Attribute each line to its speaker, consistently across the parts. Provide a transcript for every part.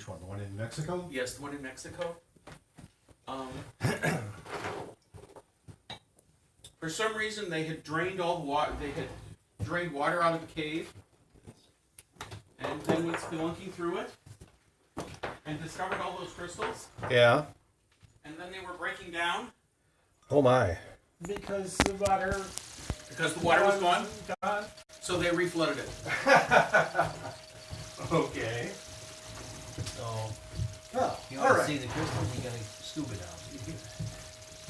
Speaker 1: Which one? The one in Mexico?
Speaker 2: Yes, the one in Mexico. For some reason, they had drained all the water. They had drained water out of the cave, and then went spelunking through it, and discovered all those crystals.
Speaker 1: Yeah.
Speaker 2: And then they were breaking down.
Speaker 1: Oh my.
Speaker 3: Because the water.
Speaker 2: Because the water was gone. So they reflooded it.
Speaker 1: Okay.
Speaker 4: So,
Speaker 1: Well,
Speaker 4: you
Speaker 1: all
Speaker 4: want to
Speaker 1: right.
Speaker 4: see the crystals, you gotta scuba down.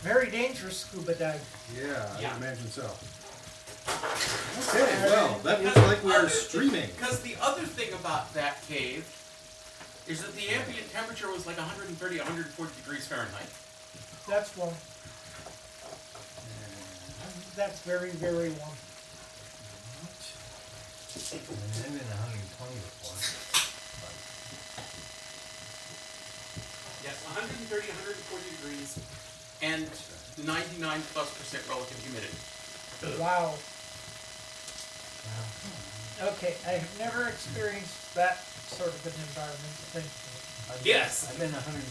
Speaker 3: Very dangerous scuba dive.
Speaker 1: Yeah, I
Speaker 2: Yeah.
Speaker 1: would imagine so. Okay, well, that looks like we are streaming.
Speaker 2: Because the other thing about that cave is that the ambient temperature was like 130, 140 degrees Fahrenheit.
Speaker 3: That's warm. That's very, very warm.
Speaker 4: I've been 120 before.
Speaker 2: Yes, 130, 140 degrees, and 99+% relative humidity.
Speaker 3: Wow.
Speaker 4: Yeah.
Speaker 3: Okay, I have never experienced that sort of an environment. Thankfully.
Speaker 2: Yes.
Speaker 4: I've been 120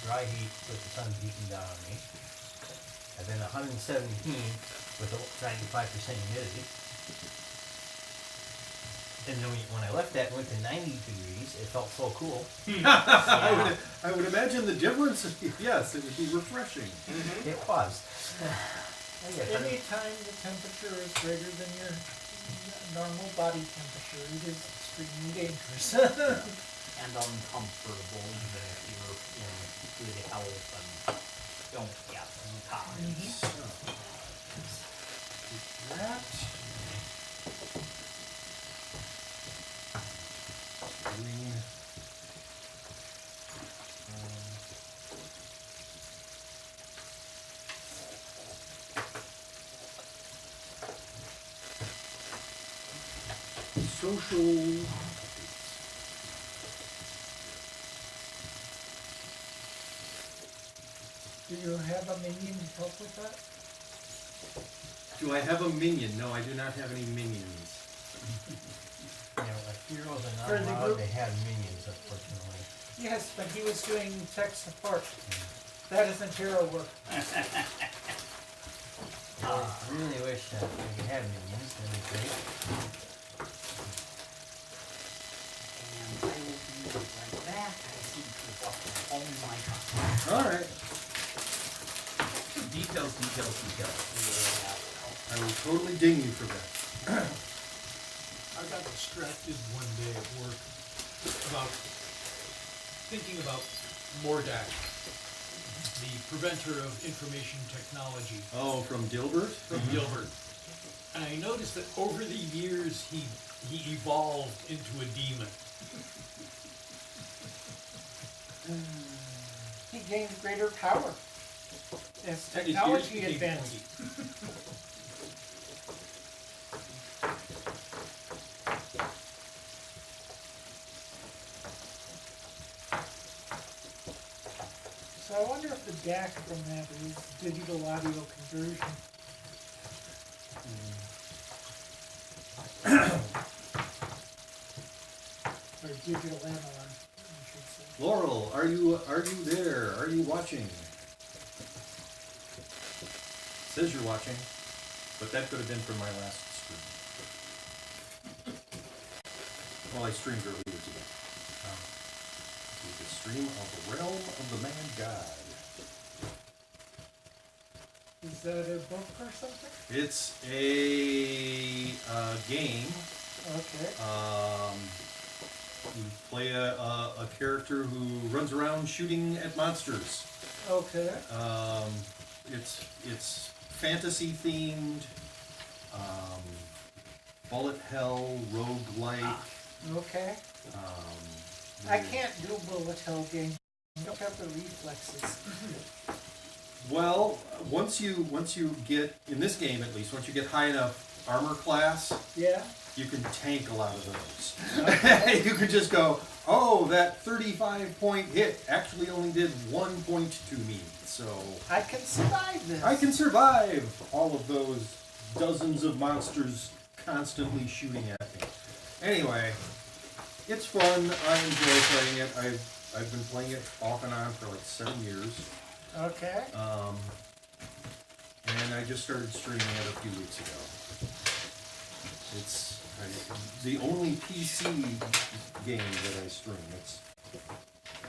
Speaker 4: dry heat with the sun beating down on me. I've been 117 with 95% humidity. And then when I left that and went to 90 degrees, it felt so cool.
Speaker 1: I would imagine the difference. Yes, it would be refreshing.
Speaker 2: Mm-hmm.
Speaker 4: It was.
Speaker 3: Anytime the temperature is greater than your normal body temperature, it is extremely dangerous.
Speaker 5: And uncomfortable, even if you're in good health and don't get tired.
Speaker 1: So, that. Doing, social.
Speaker 3: Do you have a minion to help with that?
Speaker 1: Do I have a minion? No, I do not have any minions.
Speaker 4: You know, like heroes are
Speaker 3: For
Speaker 4: not
Speaker 3: the
Speaker 4: allowed
Speaker 3: group-
Speaker 4: to have minions, unfortunately.
Speaker 3: Yes, but he was doing tech support. That isn't hero work.
Speaker 4: I really wish that I could have minions, that'd be great.
Speaker 5: And I will be right back. I seem to have walked on my time.
Speaker 1: All right.
Speaker 2: Details.
Speaker 1: I will totally ding you for that.
Speaker 6: I got distracted one day at work thinking about Mordak, the preventer of information technology
Speaker 1: Oh, from Dilbert?
Speaker 6: from Gilbert. And I noticed that over the years he evolved into a demon.
Speaker 3: He gained greater power as
Speaker 6: And his ears
Speaker 3: technology
Speaker 6: became
Speaker 3: advanced.
Speaker 6: pointy.
Speaker 3: So I wonder if the DAC from that is digital audio conversion. Or digital analog, I should say.
Speaker 1: Laurel, are you there? Are you watching? Says you're watching, but that could have been from my last stream. Well, I streamed earlier today. The stream of the Realm of the Man God.
Speaker 3: Is that a book or something?
Speaker 1: It's a game.
Speaker 3: Okay.
Speaker 1: You play a character who runs around shooting at monsters.
Speaker 3: Okay.
Speaker 1: It's fantasy themed, bullet hell, roguelike.
Speaker 3: Okay. I can't do bullet hell games. I don't have the reflexes.
Speaker 1: Well, once you get in this game at least, once you get high enough armor class,
Speaker 3: Yeah.
Speaker 1: you can tank a lot of those.
Speaker 3: Okay.
Speaker 1: You could just go, oh, that 35-point hit actually only did 1 point to me, so
Speaker 3: I can survive this.
Speaker 1: I can survive all of those dozens of monsters constantly shooting at me. Anyway, It's fun. I enjoy playing it. I've been playing it off and on for like 7 years.
Speaker 3: Okay.
Speaker 1: And I just started streaming it a few weeks ago. It's the only PC game that I stream. It's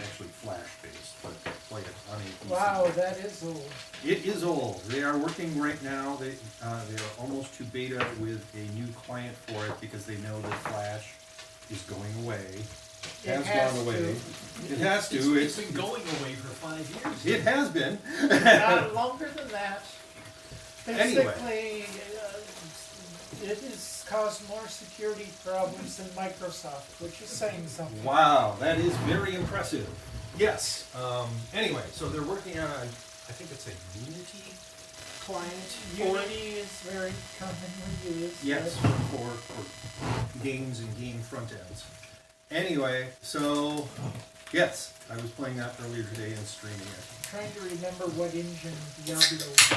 Speaker 1: actually Flash-based, but I play it on a PC.
Speaker 3: Wow, that is old.
Speaker 1: It is old. They are working right now. They are almost to beta with a new client for it because they know that Flash is going away.
Speaker 3: It
Speaker 1: Has gone away. It has to.
Speaker 6: It's been going away for 5 years.
Speaker 1: It has been.
Speaker 3: Not longer than that.
Speaker 1: Anyway.
Speaker 3: Basically, it has caused more security problems than Microsoft, which is saying something.
Speaker 1: Wow, that is very impressive. Yes. Anyway, so they're working on I think it's a Unity client for it.
Speaker 3: Unity is very commonly used.
Speaker 1: Yes, for games and game front ends. Anyway, so yes, I was playing that earlier today and streaming it.
Speaker 3: Trying to remember what engine Diablo is.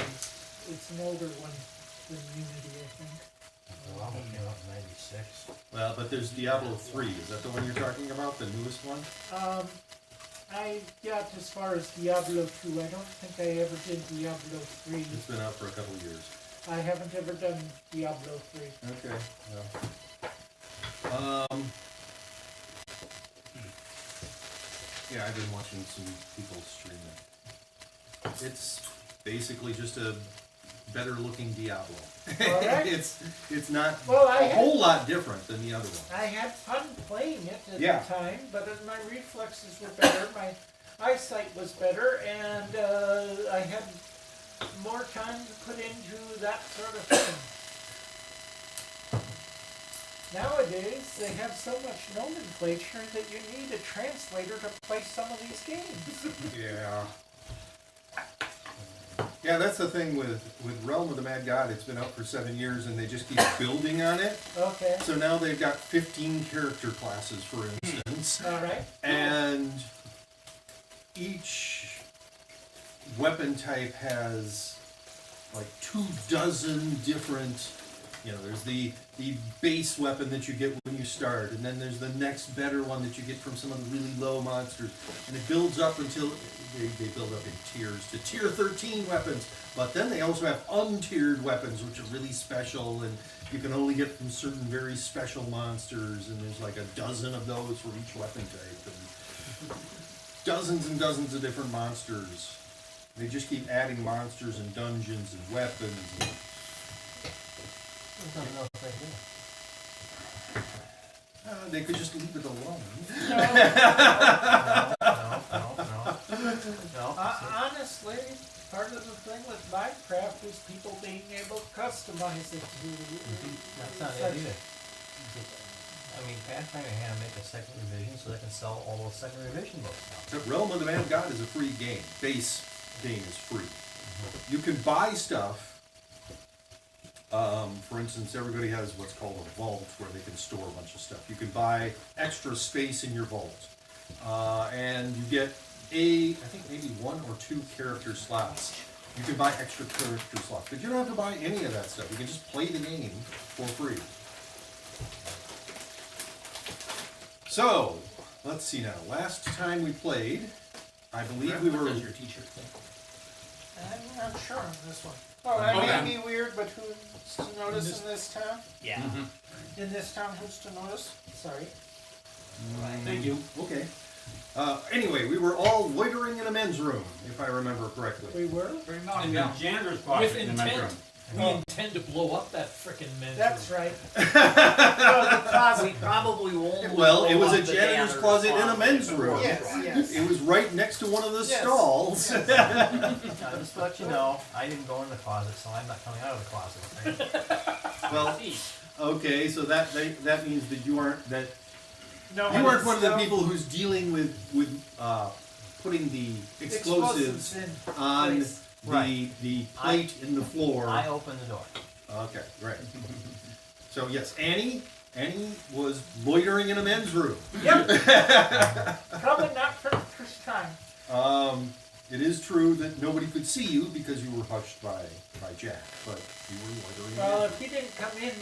Speaker 3: It's an older one than Unity, I think.
Speaker 4: Well, it came out in 96.
Speaker 1: Well, but there's Diablo 3. Is that the one you're talking about, the newest one?
Speaker 3: I got as far as Diablo 2. I don't think I ever did Diablo 3.
Speaker 1: It's been out for a couple of years.
Speaker 3: I haven't ever done Diablo 3.
Speaker 1: Okay. Well. Yeah, I've been watching some people stream it. It's basically just a better looking Diablo.
Speaker 3: Alright.
Speaker 1: It's not
Speaker 3: Well,
Speaker 1: a whole lot different than the other one.
Speaker 3: I had fun playing it at
Speaker 1: Yeah.
Speaker 3: the time, but my reflexes were better, my eyesight was better, and I had more time to put into that sort of thing. Nowadays, they have so much nomenclature that you need a translator to play some of these games.
Speaker 1: Yeah. Yeah, that's the thing with Realm of the Mad God. It's been out for 7 years, and they just keep building on it.
Speaker 3: Okay.
Speaker 1: So now they've got 15 character classes, for instance.
Speaker 3: All right.
Speaker 1: And each weapon type has like 24 different, there's the base weapon that you get when you start, and then there's the next better one that you get from some of the really low monsters, and it builds up until they build up in tiers to tier 13 weapons. But then they also have untiered weapons, which are really special, and you can only get from certain very special monsters, and there's like a dozen of those for each weapon type, and dozens and dozens of different monsters. They just keep adding monsters and dungeons and weapons. And
Speaker 4: I don't know if they do.
Speaker 1: they could just leave it alone.
Speaker 4: No.
Speaker 3: Honestly, part of the thing with Minecraft is people being able to customize it to
Speaker 4: That's not
Speaker 3: such-
Speaker 4: it either. I mean, Pathfinder had to make a second revision so they can sell all those second revision books now.
Speaker 1: The Realm of the Mad God is a free game. Base game is free. You can buy stuff. For instance, everybody has what's called a vault where they can store a bunch of stuff. You can buy extra space in your vault. And you get I think maybe 1 or 2 character slots. You can buy extra character slots, but you don't have to buy any of that stuff. You can just play the game for free. So, let's see now. Last time we played, I believe we were...
Speaker 2: Does your t-shirt thing?
Speaker 3: I'm not sure on this one. Oh, that
Speaker 2: Okay.
Speaker 3: may be weird, but who's to notice in this town?
Speaker 5: Yeah.
Speaker 3: In this town, who's to notice? Sorry.
Speaker 2: Thank you.
Speaker 1: Okay. Anyway, we were all loitering in a men's room, if I remember correctly.
Speaker 3: We were?
Speaker 2: In the janitor's closet
Speaker 6: With
Speaker 2: in the men's room.
Speaker 6: intent. We intend to blow up that frickin' men's
Speaker 3: That's
Speaker 6: room.
Speaker 3: right. Oh, the
Speaker 5: We
Speaker 3: closet.
Speaker 5: probably won't.
Speaker 1: Well, it was
Speaker 5: blow
Speaker 1: a
Speaker 5: up the
Speaker 1: janitor's closet in a men's room.
Speaker 3: Yes, yes.
Speaker 1: It was right next to one of the
Speaker 3: Yes.
Speaker 1: stalls.
Speaker 4: Just to let you know, I didn't go in the closet, so I'm not coming out of the closet.
Speaker 1: Well, okay, so that means that you aren't
Speaker 3: No,
Speaker 1: you aren't one of the
Speaker 3: so-
Speaker 1: people who's dealing with putting the explosives
Speaker 3: in
Speaker 1: on
Speaker 3: place.
Speaker 1: the plate in the floor.
Speaker 4: I opened the door.
Speaker 1: Okay, right. So yes, Annie was loitering in a men's room.
Speaker 3: Yep. Probably not for the first time.
Speaker 1: It is true that nobody could see you because you were hushed by Jack, but you were loitering. in
Speaker 3: Well,
Speaker 1: a
Speaker 3: if he didn't come in,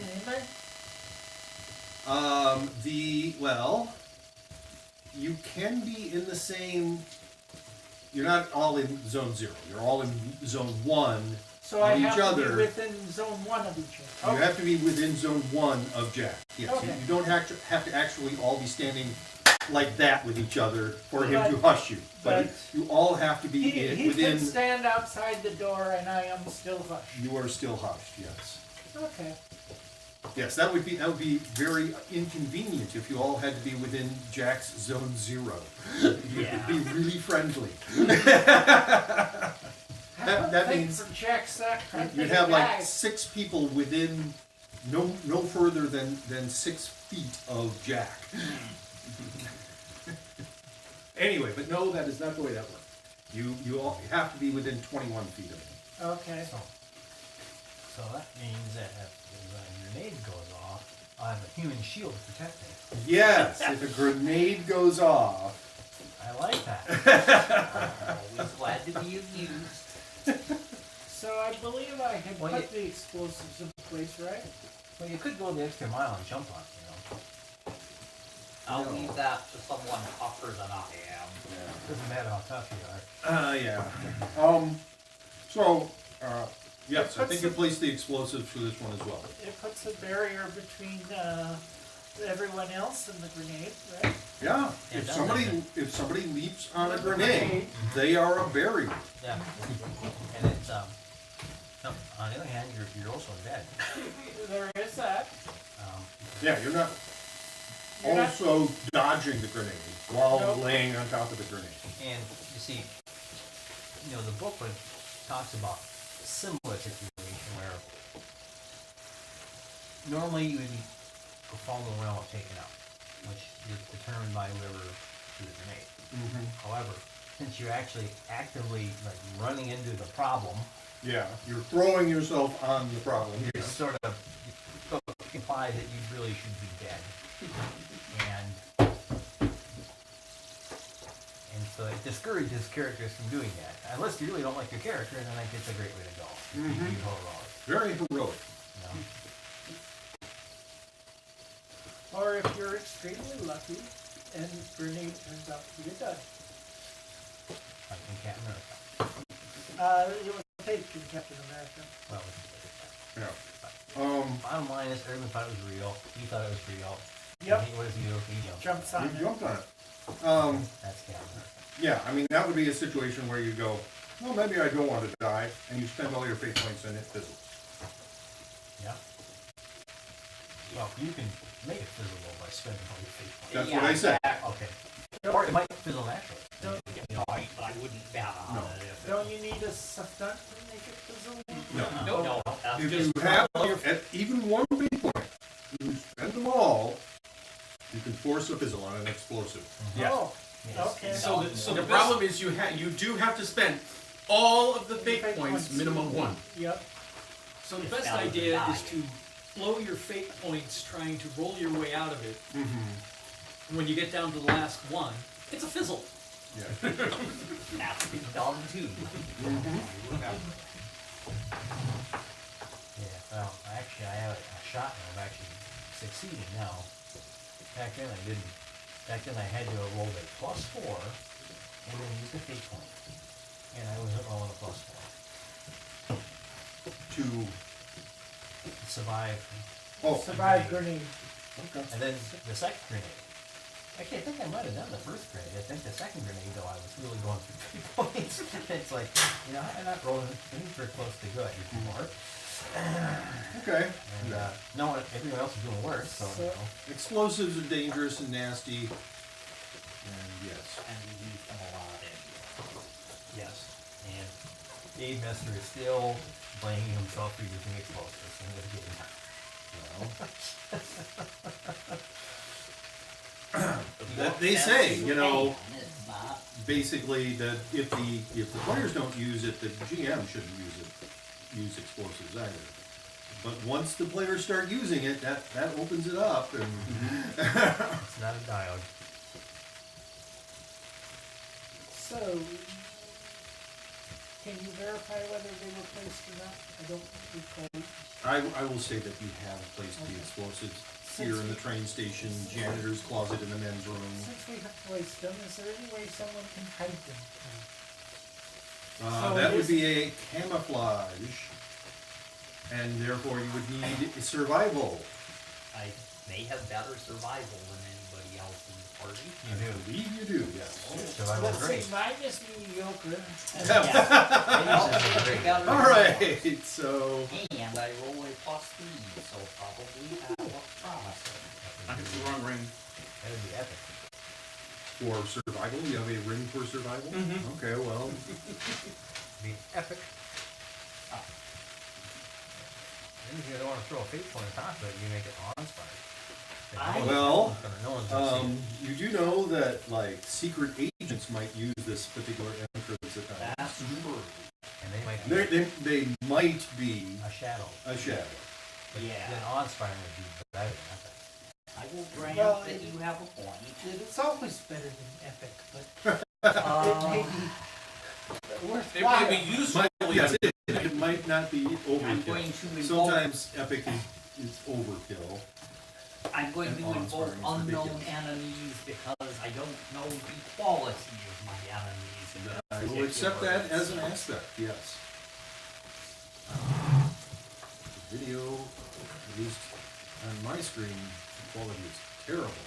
Speaker 1: you can be in the same. You're not all in zone 0. You're all in zone 1
Speaker 3: So
Speaker 1: of
Speaker 3: I
Speaker 1: each
Speaker 3: have to
Speaker 1: other.
Speaker 3: be within zone 1 of each other.
Speaker 1: You have to be within zone 1 of Jack. Yes,
Speaker 3: Okay.
Speaker 1: you don't have to actually all be standing like that with each other for him to
Speaker 3: But-
Speaker 1: hush you. But you all have to be
Speaker 3: He
Speaker 1: within.
Speaker 3: can stand outside the door and I am still hushed.
Speaker 1: You are still hushed. Yes.
Speaker 3: Okay.
Speaker 1: Yes, that would be very inconvenient if you all had to be within Jack's zone 0. You
Speaker 5: Yeah.
Speaker 1: would be really friendly.
Speaker 3: I
Speaker 1: That
Speaker 3: don't think
Speaker 1: means
Speaker 3: for Jack's that friendly
Speaker 1: You'd have like
Speaker 3: guy.
Speaker 1: 6 people within no further than 6 feet of Jack. Anyway, but no, that is not the way that works. You have to be within 21 feet of him.
Speaker 3: Okay.
Speaker 4: So that means that if a grenade goes off, I have a human shield to protect me.
Speaker 1: Yes, if a grenade goes off.
Speaker 4: I like that.
Speaker 5: Always glad to be of use.
Speaker 3: So I believe I had
Speaker 4: Well,
Speaker 3: put the explosives in place, right?
Speaker 4: Well, you could go the extra mile and jump on it, you know.
Speaker 5: I'll leave that to someone tougher than I am.
Speaker 4: Doesn't matter how tough you are.
Speaker 1: Yeah. Yes, I think you placed the explosives for this one as well.
Speaker 3: It puts a barrier between everyone else and the grenade, right?
Speaker 1: Yeah.
Speaker 4: Yeah,
Speaker 1: If
Speaker 4: that
Speaker 1: somebody leaps on a grenade, they are a barrier.
Speaker 4: Yeah. And it's, no, on the other hand, you're also dead.
Speaker 3: There is that.
Speaker 1: Yeah, you're not
Speaker 3: You're not-
Speaker 1: also dodging the grenade while
Speaker 3: Nope.
Speaker 1: laying on top of the grenade.
Speaker 4: And you see, the booklet talks about a similar situation where normally you would be following around or taken out, which is determined by whoever threw the grenade. However, since you're actually actively like running into the problem,
Speaker 1: Yeah, you're throwing yourself on the problem.
Speaker 4: you're sort of imply that you really should be dead. And so it discourages characters from doing that. Unless you really don't like your character, and then I think it's a great way to go. Be heroic,
Speaker 1: Very heroic.
Speaker 4: you know?
Speaker 3: Or if you're extremely lucky and grenade turns out to be a dud.
Speaker 4: Like in Captain America.
Speaker 3: It was taped in Captain America.
Speaker 4: Well,
Speaker 1: Yeah.
Speaker 4: bottom line is everyone thought it was real. He thought it was real.
Speaker 3: Yep.
Speaker 4: And what does he do? He jumps.
Speaker 3: Jumps on
Speaker 1: You
Speaker 3: it.
Speaker 1: jumped on it.
Speaker 4: That's Captain America.
Speaker 1: Yeah, I mean, that would be a situation where you go, well, maybe I don't want to die, and you spend all your fate points and it fizzles.
Speaker 4: Yeah. Well, you can make it fizzle by spending all your fate points.
Speaker 1: That's what I said.
Speaker 4: Okay. Or it might fizzle naturally.
Speaker 5: No, I wouldn't bet on
Speaker 1: No.
Speaker 5: it. If it
Speaker 3: Don't you need a stunt to make it fizzle?
Speaker 1: No.
Speaker 5: no, that's
Speaker 1: If
Speaker 5: just
Speaker 1: you have at even one fate point, you spend them all, you can force a fizzle on an explosive.
Speaker 3: Oh,
Speaker 4: Yes.
Speaker 3: okay.
Speaker 2: So
Speaker 6: the
Speaker 2: the
Speaker 6: best-
Speaker 2: problem is you do have to spend all of the fate
Speaker 3: Fate
Speaker 2: points,
Speaker 3: points.
Speaker 2: minimum 1.
Speaker 3: Yep.
Speaker 6: So the
Speaker 5: It's
Speaker 6: best
Speaker 5: down to
Speaker 6: idea
Speaker 5: die.
Speaker 6: is to blow your fate points trying to roll your way out of it. And when you get down to the last one, it's a fizzle.
Speaker 1: Yeah.
Speaker 5: that's been done too.
Speaker 4: Yeah, well, actually, I have a shot and I'm actually succeeding now. Back then I didn't. Back then I had to roll a +4 and then use the fate point. And I wasn't rolling a +4.
Speaker 1: To
Speaker 4: Survive.
Speaker 3: Survive grenade.
Speaker 1: Okay.
Speaker 4: And then the second grenade. Actually, I think I might have done the first grenade. I think the second grenade, though, I was really going through fate points. It's like, I'm not rolling things very close to good anymore.
Speaker 1: Okay.
Speaker 4: And no one, everyone else is doing worse, so, you know.
Speaker 1: Explosives are dangerous and nasty. And yes.
Speaker 5: And we use them a lot in.
Speaker 4: Yes. And Dave Messer is still blaming himself for using explosives in this game.
Speaker 1: That they say, you know,
Speaker 5: Pain is not-
Speaker 1: basically that if the players don't use it, the GM shouldn't use explosives either. But once the players start using it, that opens it up and
Speaker 4: It's not a diode.
Speaker 3: So, can you verify whether they were placed or not? I don't recall.
Speaker 1: I will say that you have placed the explosives. here in the train station, janitor's closet in the men's room.
Speaker 3: Since we have placed them, is there any way someone can hide them? So
Speaker 1: That
Speaker 3: it
Speaker 1: would
Speaker 3: is-
Speaker 1: be a camouflage, and therefore you would need survival.
Speaker 5: I may have better survival than anybody else in the party.
Speaker 4: You
Speaker 1: I
Speaker 4: do.
Speaker 1: believe you do, yes.
Speaker 4: Survival
Speaker 3: Let's
Speaker 4: great.
Speaker 3: see, mine is mediocre.
Speaker 5: And yes,
Speaker 4: Ladies is great.
Speaker 5: better
Speaker 1: All right, so
Speaker 5: And I roll a +3, so probably that looks promising.
Speaker 2: I hit the wrong ring.
Speaker 4: That would be epic.
Speaker 1: for survival, you have a ring for survival?
Speaker 2: Mhm.
Speaker 1: Okay, well,
Speaker 4: Be epic. Then if you don't want to throw a fate point on top of it, you make it awe-inspired. Then
Speaker 1: well,
Speaker 4: no one's gonna see it.
Speaker 1: you do know that, like, secret agents might use this particular entrance at times.
Speaker 5: That's true.
Speaker 4: And they might be
Speaker 1: They might be
Speaker 4: a shadow.
Speaker 1: a shadow.
Speaker 4: But
Speaker 5: Yeah.
Speaker 4: then awe-inspiring would be better than epic.
Speaker 5: I will grant
Speaker 3: Well,
Speaker 5: that you have a point.
Speaker 3: It's always better than epic, but
Speaker 5: Uh,
Speaker 3: it may be
Speaker 2: It
Speaker 3: worthwhile.
Speaker 2: may be useful.
Speaker 1: Yes, it might not be
Speaker 5: I'm going
Speaker 1: overkill.
Speaker 5: to invoke.
Speaker 1: Sometimes epic is overkill.
Speaker 5: I'm going
Speaker 1: and
Speaker 5: to invoke
Speaker 1: awe-inspiring is
Speaker 5: unknown
Speaker 1: ridiculous.
Speaker 5: enemies because I don't know the quality of my enemies. In this
Speaker 1: I will accept
Speaker 5: particular
Speaker 1: that as an
Speaker 5: instance.
Speaker 1: aspect, yes. The video, at least on my screen, the quality is terrible.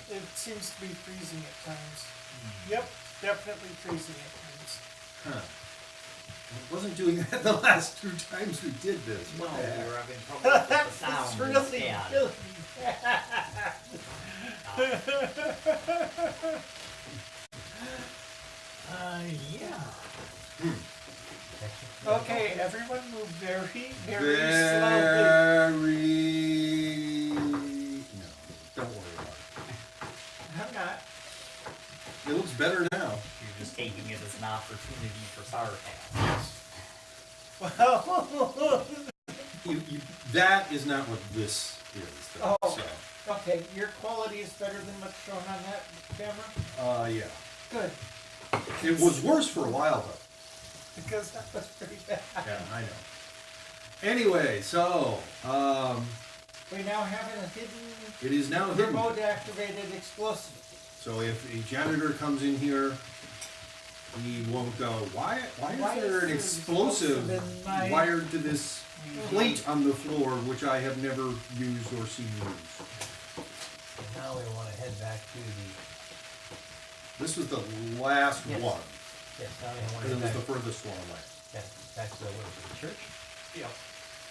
Speaker 3: It seems to be freezing at times.
Speaker 5: Hmm.
Speaker 3: Yep, definitely freezing at times.
Speaker 1: Huh. It wasn't doing that the last 2 times we did this.
Speaker 5: No,
Speaker 1: What the heck?
Speaker 5: we were having trouble with the
Speaker 3: That's
Speaker 5: sound
Speaker 3: really,
Speaker 5: instead.
Speaker 3: really
Speaker 5: Yeah.
Speaker 3: Okay, everyone move very, very slowly.
Speaker 1: Very. No, don't worry about
Speaker 3: I'm not.
Speaker 1: it. It looks better now.
Speaker 5: You're just taking it as an opportunity for sarcasm.
Speaker 3: Well,
Speaker 1: That is not what this is. Though,
Speaker 3: Oh.
Speaker 1: so.
Speaker 3: okay, your quality is better than what's shown on that camera?
Speaker 1: Yeah.
Speaker 3: Good,
Speaker 1: It was worse for a while, though.
Speaker 3: because that was pretty bad.
Speaker 1: Yeah, I know. Anyway, so,
Speaker 3: We now have a hidden,
Speaker 1: it is now hidden.
Speaker 3: remote activated explosive.
Speaker 1: So if a janitor comes in here, he won't go, why
Speaker 3: Why
Speaker 1: is there
Speaker 3: is
Speaker 1: an
Speaker 3: there
Speaker 1: explosive
Speaker 3: in my-
Speaker 1: wired to this plate on the floor, which I have never used or seen used?
Speaker 4: And now we want to head back to the,
Speaker 1: This was the last
Speaker 4: Yes.
Speaker 1: one,
Speaker 4: yes, now we want
Speaker 1: because
Speaker 4: to
Speaker 1: it was
Speaker 4: head
Speaker 1: the
Speaker 4: back,
Speaker 1: furthest one away.
Speaker 4: back to the, what is it, the church?
Speaker 5: Yep.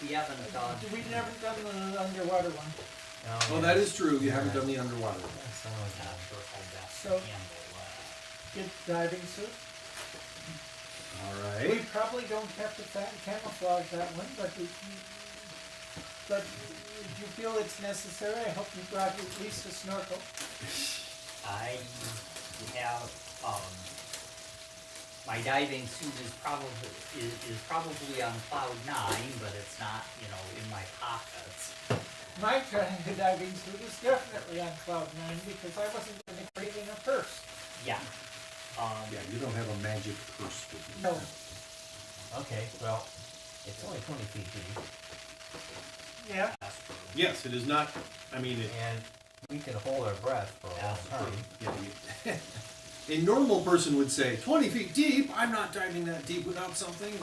Speaker 5: We haven't done.
Speaker 3: We never done the underwater one.
Speaker 4: No,
Speaker 1: Oh, that is true, you haven't done the underwater one.
Speaker 4: That's the one with
Speaker 5: Not sure how best
Speaker 3: So-
Speaker 5: to handle that.
Speaker 3: Get diving suit.
Speaker 1: All
Speaker 3: We
Speaker 1: right.
Speaker 3: probably don't have to camouflage that one, but if you feel it's necessary, I hope you brought at least a snorkel.
Speaker 5: I have, my diving suit is probably on cloud 9, but it's not, in my pockets.
Speaker 3: My diving suit is definitely on cloud 9 because I wasn't going to carry it in a purse.
Speaker 5: Yeah.
Speaker 1: Yeah, you don't have a magic purse with you.
Speaker 3: No.
Speaker 4: Okay, well, it's only 20 feet deep,
Speaker 3: Yeah.
Speaker 5: That's true.
Speaker 1: Yes, it is not, I mean, it,
Speaker 4: and we can hold our breath for a long time.
Speaker 1: yeah, a normal person would say, 20 feet deep, I'm not diving that deep without something,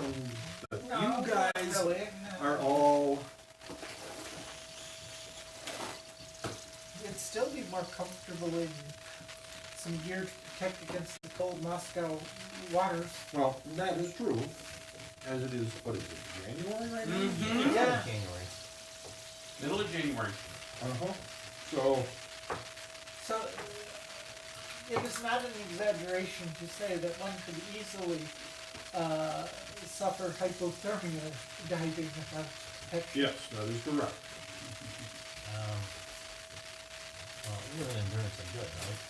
Speaker 1: but
Speaker 3: No,
Speaker 1: you
Speaker 3: not
Speaker 1: guys
Speaker 3: really, no.
Speaker 1: are all,
Speaker 3: You'd still be more comfortable in some gear to protect against the cold Moscow waters.
Speaker 1: well, that is true, as it is, what is it, January right now?
Speaker 2: Mm-hmm.
Speaker 3: Yeah.
Speaker 4: January.
Speaker 2: Middle of January.
Speaker 1: Uh-huh, so,
Speaker 3: So, it is not an exaggeration to say that one could easily suffer hypothermia diving without protection.
Speaker 1: yes, that is correct.
Speaker 4: Well, we have an endurance of good, right?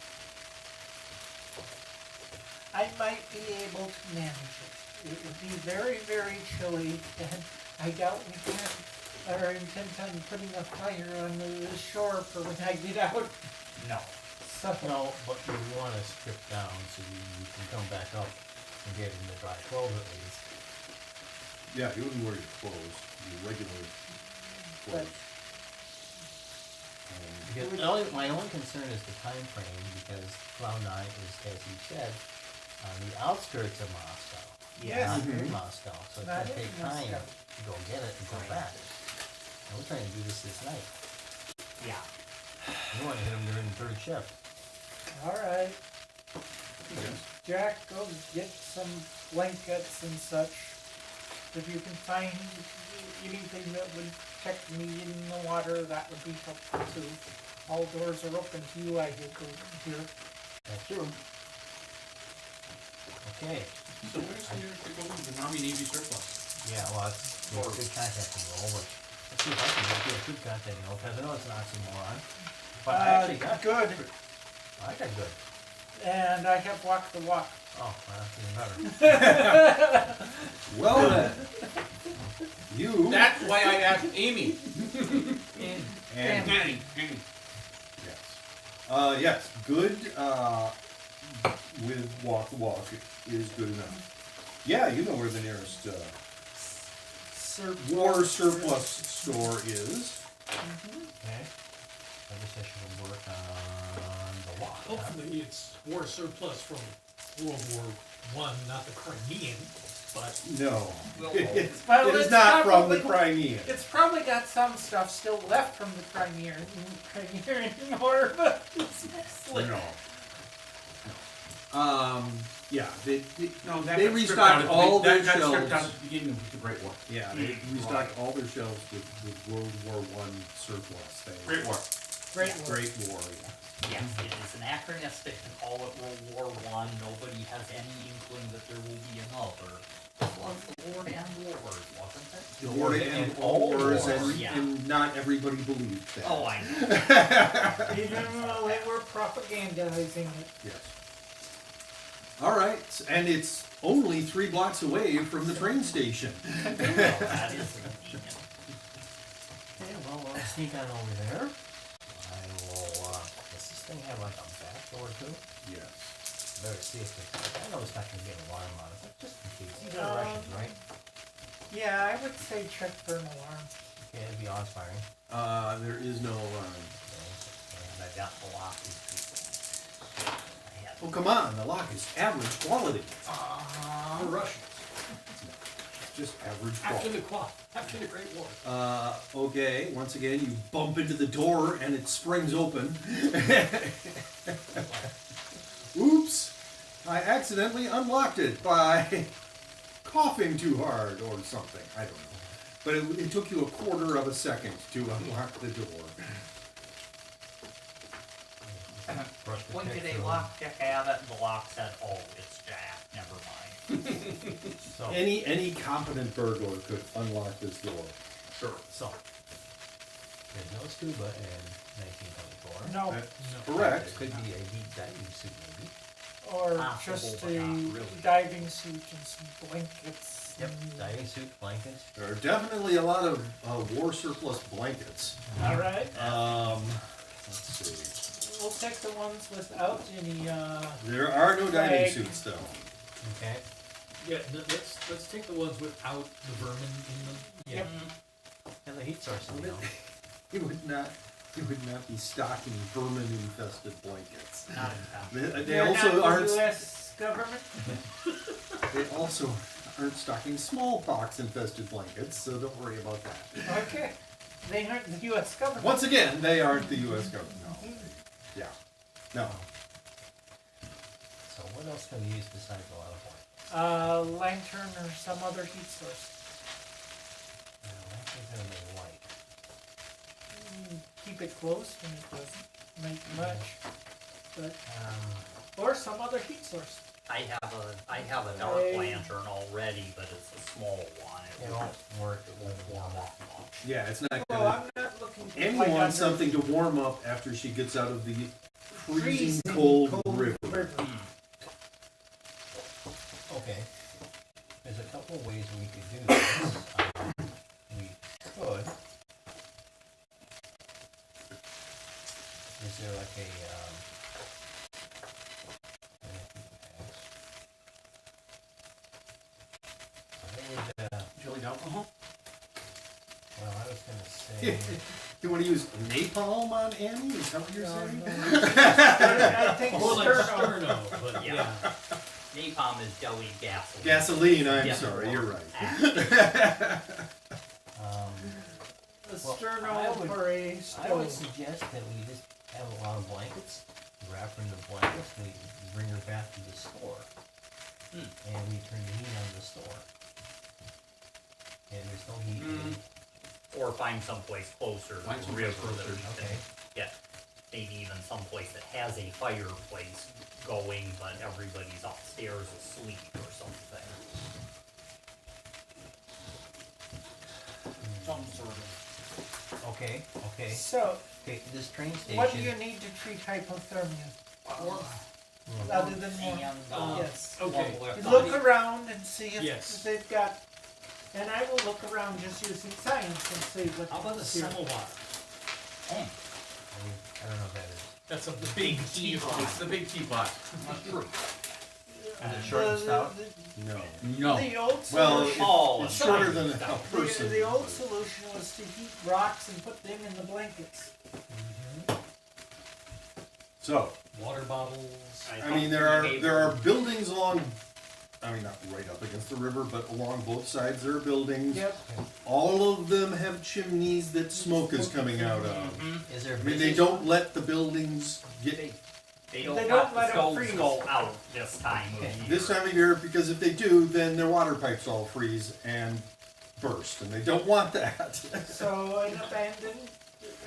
Speaker 3: I might be able to manage it. It would be very, very chilly, and I doubt we can or intend on putting a fire on the shore for when I get out.
Speaker 5: No.
Speaker 3: So,
Speaker 4: No, but we want to strip down so you can come back up and get in the dry clothes at least.
Speaker 1: Yeah, you wouldn't wear your clothes, your regular clothes.
Speaker 4: Because my only concern is the time frame, because Cloud 9 is, as you said, on the outskirts of Moscow.
Speaker 3: Yes.
Speaker 4: Not in Moscow, so it's
Speaker 3: Not
Speaker 4: gonna
Speaker 3: in
Speaker 4: take time
Speaker 3: Moscow.
Speaker 4: to go get it and go
Speaker 5: Right.
Speaker 4: back. And we're trying to do this night.
Speaker 5: Yeah.
Speaker 4: We wanna hit them during the third shift.
Speaker 3: Alright. Jack, go get some blankets and such. If you can find anything that would protect me in the water, that would be helpful too. All doors are open to you, I hear.
Speaker 4: That's true. Okay,
Speaker 2: So where's the nearest to go to the Army Navy surplus?
Speaker 4: yeah, well, it's a good contacting role, but let's see if I can get a good contacting role, because I know it's an oxymoron. But I actually got
Speaker 3: good.
Speaker 4: I got good.
Speaker 3: And I have walked the walk.
Speaker 4: Oh, well, even better.
Speaker 1: Well then, you.
Speaker 2: That's why I asked Amy.
Speaker 1: And
Speaker 2: Annie.
Speaker 1: yes. Yes, good with walk the walk is good enough. Yeah, you know where the nearest war surplus store is.
Speaker 4: Okay. I guess I should work on the walk. huh?
Speaker 6: Hopefully it's war surplus from World War I, not the Crimean, but
Speaker 1: No,
Speaker 5: Well,
Speaker 1: it's,
Speaker 3: Well,
Speaker 1: it is
Speaker 3: it's
Speaker 1: not from the
Speaker 3: probably-
Speaker 1: Crimean.
Speaker 3: It's probably got some stuff still left from the Crimean War, but it's slick.
Speaker 1: No. Yeah,
Speaker 2: No, that
Speaker 1: They
Speaker 2: got stripped
Speaker 1: restocked
Speaker 2: out at the
Speaker 1: all
Speaker 2: be-
Speaker 1: their
Speaker 2: that got stripped out
Speaker 1: shelves.
Speaker 2: at the beginning of the Great War.
Speaker 1: yeah, they restocked all their shelves with World War I surplus.
Speaker 2: Great War.
Speaker 3: Great War.
Speaker 1: Great War, yeah.
Speaker 5: yes, it is anachronistic to call it World War I. Nobody has any inkling that there will be another. This was the Lord and Wars, wasn't it?
Speaker 1: The war to end all wars, and not everybody believed that.
Speaker 5: Oh, I know.
Speaker 3: Even though they were propagandizing it.
Speaker 1: Yes. All right, and it's only 3 blocks away from the train station.
Speaker 5: Well, that is convenient.
Speaker 4: Okay, well, I'll sneak on over there. I will, does this thing have like a back door too?
Speaker 1: Yes.
Speaker 4: Better see if it's, I know it's not gonna be an alarm on it, but just in case. These are Russians, right?
Speaker 3: Yeah, I would say check for an alarm.
Speaker 4: Okay, it'd be awe inspiring.
Speaker 1: There is no alarm.
Speaker 4: And I got the lock. I had
Speaker 1: Oh, come on, the lock is average quality.
Speaker 6: the Russians.
Speaker 1: Just average
Speaker 6: After
Speaker 1: quality.
Speaker 6: after the Great War.
Speaker 1: Okay, once again, you bump into the door and it springs open. Oops, I accidentally unlocked it by coughing too hard or something. I don't know. But it took you a quarter of a second to unlock the door.
Speaker 4: brushed the
Speaker 5: Pointed
Speaker 4: pick
Speaker 5: a
Speaker 4: through.
Speaker 5: lockpick at it, and the lock said, "Oh, it's Jack. Never mind."
Speaker 4: So,
Speaker 1: Any competent burglar could unlock this door.
Speaker 2: Sure.
Speaker 4: so, there's no scuba in 1924.
Speaker 3: No,
Speaker 1: That's
Speaker 4: There
Speaker 1: correct.
Speaker 4: could be a deep diving suit maybe.
Speaker 3: or
Speaker 5: Possible,
Speaker 3: just
Speaker 5: but
Speaker 3: a
Speaker 5: not really.
Speaker 3: diving suit and some blankets.
Speaker 4: Yep,
Speaker 3: and-
Speaker 4: diving suit, blankets.
Speaker 1: There are definitely a lot of war surplus blankets.
Speaker 3: All right,
Speaker 1: Let's see.
Speaker 3: we'll take the ones without any.
Speaker 1: There are no diving
Speaker 3: Flag.
Speaker 1: suits though.
Speaker 4: Okay.
Speaker 6: Yeah, let's take the ones without the vermin in them.
Speaker 4: Yeah.
Speaker 3: Yep.
Speaker 4: And the heat source, you know.
Speaker 1: You would not be stocking vermin-infested blankets.
Speaker 5: Not in town.
Speaker 1: They
Speaker 3: You're
Speaker 1: also
Speaker 3: not
Speaker 1: aren't.
Speaker 3: the U.S. government.
Speaker 1: They also aren't stocking smallpox-infested blankets, so don't worry about that.
Speaker 3: Okay, they aren't the U.S. government.
Speaker 1: Once again, they aren't the U.S. government. No. Yeah. No.
Speaker 4: So what else can we use besides a lot of oil?
Speaker 3: Lantern or some other heat source.
Speaker 4: That thing's gonna be light.
Speaker 3: Keep it close and it doesn't make much. But
Speaker 4: Um,
Speaker 3: or some other heat source.
Speaker 5: I have a dark
Speaker 3: Hey.
Speaker 5: lantern already, but it's a small one.
Speaker 4: it won't work.
Speaker 5: It won't warm up much.
Speaker 1: Yeah, it's not
Speaker 3: Well,
Speaker 1: gonna.
Speaker 3: I'm not looking for
Speaker 1: Annie
Speaker 3: light
Speaker 1: wants
Speaker 3: under
Speaker 1: something to warm up after she gets out of the freezing
Speaker 3: freezing
Speaker 1: cold river.
Speaker 4: Okay. There's a couple of ways we could do this. We could. Is there like a, I think,
Speaker 2: Jellied alcohol?
Speaker 4: well, I was gonna say,
Speaker 1: You want to use napalm on Annie? Is that what you're saying?
Speaker 3: I think
Speaker 6: More like
Speaker 3: sterno.
Speaker 6: sterno, but
Speaker 5: Yeah.
Speaker 6: yeah.
Speaker 5: Napalm is jelly gasoline.
Speaker 1: Gasoline, I'm
Speaker 5: Yeah.
Speaker 1: sorry, you're right.
Speaker 3: The
Speaker 4: Well,
Speaker 3: sterno
Speaker 4: I would-
Speaker 3: for a
Speaker 4: I would
Speaker 3: stove.
Speaker 4: suggest that we just have a lot of blankets, wrap her in the blankets, we bring her back to the store. And we turn the heat on the store. And there's no heat. really.
Speaker 5: Or find someplace closer to
Speaker 2: Find
Speaker 5: the
Speaker 2: someplace
Speaker 5: river that
Speaker 2: closer.
Speaker 5: we can
Speaker 4: Okay.
Speaker 5: get. Maybe even someplace that has a fireplace going, but everybody's upstairs asleep or something. Some sort of.
Speaker 4: Okay, okay,
Speaker 3: So,
Speaker 4: okay, this train station.
Speaker 3: what do you need to treat hypothermia? Other than warmth?
Speaker 5: And,
Speaker 3: Yes.
Speaker 6: Okay.
Speaker 3: You look around and see if
Speaker 6: Yes.
Speaker 3: they've got, and I will look around just using science and see what.
Speaker 6: How about a
Speaker 3: is here.
Speaker 6: samovar?
Speaker 4: I don't know what that is.
Speaker 6: That's a
Speaker 2: Big teapot. It's the big teapot.
Speaker 4: Is it short and stout?
Speaker 1: No.
Speaker 2: No.
Speaker 3: The old
Speaker 1: Well,
Speaker 3: solution,
Speaker 5: Oh,
Speaker 1: it's
Speaker 5: and
Speaker 1: shorter
Speaker 5: size
Speaker 1: than
Speaker 5: and
Speaker 1: a
Speaker 5: stuff.
Speaker 1: person.
Speaker 3: the old solution was to heat rocks and put them in the blankets.
Speaker 1: So,
Speaker 6: Water bottles.
Speaker 1: I mean, there are buildings along, I mean, not right up against the river, but along both sides there are buildings.
Speaker 3: Yep.
Speaker 1: All of them have chimneys that smoke is coming out of.
Speaker 4: Is there?
Speaker 1: I mean, they don't let the buildings get
Speaker 5: They don't
Speaker 3: They
Speaker 5: let
Speaker 3: don't
Speaker 5: the
Speaker 3: let 'em
Speaker 5: stoves
Speaker 3: freeze.
Speaker 5: go out this time of year.
Speaker 1: this time of year, because if they do, then their water pipes all freeze and burst, and they don't want that.
Speaker 3: So an abandoned,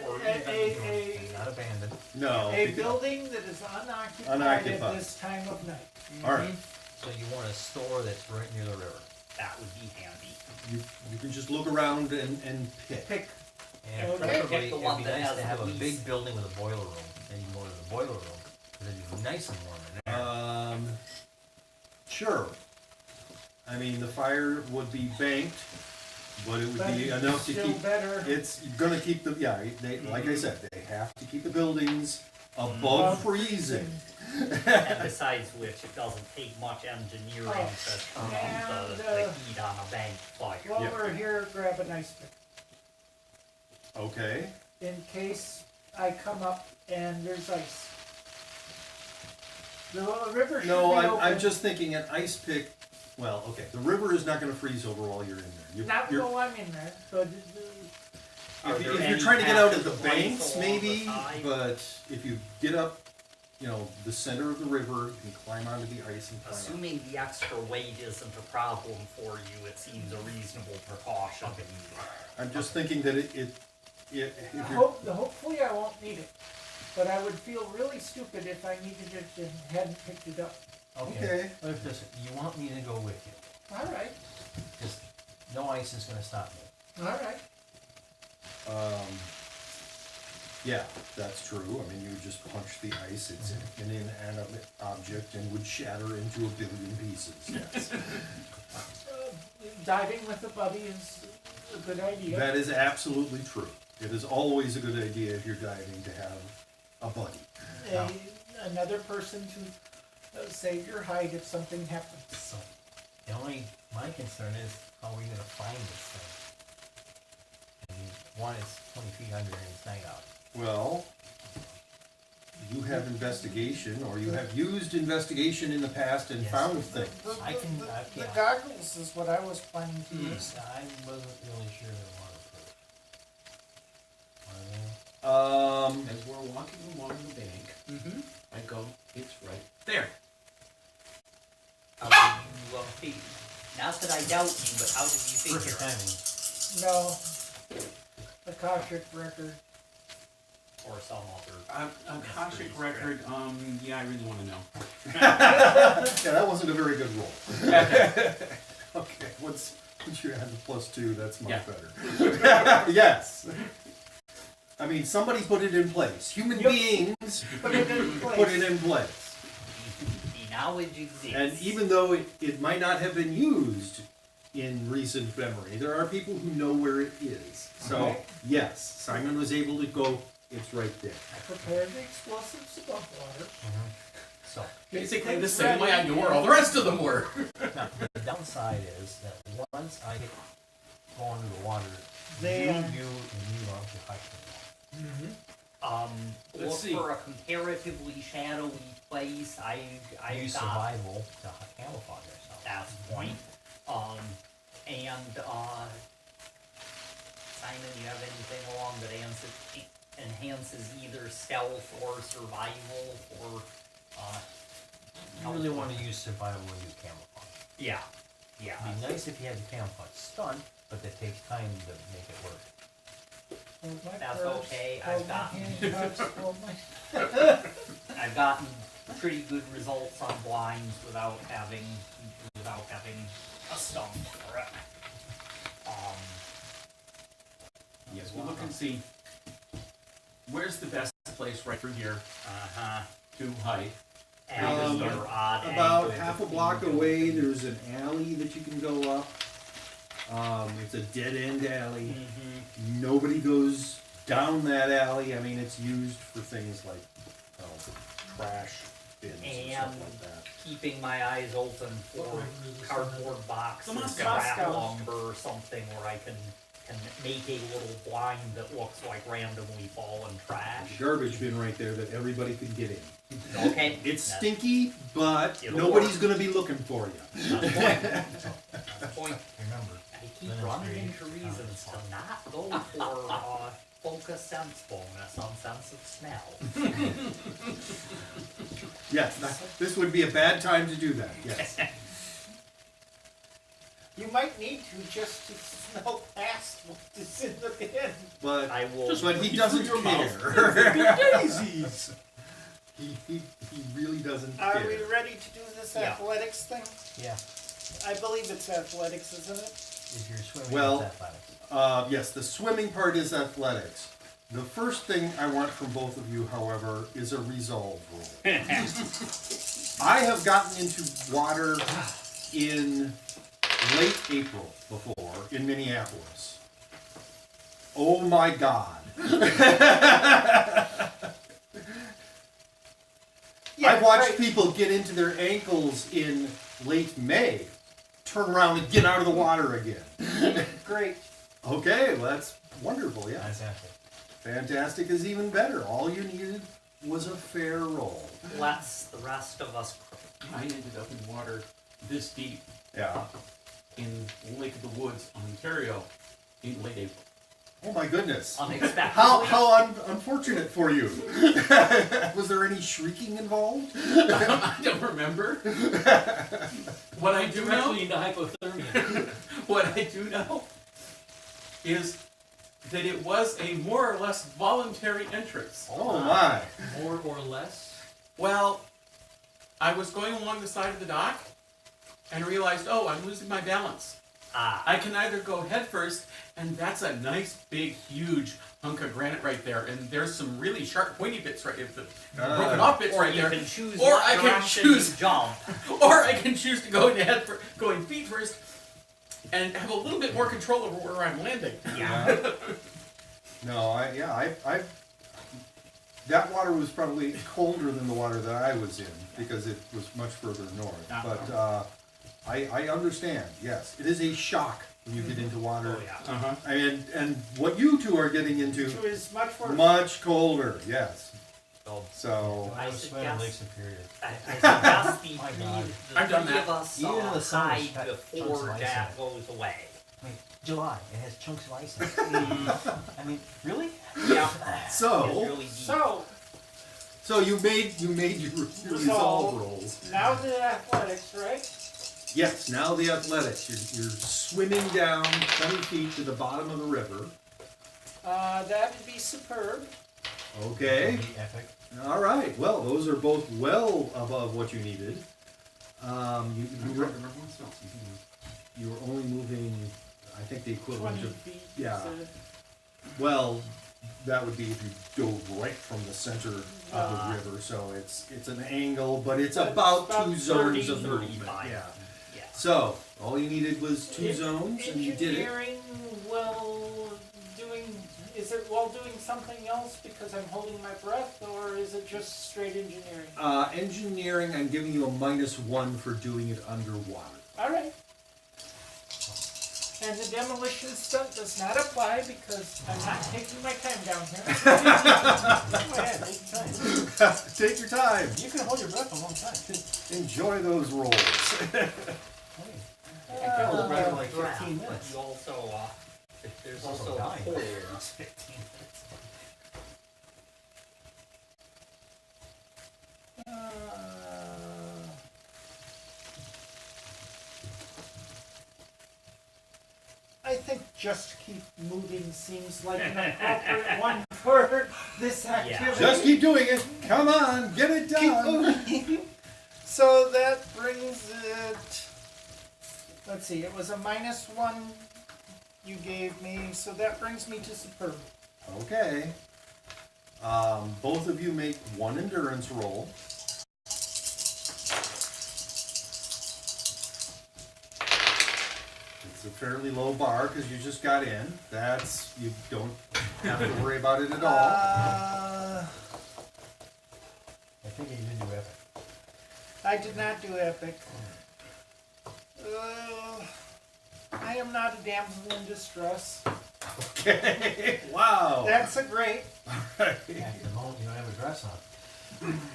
Speaker 5: Or
Speaker 3: a
Speaker 4: Not abandoned.
Speaker 1: No.
Speaker 3: because building that is unoccupied at
Speaker 1: Unoccupied.
Speaker 3: this time of night.
Speaker 1: All right,
Speaker 4: So you want a store that's right near the river.
Speaker 5: That would be handy.
Speaker 1: you can just look around and pick.
Speaker 3: Pick,
Speaker 4: And
Speaker 3: Okay.
Speaker 4: preferably,
Speaker 5: Pick the
Speaker 4: it'd
Speaker 5: one
Speaker 4: be
Speaker 5: that
Speaker 4: nice
Speaker 5: has
Speaker 4: to have
Speaker 5: the
Speaker 4: a
Speaker 5: least.
Speaker 4: big building with a boiler room. Then you can go to the boiler room, because it'd be nice and warm in there.
Speaker 1: Sure. I mean, the fire would be banked, but it would
Speaker 3: but
Speaker 1: be enough to
Speaker 3: still
Speaker 1: keep.
Speaker 3: better.
Speaker 1: It's gonna keep the, yeah, they, like I said, they have to keep the buildings above
Speaker 3: Above
Speaker 1: freezing.
Speaker 5: And besides which, it doesn't take much engineering
Speaker 3: Oh,
Speaker 5: to turn on
Speaker 3: and,
Speaker 5: the heat on a bank fire.
Speaker 3: While
Speaker 1: Yeah.
Speaker 3: we're here, grab an ice pick,
Speaker 1: Okay,
Speaker 3: in case I come up and there's ice. The river should
Speaker 1: no,
Speaker 3: be
Speaker 1: I'm
Speaker 3: open.
Speaker 1: just thinking an ice pick, well, okay, the river is not gonna freeze over while you're in there.
Speaker 3: Not
Speaker 1: You're-
Speaker 3: while I'm in there, but
Speaker 5: Are
Speaker 1: If
Speaker 5: there
Speaker 1: you're
Speaker 5: any
Speaker 1: trying to get out of the
Speaker 5: passage ways
Speaker 1: banks,
Speaker 5: along the
Speaker 1: maybe,
Speaker 5: side?
Speaker 1: but if you get up, you know, the center of the river, you can climb onto the ice and climb out.
Speaker 5: Assuming the extra weight isn't a problem for you, it seems a reasonable precaution to me.
Speaker 1: I'm just thinking that if you're,
Speaker 3: hopefully I won't need it. But I would feel really stupid if I needed it and hadn't picked it up.
Speaker 1: Okay.
Speaker 4: Look, listen, you want me to go with you,
Speaker 3: All right,
Speaker 4: because no ice is gonna stop me.
Speaker 3: all right.
Speaker 1: Yeah, that's true. I mean, you would just punch the ice, it's an inanimate object and would shatter into a billion pieces, yes.
Speaker 3: Diving with a buddy is a good idea.
Speaker 1: That is absolutely true. It is always a good idea if you're diving to have a buddy.
Speaker 3: Another person to save your hide if something happens.
Speaker 4: So, my concern is, how are we gonna find this thing? I mean, one is 20 feet under and it's night out.
Speaker 1: Well, you have investigation, or you have used investigation in the past and
Speaker 4: Yes.
Speaker 1: found things.
Speaker 4: I can,
Speaker 3: The
Speaker 4: yeah.
Speaker 3: goggles is what I was planning to use.
Speaker 4: I wasn't really sure they're waterproof. Are they?
Speaker 7: As we're walking along the bank,
Speaker 5: Mm-hmm.
Speaker 7: I go, it's right.
Speaker 2: There.
Speaker 5: How did you, hey, not that I doubt you, but how did you figure
Speaker 4: Perfect
Speaker 5: it?
Speaker 4: timing.
Speaker 3: No, the Akashic record.
Speaker 5: Or some other.
Speaker 7: Akashic record, yeah, I really wanna know.
Speaker 1: Yeah, that wasn't a very good roll. Okay, once you add the +2, that's much
Speaker 7: Yeah.
Speaker 1: better. Yes. I mean, somebody put it in place. Human
Speaker 3: Yep.
Speaker 1: beings
Speaker 3: Put it in place.
Speaker 1: put it in place.
Speaker 5: The knowledge exists.
Speaker 1: And even though it might not have been used in recent memory, there are people who know where it is. So,
Speaker 3: Okay.
Speaker 1: yes, Simon was able to go, it's right there.
Speaker 3: Prepare the explosives above water.
Speaker 4: So,
Speaker 2: Basically the
Speaker 3: It's
Speaker 2: same way I
Speaker 3: ready.
Speaker 2: knew where all the rest of them were.
Speaker 4: now, the downside is that once I get going to the water
Speaker 3: They
Speaker 4: you
Speaker 3: are.
Speaker 4: and you love to hike.
Speaker 6: Let's
Speaker 5: Look
Speaker 6: see.
Speaker 5: for a comparatively shadowy place. I
Speaker 4: Use
Speaker 5: got
Speaker 4: survival to camouflage yourself.
Speaker 5: that's the point. And Simon, you have anything along that enhances either stealth or survival or
Speaker 4: You really want to use survival when you camouflage.
Speaker 5: yeah. Yeah.
Speaker 4: It'd be nice if you had the camouflage stun, but that takes time to make it work.
Speaker 3: Hold my
Speaker 5: That's
Speaker 3: purse,
Speaker 5: okay,
Speaker 3: hold
Speaker 5: I've
Speaker 3: my
Speaker 5: got-
Speaker 3: handcuffs, hold my.
Speaker 5: I've gotten pretty good results on blinds without having a stump for it.
Speaker 7: Yes, we look and see where's the best place right through here to hike.
Speaker 5: Alley or odd
Speaker 1: About
Speaker 5: angle
Speaker 1: half a
Speaker 5: between
Speaker 1: block
Speaker 5: buildings.
Speaker 1: away, there's an alley that you can go up. It's a dead-end alley. Nobody goes down that alley. I mean, it's used for things like trash bins and stuff
Speaker 5: And
Speaker 1: like that.
Speaker 5: keeping my eyes open for cardboard boxes,
Speaker 7: Moscow.
Speaker 5: scrap
Speaker 3: Moscow.
Speaker 5: lumber, or something where I can make a little blind that looks like randomly fallen trash.
Speaker 1: There's a garbage bin right there that everybody can get in.
Speaker 5: Okay.
Speaker 1: It's
Speaker 5: that's
Speaker 1: stinky, but
Speaker 5: It'll
Speaker 1: nobody's
Speaker 5: work.
Speaker 1: going to be looking for you.
Speaker 5: the point. That's the point.
Speaker 4: Remember,
Speaker 5: I keep
Speaker 4: Linux
Speaker 5: running
Speaker 4: tree,
Speaker 5: into reasons to not go for focus sense bonus on sense of smell.
Speaker 1: Yes, this would be a bad time to do that. Yes.
Speaker 3: You might need to just to smell past what is in the bin.
Speaker 1: But
Speaker 5: I will.
Speaker 1: but he doesn't
Speaker 7: your
Speaker 1: care. Daisies. He really doesn't
Speaker 3: Are
Speaker 1: care.
Speaker 3: we ready to do this
Speaker 5: Yeah.
Speaker 3: athletics thing?
Speaker 4: yeah,
Speaker 3: I believe it's athletics, isn't it?
Speaker 4: if you're swimming,
Speaker 1: Well,
Speaker 4: it's athletics.
Speaker 1: Yes, the swimming part is athletics. The first thing I want from both of you, however, is a resolve roll. I have gotten into water in late April before in Minneapolis. Oh my God. I've watched
Speaker 3: right.
Speaker 1: people get into their ankles in late May, turn around and get out of the water again.
Speaker 3: Great.
Speaker 1: Okay, well that's wonderful, yeah.
Speaker 4: Exactly.
Speaker 1: Fantastic is even better. All you needed was a fair roll.
Speaker 5: Let's the rest of us.
Speaker 7: I ended up in water this deep
Speaker 1: Yeah.
Speaker 7: in Lake of the Woods, Ontario, in late April.
Speaker 1: Oh my goodness.
Speaker 5: Unexpectedly.
Speaker 1: How unfortunate for you. Was there any shrieking involved?
Speaker 7: I don't remember. What I do know,
Speaker 6: Directly into hypothermia.
Speaker 7: what I do know, is that it was a more or less voluntary entrance.
Speaker 1: Oh my.
Speaker 6: More or less.
Speaker 7: Well, I was going along the side of the dock and realized, oh, I'm losing my balance. I can either go head first, and that's a nice, big, huge hunk of granite right there, and there's some really sharp, pointy bits right there, broken off bits
Speaker 5: or
Speaker 7: right
Speaker 5: you
Speaker 7: there.
Speaker 5: can choose
Speaker 7: Or
Speaker 5: what
Speaker 7: I can
Speaker 5: direction
Speaker 7: choose-
Speaker 5: you jump.
Speaker 7: Or I can choose to go going feet first, and have a little bit more control over where I'm landing.
Speaker 5: Yeah.
Speaker 1: No, I that water was probably colder than the water that I was in because it was much further north. But I understand. Yes, it is a shock when you get into water.
Speaker 5: Oh yeah.
Speaker 7: Uh-huh.
Speaker 1: And what you two are getting into
Speaker 3: Which is much worse.
Speaker 1: much colder. Yes.
Speaker 5: So
Speaker 1: So
Speaker 4: When I was swimming in Lake
Speaker 5: suggest-
Speaker 4: Superior.
Speaker 5: I suggest the
Speaker 4: My
Speaker 5: three,
Speaker 4: God.
Speaker 5: the
Speaker 7: I've done
Speaker 5: three
Speaker 7: that.
Speaker 5: of us
Speaker 4: Even in the summer,
Speaker 5: hide
Speaker 4: it's got chunks
Speaker 5: before
Speaker 4: of ice
Speaker 5: that
Speaker 4: in
Speaker 5: goes away.
Speaker 4: I mean, July, it has chunks of ice in it. I mean, really?
Speaker 5: Yeah. It's
Speaker 1: so
Speaker 5: really deep.
Speaker 3: So,
Speaker 1: you made your resolve rolls.
Speaker 3: now the athletics, right?
Speaker 1: Yes. Now the athletics. You're swimming down 20 feet to the bottom of the river.
Speaker 3: That would be superb.
Speaker 1: Okay.
Speaker 4: It'll be epic.
Speaker 1: All right. Well, those are both well above what you needed. You were only moving, I think, the equivalent
Speaker 3: 20
Speaker 1: of.
Speaker 3: feet.
Speaker 1: yeah.
Speaker 3: so-
Speaker 1: Well, that would be if you dove right from the center of
Speaker 3: Ah.
Speaker 1: the river. So it's an angle, but it's
Speaker 3: But it's
Speaker 1: about
Speaker 3: about
Speaker 1: 2 zones
Speaker 3: 30,
Speaker 1: of movement.
Speaker 5: 35.
Speaker 1: Yeah.
Speaker 5: Yeah.
Speaker 1: So all you needed was 2
Speaker 3: Is
Speaker 1: zones, and you did it.
Speaker 3: Engineering is it while doing something else because I'm holding my breath, or is it just straight engineering?
Speaker 1: Engineering, I'm giving you a -1 for doing it underwater.
Speaker 3: All right. And the demolition stunt does not apply because I'm not taking my time down here.
Speaker 4: Go ahead, take your time.
Speaker 1: Take your time.
Speaker 4: You can hold your breath a long time.
Speaker 1: Enjoy those rolls.
Speaker 4: Hey, I can hold the breath for like 15
Speaker 5: But
Speaker 4: minutes.
Speaker 5: you also, there's
Speaker 4: It's
Speaker 5: also
Speaker 4: dying.
Speaker 5: holes.
Speaker 4: It's 15 minutes.
Speaker 3: I think just keep moving seems like an appropriate one for this activity.
Speaker 1: Just keep doing it. Come on, get it
Speaker 3: Keep
Speaker 1: done.
Speaker 3: moving. So that brings it. Let's see, it was a -1 you gave me, so that brings me to superb.
Speaker 1: Okay. Both of you make one endurance roll. It's a fairly low bar because you just got in. That's, you don't have to worry about it at all.
Speaker 3: I
Speaker 4: I think you did do epic.
Speaker 3: did not do epic. I am not a damsel in distress.
Speaker 1: Okay. Wow.
Speaker 3: That's a great.
Speaker 1: Right.
Speaker 4: At the moment, you don't have a dress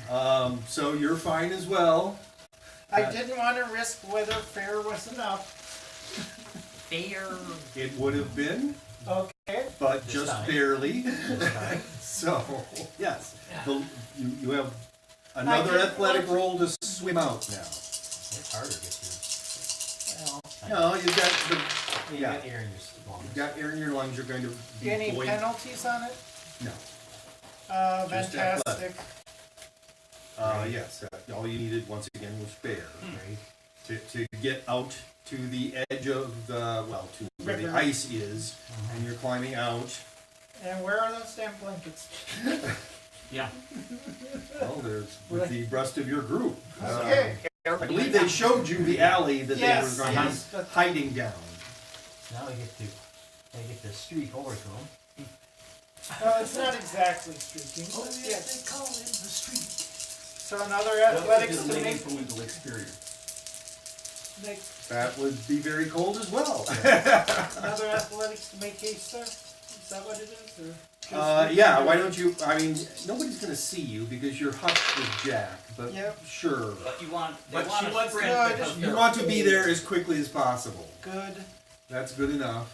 Speaker 4: on.
Speaker 1: So you're fine as well.
Speaker 3: I didn't want to risk whether fair was enough.
Speaker 5: Fair.
Speaker 1: It would have been,
Speaker 3: Okay.
Speaker 1: but
Speaker 4: This
Speaker 1: just
Speaker 4: time.
Speaker 1: barely.
Speaker 4: This time.
Speaker 1: So, yes, you have another
Speaker 3: didn't
Speaker 1: athletic
Speaker 3: want-
Speaker 1: roll to swim out now.
Speaker 4: It's harder to get through.
Speaker 1: No, you've got
Speaker 4: You
Speaker 1: yeah.
Speaker 4: got air in your lungs.
Speaker 1: you've got air in your lungs. You're going to be
Speaker 3: Any
Speaker 1: buoyant.
Speaker 3: penalties on it?
Speaker 1: No. Just
Speaker 3: Fantastic.
Speaker 1: Yes. All you needed once again was fair
Speaker 4: Great.
Speaker 1: to get out to the edge of the to where the
Speaker 3: River.
Speaker 1: ice is, and you're climbing out.
Speaker 3: And where are those damn blankets?
Speaker 7: Yeah.
Speaker 1: Well, there's with the rest of your group.
Speaker 3: Okay.
Speaker 1: I believe they showed you the alley that
Speaker 3: Yes,
Speaker 1: they were going to
Speaker 3: yes,
Speaker 1: be
Speaker 3: but-
Speaker 1: hiding down.
Speaker 4: Now we get to streak over to him.
Speaker 3: It's not exactly streaking. But yes.
Speaker 4: call it the streak.
Speaker 3: So another athletics to make,
Speaker 7: from Windsor Lake Superior.
Speaker 3: make
Speaker 1: That would be very cold as well.
Speaker 3: another athletics to make a sir. Is that what it is? Or just
Speaker 1: Yeah, why don't you, I mean, nobody's going to see you because you're hushed with Jack, but
Speaker 3: Yep.
Speaker 1: sure.
Speaker 5: But you want, they
Speaker 7: But
Speaker 5: want
Speaker 7: she
Speaker 5: a
Speaker 7: wants
Speaker 5: sprint
Speaker 3: to-
Speaker 5: because
Speaker 1: You
Speaker 5: they're
Speaker 1: want to be there as quickly as possible.
Speaker 3: Good.
Speaker 1: That's good enough.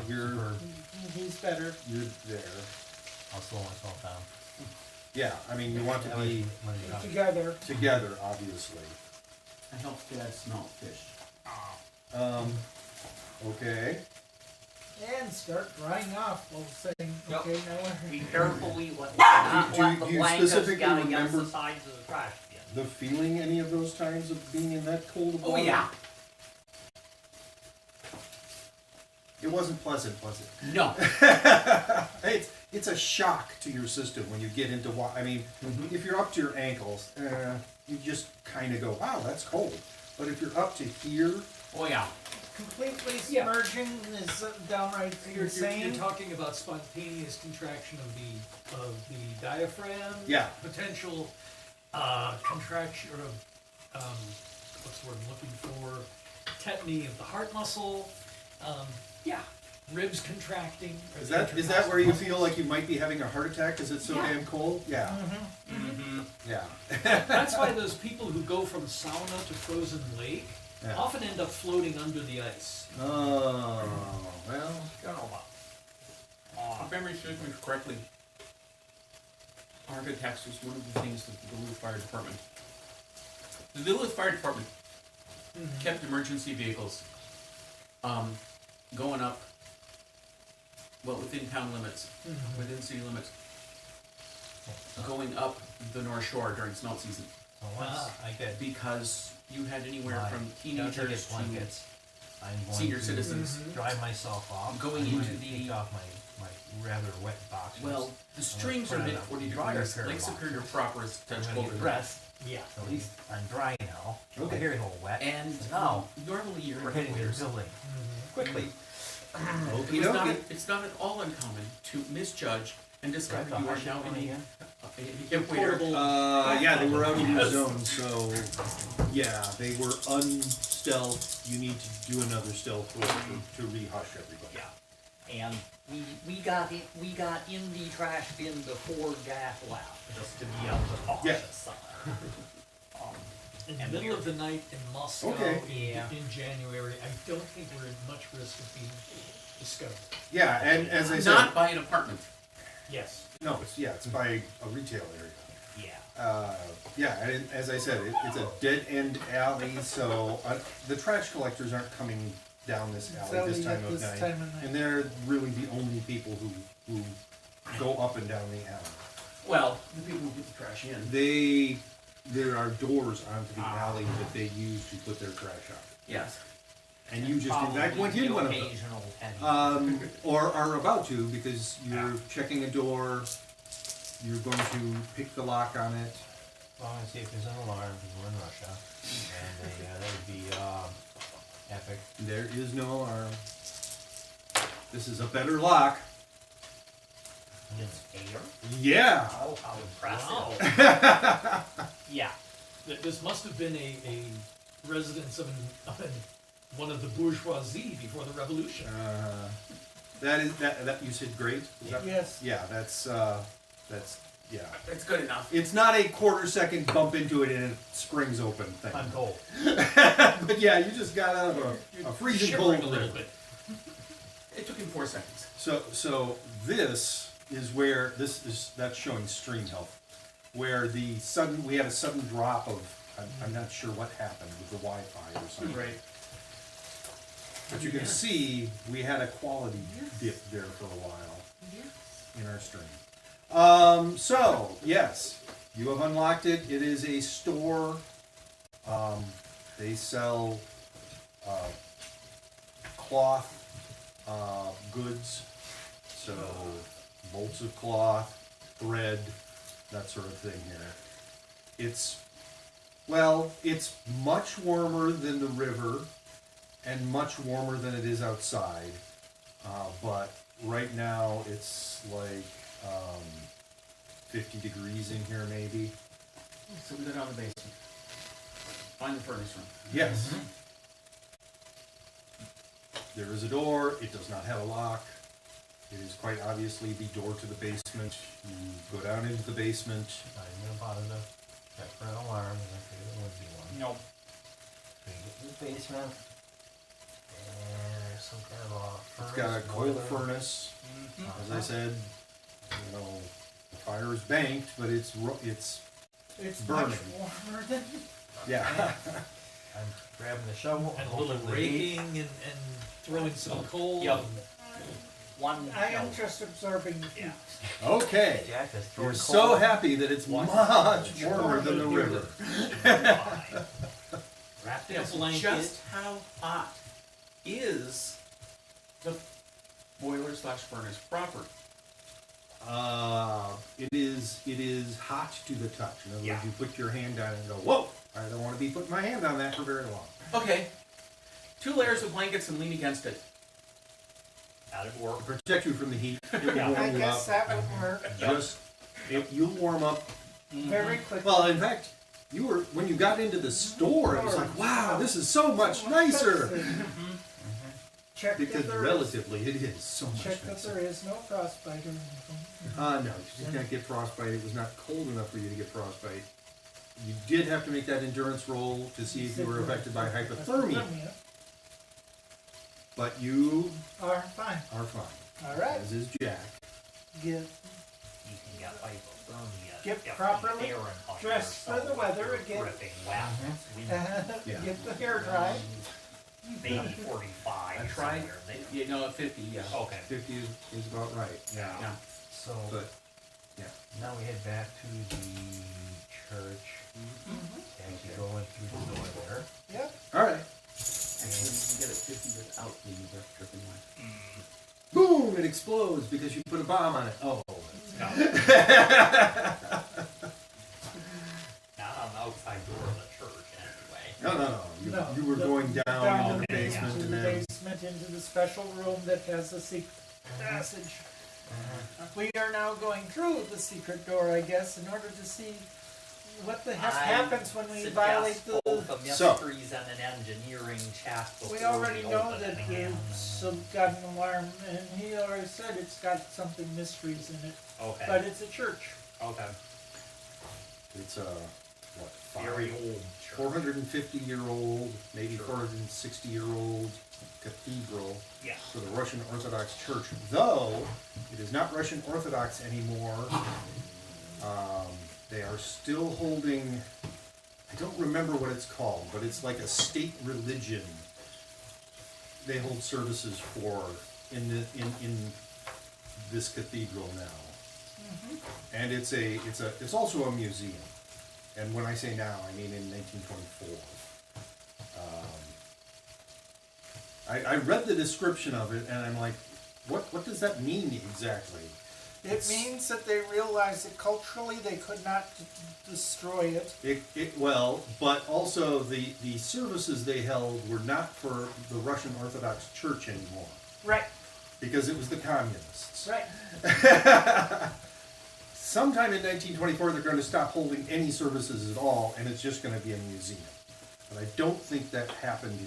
Speaker 1: You're
Speaker 4: Superb.
Speaker 3: He's better.
Speaker 1: there.
Speaker 4: I'll slow myself down.
Speaker 1: Yeah, I mean, you want to be
Speaker 4: When you're done.
Speaker 3: Together.
Speaker 1: together, obviously.
Speaker 7: I helped Dad smell fish.
Speaker 1: Okay.
Speaker 3: And start drying off while saying,
Speaker 5: Yep.
Speaker 3: okay, now
Speaker 5: Be
Speaker 3: we're.
Speaker 5: carefully not
Speaker 1: Do
Speaker 5: let the
Speaker 1: you
Speaker 5: blankets
Speaker 1: specifically
Speaker 5: get against
Speaker 1: remember-
Speaker 5: the sides of the trash bin.
Speaker 1: The feeling any of those times of being in that cold of
Speaker 7: Oh
Speaker 1: water?
Speaker 7: yeah.
Speaker 1: It wasn't pleasant, was it?
Speaker 7: No.
Speaker 1: It's a shock to your system when you get into water. I mean, if you're up to your ankles, you just kind of go, wow, that's cold. But if you're up to here,
Speaker 7: Oh yeah.
Speaker 3: Completely
Speaker 6: Yeah.
Speaker 3: submerging is downright
Speaker 6: You're
Speaker 3: insane.
Speaker 6: talking about spontaneous contraction of the diaphragm.
Speaker 1: Yeah.
Speaker 6: Potential contraction of what's the word I'm looking for? Tetany of the heart muscle. Yeah. Ribs contracting. or
Speaker 1: is
Speaker 6: the
Speaker 1: that where you
Speaker 6: intercostal
Speaker 1: feel like you might be having a heart attack because it's so
Speaker 6: Yeah.
Speaker 1: damn cold? Yeah.
Speaker 7: Mm-hmm.
Speaker 1: Yeah.
Speaker 6: That's why those people who go from sauna to frozen lake
Speaker 1: Yeah.
Speaker 6: often end up floating under the ice.
Speaker 1: Oh, well.
Speaker 5: Don't know about.
Speaker 7: If memory serves me correctly, heart attacks was one of the things that the Duluth Fire Department. The Duluth Fire Department kept emergency vehicles going up, well, within town limits, within city limits, going up the North Shore during snow season.
Speaker 4: So once I get
Speaker 7: Because you had anywhere
Speaker 4: my
Speaker 7: from
Speaker 4: teenagers
Speaker 7: teenagers to
Speaker 4: blankets, I'm going
Speaker 7: senior
Speaker 4: to
Speaker 7: citizens.
Speaker 4: dry myself off.
Speaker 7: Going
Speaker 4: I'm going
Speaker 7: into
Speaker 4: to
Speaker 7: the-
Speaker 4: take off my rather wet boxers.
Speaker 7: Well, the strings
Speaker 4: put
Speaker 7: are
Speaker 4: on
Speaker 7: made
Speaker 4: a
Speaker 7: for the
Speaker 4: clear
Speaker 7: dryers.
Speaker 4: pair of
Speaker 7: Lake Superior
Speaker 4: boxers.
Speaker 7: proper is
Speaker 4: I'm
Speaker 7: touch
Speaker 4: going to
Speaker 7: colder
Speaker 4: get
Speaker 7: than
Speaker 4: dressed.
Speaker 6: Yeah.
Speaker 4: So at least I'm dry now.
Speaker 1: Okay.
Speaker 4: My hair's all wet.
Speaker 7: And
Speaker 4: So now
Speaker 7: normally you're
Speaker 4: we're
Speaker 7: in
Speaker 4: hitting the
Speaker 7: winters.
Speaker 4: building quickly.
Speaker 1: Okie dokie.
Speaker 7: It's not at all uncommon to misjudge and discover
Speaker 4: Grab
Speaker 7: you
Speaker 4: the
Speaker 7: are
Speaker 4: hot
Speaker 7: now
Speaker 4: one
Speaker 7: in
Speaker 4: again.
Speaker 7: a waiter.
Speaker 6: Portable.
Speaker 1: Yeah, they were out of your zone, so yeah, they were stealth, you need to do another stealth roll to rehush everybody.
Speaker 5: Yeah. And we got in the trash bin before Jack left, just to be on the cautious side.
Speaker 6: In the
Speaker 5: And
Speaker 6: middle
Speaker 5: we're-
Speaker 6: of the night in Moscow
Speaker 1: Okay.
Speaker 6: in January, I don't think we're at much risk of being discovered.
Speaker 1: Yeah, and as I said,
Speaker 7: Not by an apartment.
Speaker 6: Yes.
Speaker 1: no, it's by a retail area.
Speaker 5: Yeah.
Speaker 1: Yeah, and as I said, it's a dead end alley, so the trash collectors aren't coming down this alley this time of night, and they're really the only people who go up and down the alley.
Speaker 7: Well, the people who put the trash in.
Speaker 1: There are doors onto the alley that they use to put their trash out,
Speaker 7: Yes.
Speaker 1: and you just in fact went in
Speaker 5: the
Speaker 1: one of them.
Speaker 5: occasional penny.
Speaker 1: Or are about to, because you're checking a door, you're going to pick the lock on it.
Speaker 4: Well, I see if there's an alarm, because we're in Russia, and that would be, epic.
Speaker 1: There is no alarm. This is a better lock.
Speaker 5: It's air.
Speaker 1: Yeah.
Speaker 5: Oh, how impressive.
Speaker 6: Wow.
Speaker 5: Yeah.
Speaker 6: This must have been a residence of one of the bourgeoisie before the revolution.
Speaker 1: That you said great? Is that-
Speaker 3: Yes.
Speaker 1: Yeah, that's yeah.
Speaker 7: It's good enough.
Speaker 1: It's not a quarter second bump into it and it springs open thing.
Speaker 4: I'm cold.
Speaker 1: But yeah, you just got out of a freezing
Speaker 6: Shivering
Speaker 1: cold
Speaker 6: a little
Speaker 1: river.
Speaker 6: bit.
Speaker 7: It took him 4 seconds.
Speaker 1: So this is where that's showing stream health, where we had a sudden drop of I'm not sure what happened with the Wi-Fi or something.
Speaker 7: Right.
Speaker 1: But you can see we had a quality dip there for a while in our stream. So yes, you have unlocked it. It is a store. They sell cloth goods, so bolts of cloth, thread, that sort of thing here. It's much warmer than the river and much warmer than it is outside. But right now it's like 50 degrees in here maybe.
Speaker 7: So we go down the basement. Find the furnace room.
Speaker 1: Yes. There is a door. It does not have a lock. It is quite obviously the door to the basement. You go down into the basement.
Speaker 4: Not even gonna bother to check for an alarm, and I figured there would be one.
Speaker 5: Nope.
Speaker 4: So you get to the basement, and there's some kind of a furnace.
Speaker 1: It's got a coal
Speaker 4: boiler.
Speaker 1: furnace. As I said, the fire is banked, but it's
Speaker 3: It's
Speaker 1: burning.
Speaker 3: much warmer than.
Speaker 1: Yeah.
Speaker 4: I'm grabbing the shovel
Speaker 6: And a little
Speaker 4: holding the heat.
Speaker 6: raking and throwing some coal.
Speaker 5: Yep. One.
Speaker 3: I am
Speaker 5: no.
Speaker 3: just absorbing the heat.
Speaker 5: Yeah.
Speaker 1: Okay.
Speaker 4: Jack is throwing
Speaker 1: You're
Speaker 4: coal.
Speaker 1: so happy that it's
Speaker 5: One.
Speaker 1: much warmer than the river.
Speaker 5: Wrapped in a
Speaker 7: Yes,
Speaker 5: blanket.
Speaker 7: just how hot is the boiler/furnace proper?
Speaker 1: It is hot to the touch. In other words,
Speaker 5: Yeah.
Speaker 1: you put your hand down and go, whoa, I don't want to be putting my hand on that for very long.
Speaker 7: Okay. 2 layers of blankets and lean against it.
Speaker 5: That'd work.
Speaker 1: To protect you from the heat, it will
Speaker 5: Yeah.
Speaker 1: warm
Speaker 3: I
Speaker 1: you
Speaker 3: guess
Speaker 1: up.
Speaker 3: that would work
Speaker 1: You'll warm up.
Speaker 3: very quickly.
Speaker 1: Well, in fact, when you got into the store, it was like, wow, this is so much nicer.
Speaker 3: Check
Speaker 1: Because
Speaker 3: that there
Speaker 1: relatively, it is so much
Speaker 3: check that
Speaker 1: nicer.
Speaker 3: there is no frostbite or anything.
Speaker 1: No, you just can't get frostbite. It was not cold enough for you to get frostbite. You did have to make that endurance roll to see if you were affected by hypothermia, but you
Speaker 3: Are fine.
Speaker 1: are fine,
Speaker 3: All right.
Speaker 1: as is Jack.
Speaker 3: Get
Speaker 5: You can get hypothermia.
Speaker 3: Get
Speaker 5: if
Speaker 3: properly
Speaker 5: the Fahrenheit
Speaker 3: dressed
Speaker 5: or
Speaker 3: for the
Speaker 5: so
Speaker 3: weather
Speaker 5: if you're
Speaker 3: again.
Speaker 5: dripping wet.
Speaker 1: Yeah.
Speaker 3: get the hair dry.
Speaker 5: Maybe 45.
Speaker 7: I tried.
Speaker 5: somewhere there.
Speaker 7: Yeah, no, 50, yeah.
Speaker 5: Okay.
Speaker 1: 50 is about right.
Speaker 5: Yeah.
Speaker 7: Yeah.
Speaker 4: So
Speaker 1: But
Speaker 4: now we head back to the church. And you go in through the door there.
Speaker 3: Yep.
Speaker 1: all right,
Speaker 7: Actually, you can get it 50 without the dripping wet.
Speaker 1: boom! It explodes because you put a bomb on it. Oh,
Speaker 5: No. Not on the outside door of the church, anyway.
Speaker 1: no.
Speaker 3: No,
Speaker 1: You were going down into the basement
Speaker 3: into
Speaker 1: and
Speaker 3: the
Speaker 1: then.
Speaker 3: basement, into the special room that has a secret passage. We are now going through the secret door, I guess, in order to see what the heck
Speaker 5: I
Speaker 3: happens when we
Speaker 5: suggest
Speaker 3: violate the...
Speaker 5: both a
Speaker 1: So-
Speaker 5: mysteries and an engineering check before
Speaker 3: We already know
Speaker 5: open
Speaker 3: that
Speaker 5: it.
Speaker 3: it's got an alarm, and he already said it's got something mysteries in it.
Speaker 5: Okay.
Speaker 3: But it's a church.
Speaker 5: Okay.
Speaker 1: It's what,
Speaker 5: Very old. church.
Speaker 1: 450-year-old, maybe 460-year-old cathedral
Speaker 5: Yeah.
Speaker 1: for the Russian Orthodox Church. Though it is not Russian Orthodox anymore. They are still holding, I don't remember what it's called, but it's like a state religion they hold services for in this cathedral now. And it's also a museum. And when I say now, I mean in 1924. I read the description of it, and I'm like, what does that mean exactly?
Speaker 3: It means that they realized that culturally they could not destroy it.
Speaker 1: Well, but also the services they held were not for the Russian Orthodox Church anymore,
Speaker 3: Right,
Speaker 1: because it was the communists.
Speaker 3: right.
Speaker 1: Sometime in 1924, they're going to stop holding any services at all, and it's just going to be a museum. But I don't think that happened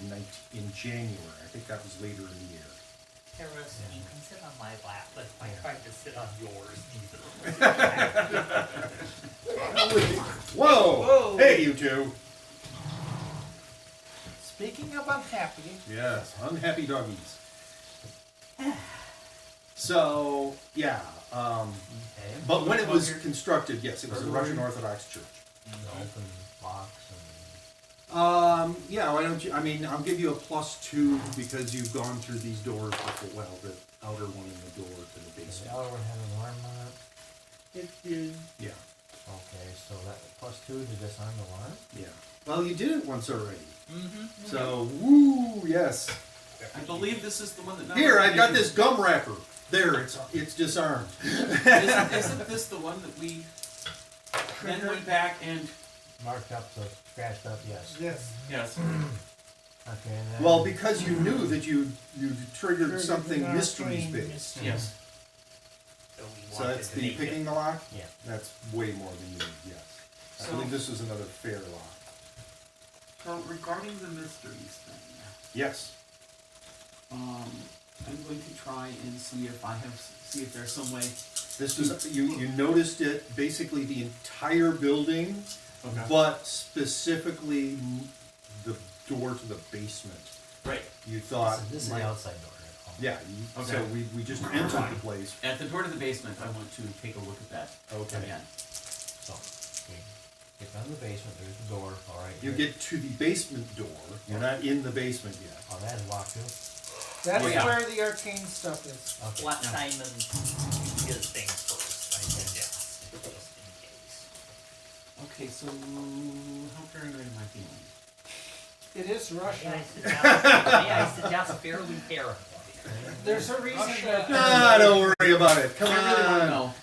Speaker 1: in January. I think that was later in the year.
Speaker 5: Harris, you can sit on my lap, but if I tried to sit on yours, neither.
Speaker 1: Whoa!
Speaker 3: Whoa.
Speaker 1: Hey, you two!
Speaker 3: Speaking of unhappy,
Speaker 1: Yes, unhappy doggies. So, yeah.
Speaker 4: Okay.
Speaker 1: But when it was constructed, yes, it was a Russian Orthodox church.
Speaker 4: The open box and.
Speaker 1: Yeah, why don't you, I mean, I'll give you a +2 because you've gone through these doors before, well, the outer one and the door to the
Speaker 4: Does the
Speaker 1: basement.
Speaker 4: other one have an alarm on it?
Speaker 3: it is...
Speaker 1: Yeah,
Speaker 4: Okay, so that +2 to disarm the alarm?
Speaker 1: yeah. Well, you did it once already.
Speaker 2: Mm-hmm.
Speaker 1: So, woo, yes.
Speaker 2: I believe this is the one that.
Speaker 1: Here, I've got this gum wrapper. There, it's disarmed.
Speaker 2: Isn't this the one that we then went back and
Speaker 4: Marked up, so scratched up, yes.
Speaker 3: Yes.
Speaker 2: yes.
Speaker 4: Okay, and then.
Speaker 1: Well, because you knew that you triggered
Speaker 3: Triggered
Speaker 1: something
Speaker 3: the
Speaker 1: mysteries
Speaker 3: arcane
Speaker 1: based.
Speaker 3: mystery.
Speaker 2: Yes.
Speaker 5: So we
Speaker 1: So
Speaker 5: wanted
Speaker 1: that's
Speaker 5: to
Speaker 1: the
Speaker 5: make
Speaker 1: picking
Speaker 5: it.
Speaker 1: the lock?
Speaker 4: Yeah.
Speaker 1: That's way more than you need, yes. I
Speaker 2: So-
Speaker 1: believe this was another fair lock.
Speaker 2: So regarding the mysteries thing,
Speaker 1: Yes.
Speaker 2: I'm going to try and see if there's some way.
Speaker 1: This was, you noticed it, basically the entire building,
Speaker 2: Okay.
Speaker 1: but specifically the door to the basement.
Speaker 2: Right.
Speaker 1: You thought.
Speaker 4: So this is the outside door, right? Oh.
Speaker 1: Yeah, so
Speaker 2: Okay.
Speaker 1: we just entered the place.
Speaker 2: At the door to the basement, I want to take a look at that
Speaker 1: Okay.
Speaker 2: again.
Speaker 4: So, we get down to the basement, there's the door, alright.
Speaker 1: You get to the basement door, you're not in the basement yet.
Speaker 4: Oh, that is locked too?
Speaker 3: That's
Speaker 2: Oh, yeah.
Speaker 3: where the arcane stuff is.
Speaker 4: Okay.
Speaker 5: Let
Speaker 2: Yeah.
Speaker 5: Simon do his thing first, I suggest, just in case.
Speaker 2: Okay, so how paranoid am I feeling?
Speaker 3: It is Russia.
Speaker 5: May I suggest fairly paranoid?
Speaker 3: There's a reason that...
Speaker 1: Ah, don't worry about it, come
Speaker 2: I really want to
Speaker 1: on.
Speaker 2: know.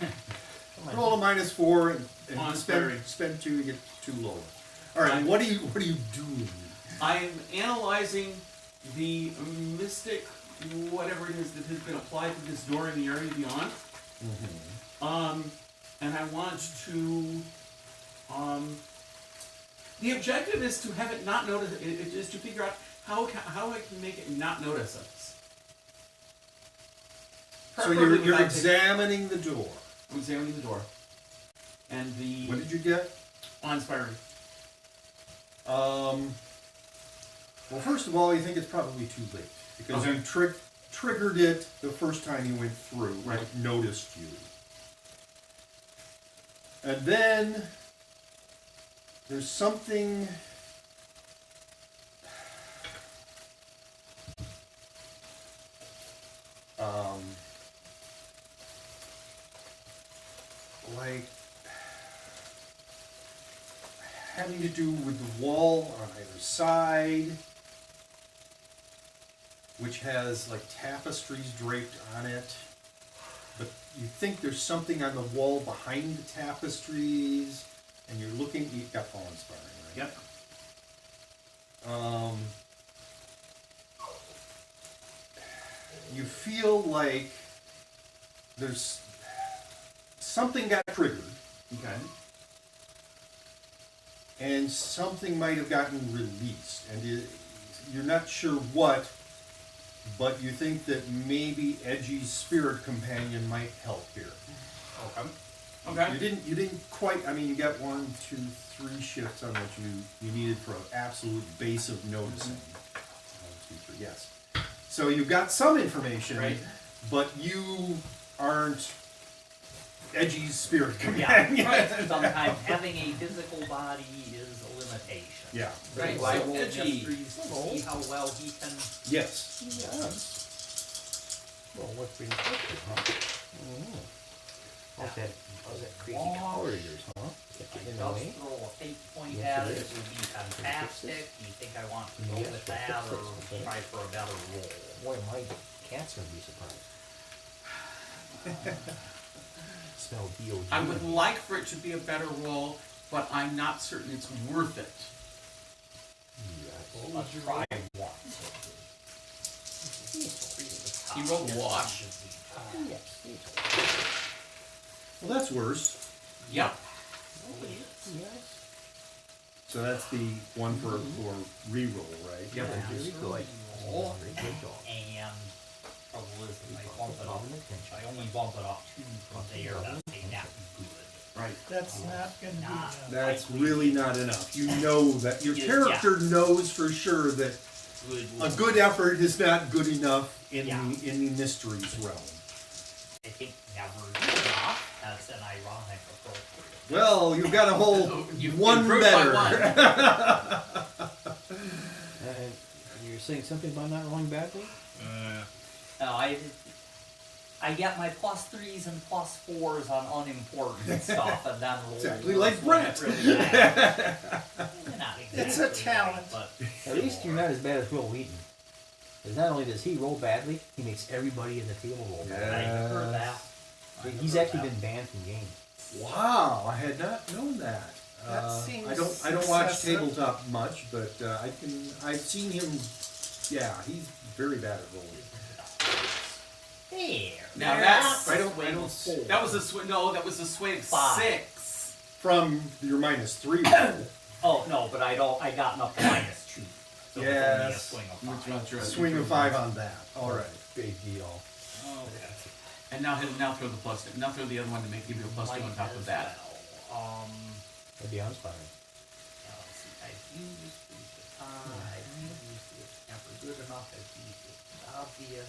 Speaker 4: Come on.
Speaker 1: Roll a -4 and
Speaker 2: On
Speaker 1: spend 2, you get 2 lower. Alright, what are you doing?
Speaker 2: I'm analyzing the mystic, whatever it is that has been applied to this door in the area beyond. And I want to, the objective is to have it not notice, is to figure out how I can make it not notice us.
Speaker 1: So
Speaker 2: Preferably
Speaker 1: you're
Speaker 2: without
Speaker 1: examining the door.
Speaker 2: I'm examining the door. And the
Speaker 1: What did you get?
Speaker 2: awe-inspiring.
Speaker 1: Well, first of all, you think it's probably too late because
Speaker 2: Okay.
Speaker 1: you triggered it the first time you went through.
Speaker 2: Right.
Speaker 1: It noticed you, and then there's something. Like having to do with the wall on either side, which has like tapestries draped on it. But you think there's something on the wall behind the tapestries, and you're looking, you've got Paul inspiring, right?
Speaker 2: Yep.
Speaker 1: You feel like there's something got triggered,
Speaker 2: Okay.
Speaker 1: and something might have gotten released, and you're not sure what, but you think that maybe Edgy's spirit companion might help here.
Speaker 2: Okay. Okay.
Speaker 1: You didn't quite. I mean, you got 1, 2, 3 shifts on what you needed for an absolute base of noticing. 1, 2, 3. Yes. So you've got some information,
Speaker 2: Right.
Speaker 1: but you aren't Edgy's spirit
Speaker 5: Yeah,
Speaker 1: companion.
Speaker 5: right. Sometimes having a physical body is a limitation.
Speaker 1: Yeah.
Speaker 2: Right,
Speaker 5: So I
Speaker 2: so
Speaker 5: roll
Speaker 2: Edgy.
Speaker 5: mysteries to see how well he can.
Speaker 1: Yes.
Speaker 4: Well, what's being affected, huh? How's that crazy collar of yours, huh?
Speaker 5: If I
Speaker 4: In the way?
Speaker 5: just throw a fate point
Speaker 4: Yes,
Speaker 5: at
Speaker 4: it
Speaker 5: it,
Speaker 4: is.
Speaker 5: it would be fantastic. Do you think I want to go
Speaker 4: Yes,
Speaker 5: with
Speaker 4: but
Speaker 5: that or
Speaker 4: fix it.
Speaker 5: try for a better roll?
Speaker 4: Boy, my cat's gonna be surprised. Smell DOG.
Speaker 2: I would like for it to be a better roll, but I'm not certain it's worth it.
Speaker 4: Yes.
Speaker 5: Let's try one.
Speaker 2: He rolled a wash.
Speaker 4: Yes.
Speaker 1: Well, that's worse.
Speaker 2: Yep.
Speaker 4: Yes.
Speaker 1: So that's the one for re-roll, right?
Speaker 2: Yep.
Speaker 4: Very good.
Speaker 5: Oh,
Speaker 4: Very good dog.
Speaker 5: and trouble is, if I bump it up, I only bump it up 2 from there, that's a net good.
Speaker 2: Right.
Speaker 3: That's not gonna be
Speaker 5: Nah.
Speaker 3: enough.
Speaker 1: That's really not enough. You know that your
Speaker 5: Yeah.
Speaker 1: character knows for sure that
Speaker 5: Good
Speaker 1: a
Speaker 5: roll.
Speaker 1: good effort is not good enough in
Speaker 5: Yeah.
Speaker 1: in the mysteries realm.
Speaker 5: I think never good enough. That's an ironic approach.
Speaker 1: Well, you've got a whole
Speaker 2: You've
Speaker 1: one
Speaker 2: improved by
Speaker 1: better.
Speaker 4: And you're saying something about not rolling badly?
Speaker 5: No, I get my +3s and +4s on unimportant stuff, and then roll
Speaker 1: Exactly
Speaker 5: worse
Speaker 1: like
Speaker 5: when
Speaker 1: Brett.
Speaker 5: it really matters. Not
Speaker 3: It's a
Speaker 5: exactly
Speaker 3: talent.
Speaker 5: right, but
Speaker 4: At least you're not as bad as Will Wheaton. Because not only does he roll badly, he makes everybody in the table roll
Speaker 5: I
Speaker 4: badly.
Speaker 5: heard that.
Speaker 4: He's
Speaker 5: heard
Speaker 4: actually
Speaker 5: that.
Speaker 4: been banned from games.
Speaker 1: Wow, I had not known that.
Speaker 3: That seems
Speaker 1: I don't watch
Speaker 3: excessive.
Speaker 1: tabletop much, but I've seen him. Yeah, he's very bad at rolling.
Speaker 5: There.
Speaker 2: Now
Speaker 5: There,
Speaker 2: that's-
Speaker 5: a
Speaker 1: I don't-
Speaker 5: swing
Speaker 1: I don't-
Speaker 5: of 4.
Speaker 2: That was a swing. No, that was a swing of
Speaker 5: 5.
Speaker 2: 6.
Speaker 1: From your -3 roll.
Speaker 5: Oh no, but I got up to -2. So it's only a
Speaker 1: Yes.
Speaker 5: swing of
Speaker 2: Which
Speaker 5: 5.
Speaker 2: one's yours?
Speaker 1: Swing of 5 on that. All right.
Speaker 4: Big deal.
Speaker 5: Okay.
Speaker 2: And now throw the plus. Now throw the other one to give you a +2 on top of that.
Speaker 5: Well.
Speaker 4: That'd be uninspiring.
Speaker 5: Now, let's see, I've used the I've used it, never good enough, I've used it, obvious,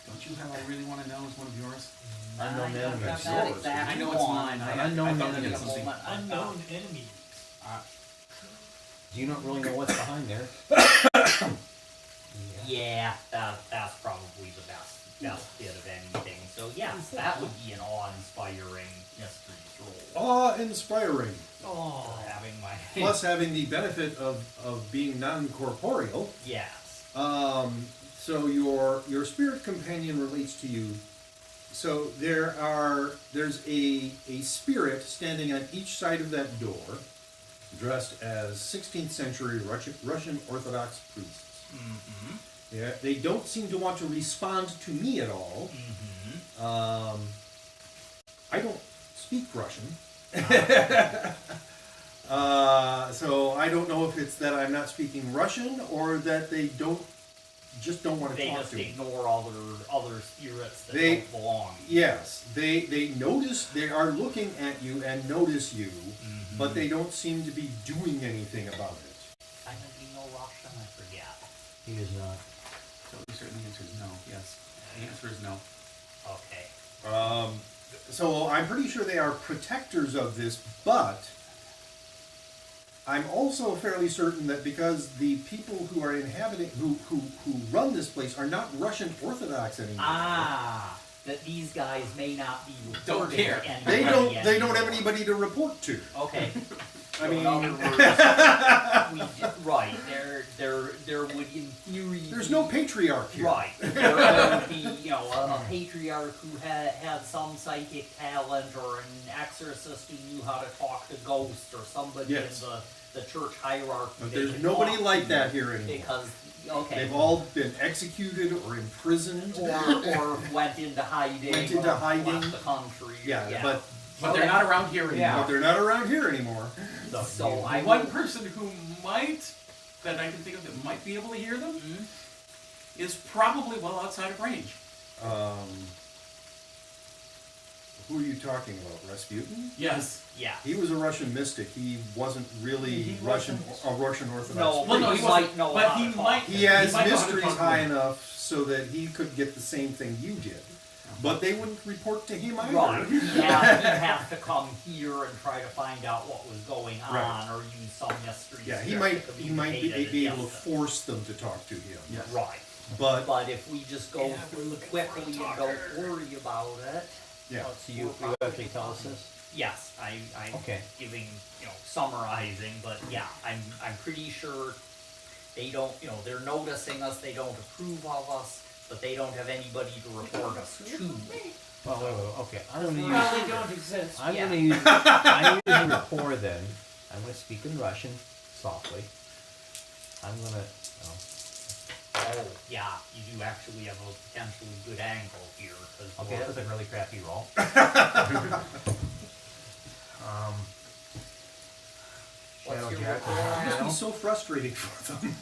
Speaker 2: Don't you have? I really want to know is one of yours.
Speaker 4: Unknown
Speaker 5: I
Speaker 4: enemy.
Speaker 5: got
Speaker 4: It's
Speaker 5: that
Speaker 1: yours.
Speaker 5: exact
Speaker 2: I know it's
Speaker 5: one.
Speaker 2: mine. I
Speaker 4: Unknown
Speaker 2: thought we
Speaker 4: enemy.
Speaker 2: had
Speaker 5: In a
Speaker 2: something.
Speaker 5: moment, I
Speaker 6: Unknown enemies.
Speaker 4: Do you not really know what's behind there?
Speaker 5: Yeah, that's probably the best bit of anything. So yes, that would be an awe-inspiring mysteries roll.
Speaker 1: Awe-inspiring.
Speaker 6: Oh,
Speaker 5: Having my
Speaker 1: Plus having the benefit of being non-corporeal.
Speaker 5: yes.
Speaker 1: So your spirit companion relates to you. So there's a spirit standing on each side of that door, dressed as 16th century Russian Orthodox priests.
Speaker 5: Mm-hmm.
Speaker 1: They don't seem to want to respond to me at all.
Speaker 5: Mm-hmm.
Speaker 1: I don't speak Russian. So I don't know if it's that I'm not speaking Russian or that they just don't want to
Speaker 5: They
Speaker 1: talk
Speaker 5: just
Speaker 1: to me.
Speaker 5: ignore other spirits that
Speaker 1: They-
Speaker 5: don't belong.
Speaker 1: Yes, they notice, they are looking at you and notice you,
Speaker 5: Mm-hmm.
Speaker 1: but they don't seem to be doing anything about it.
Speaker 5: I think you know Russian, I forget.
Speaker 4: He is not.
Speaker 2: So the certain answer is no. Yes. The answer is no.
Speaker 5: Okay.
Speaker 1: So I'm pretty sure they are protectors of this, but I'm also fairly certain that because the people who are inhabiting, who run this place are not Russian Orthodox anymore.
Speaker 5: That these guys may not be
Speaker 2: Don't
Speaker 5: reporting
Speaker 2: care.
Speaker 1: They
Speaker 5: anybody
Speaker 1: don't have
Speaker 5: anymore.
Speaker 1: anybody to report to.
Speaker 5: Okay.
Speaker 1: I
Speaker 5: So in
Speaker 1: mean,
Speaker 5: other words, right, there would in theory
Speaker 1: there's
Speaker 5: be-
Speaker 1: no patriarch here.
Speaker 5: Right. There would be, a patriarch who had some psychic talent or an exorcist who knew how to talk to ghosts or somebody
Speaker 1: Yes.
Speaker 5: in the church hierarchy.
Speaker 1: But
Speaker 5: they
Speaker 1: there's
Speaker 5: could
Speaker 1: nobody
Speaker 5: talk
Speaker 1: like
Speaker 5: to
Speaker 1: that here anymore.
Speaker 5: because, okay.
Speaker 1: They've all been executed or imprisoned.
Speaker 5: or went into hiding.
Speaker 1: Went into
Speaker 5: or
Speaker 1: hiding.
Speaker 5: Left the country.
Speaker 1: Yeah, but
Speaker 7: But they're not around here anymore.
Speaker 4: Yeah.
Speaker 1: But they're not around here anymore.
Speaker 5: So
Speaker 7: The
Speaker 5: I
Speaker 7: one
Speaker 5: will.
Speaker 7: person who might, that I can think of that might be able to hear them,
Speaker 5: Mhm.
Speaker 7: is probably well outside of range.
Speaker 1: Who are you talking about? Rasputin?
Speaker 7: Yes.
Speaker 5: Yeah.
Speaker 1: He was a Russian mystic. He wasn't really
Speaker 3: He
Speaker 1: Russian,
Speaker 3: wasn't-
Speaker 1: a Russian Orthodox.
Speaker 5: No,
Speaker 7: Well, no,
Speaker 5: but
Speaker 7: he
Speaker 5: he
Speaker 7: wasn't,
Speaker 5: might know
Speaker 7: but
Speaker 5: how
Speaker 7: he
Speaker 5: to talk.
Speaker 7: might.
Speaker 1: He has
Speaker 7: might know how to
Speaker 1: mysteries
Speaker 7: talk to
Speaker 1: high
Speaker 7: them.
Speaker 1: enough so that he could get the same thing you did. But they wouldn't report to him either.
Speaker 5: Right. He'd have to come here and try to find out what was going on,
Speaker 1: Right.
Speaker 5: or use some mystery.
Speaker 1: Yeah, he
Speaker 5: script
Speaker 1: might
Speaker 5: to
Speaker 1: be
Speaker 5: communicate
Speaker 1: able to
Speaker 5: against them.
Speaker 1: force them to talk to him.
Speaker 7: Yes.
Speaker 5: Right.
Speaker 1: But
Speaker 5: If we just go
Speaker 6: Yeah, we're
Speaker 5: through
Speaker 6: looking for a
Speaker 5: quickly and
Speaker 6: talker.
Speaker 5: don't worry about it,
Speaker 1: yeah,
Speaker 4: So you actually tell us this?
Speaker 5: yes, I'm
Speaker 4: Okay.
Speaker 5: giving, summarizing, but yeah, I'm pretty sure they don't, they're noticing us, they don't approve of us, but they don't have anybody to report us to.
Speaker 4: Well, wait, okay, I'm gonna use,
Speaker 3: Well, they don't exist.
Speaker 4: I'm
Speaker 5: Yeah.
Speaker 4: gonna use, I'm using rapport then. I'm gonna speak in Russian softly. I'm gonna,
Speaker 5: Oh, yeah, you do actually have a potentially good angle here, because
Speaker 4: okay, that was a really crappy roll.
Speaker 5: what's
Speaker 4: Shadow
Speaker 5: your
Speaker 4: Jack
Speaker 5: rapport
Speaker 4: is-
Speaker 1: it must
Speaker 5: at?
Speaker 1: be so frustrating for them.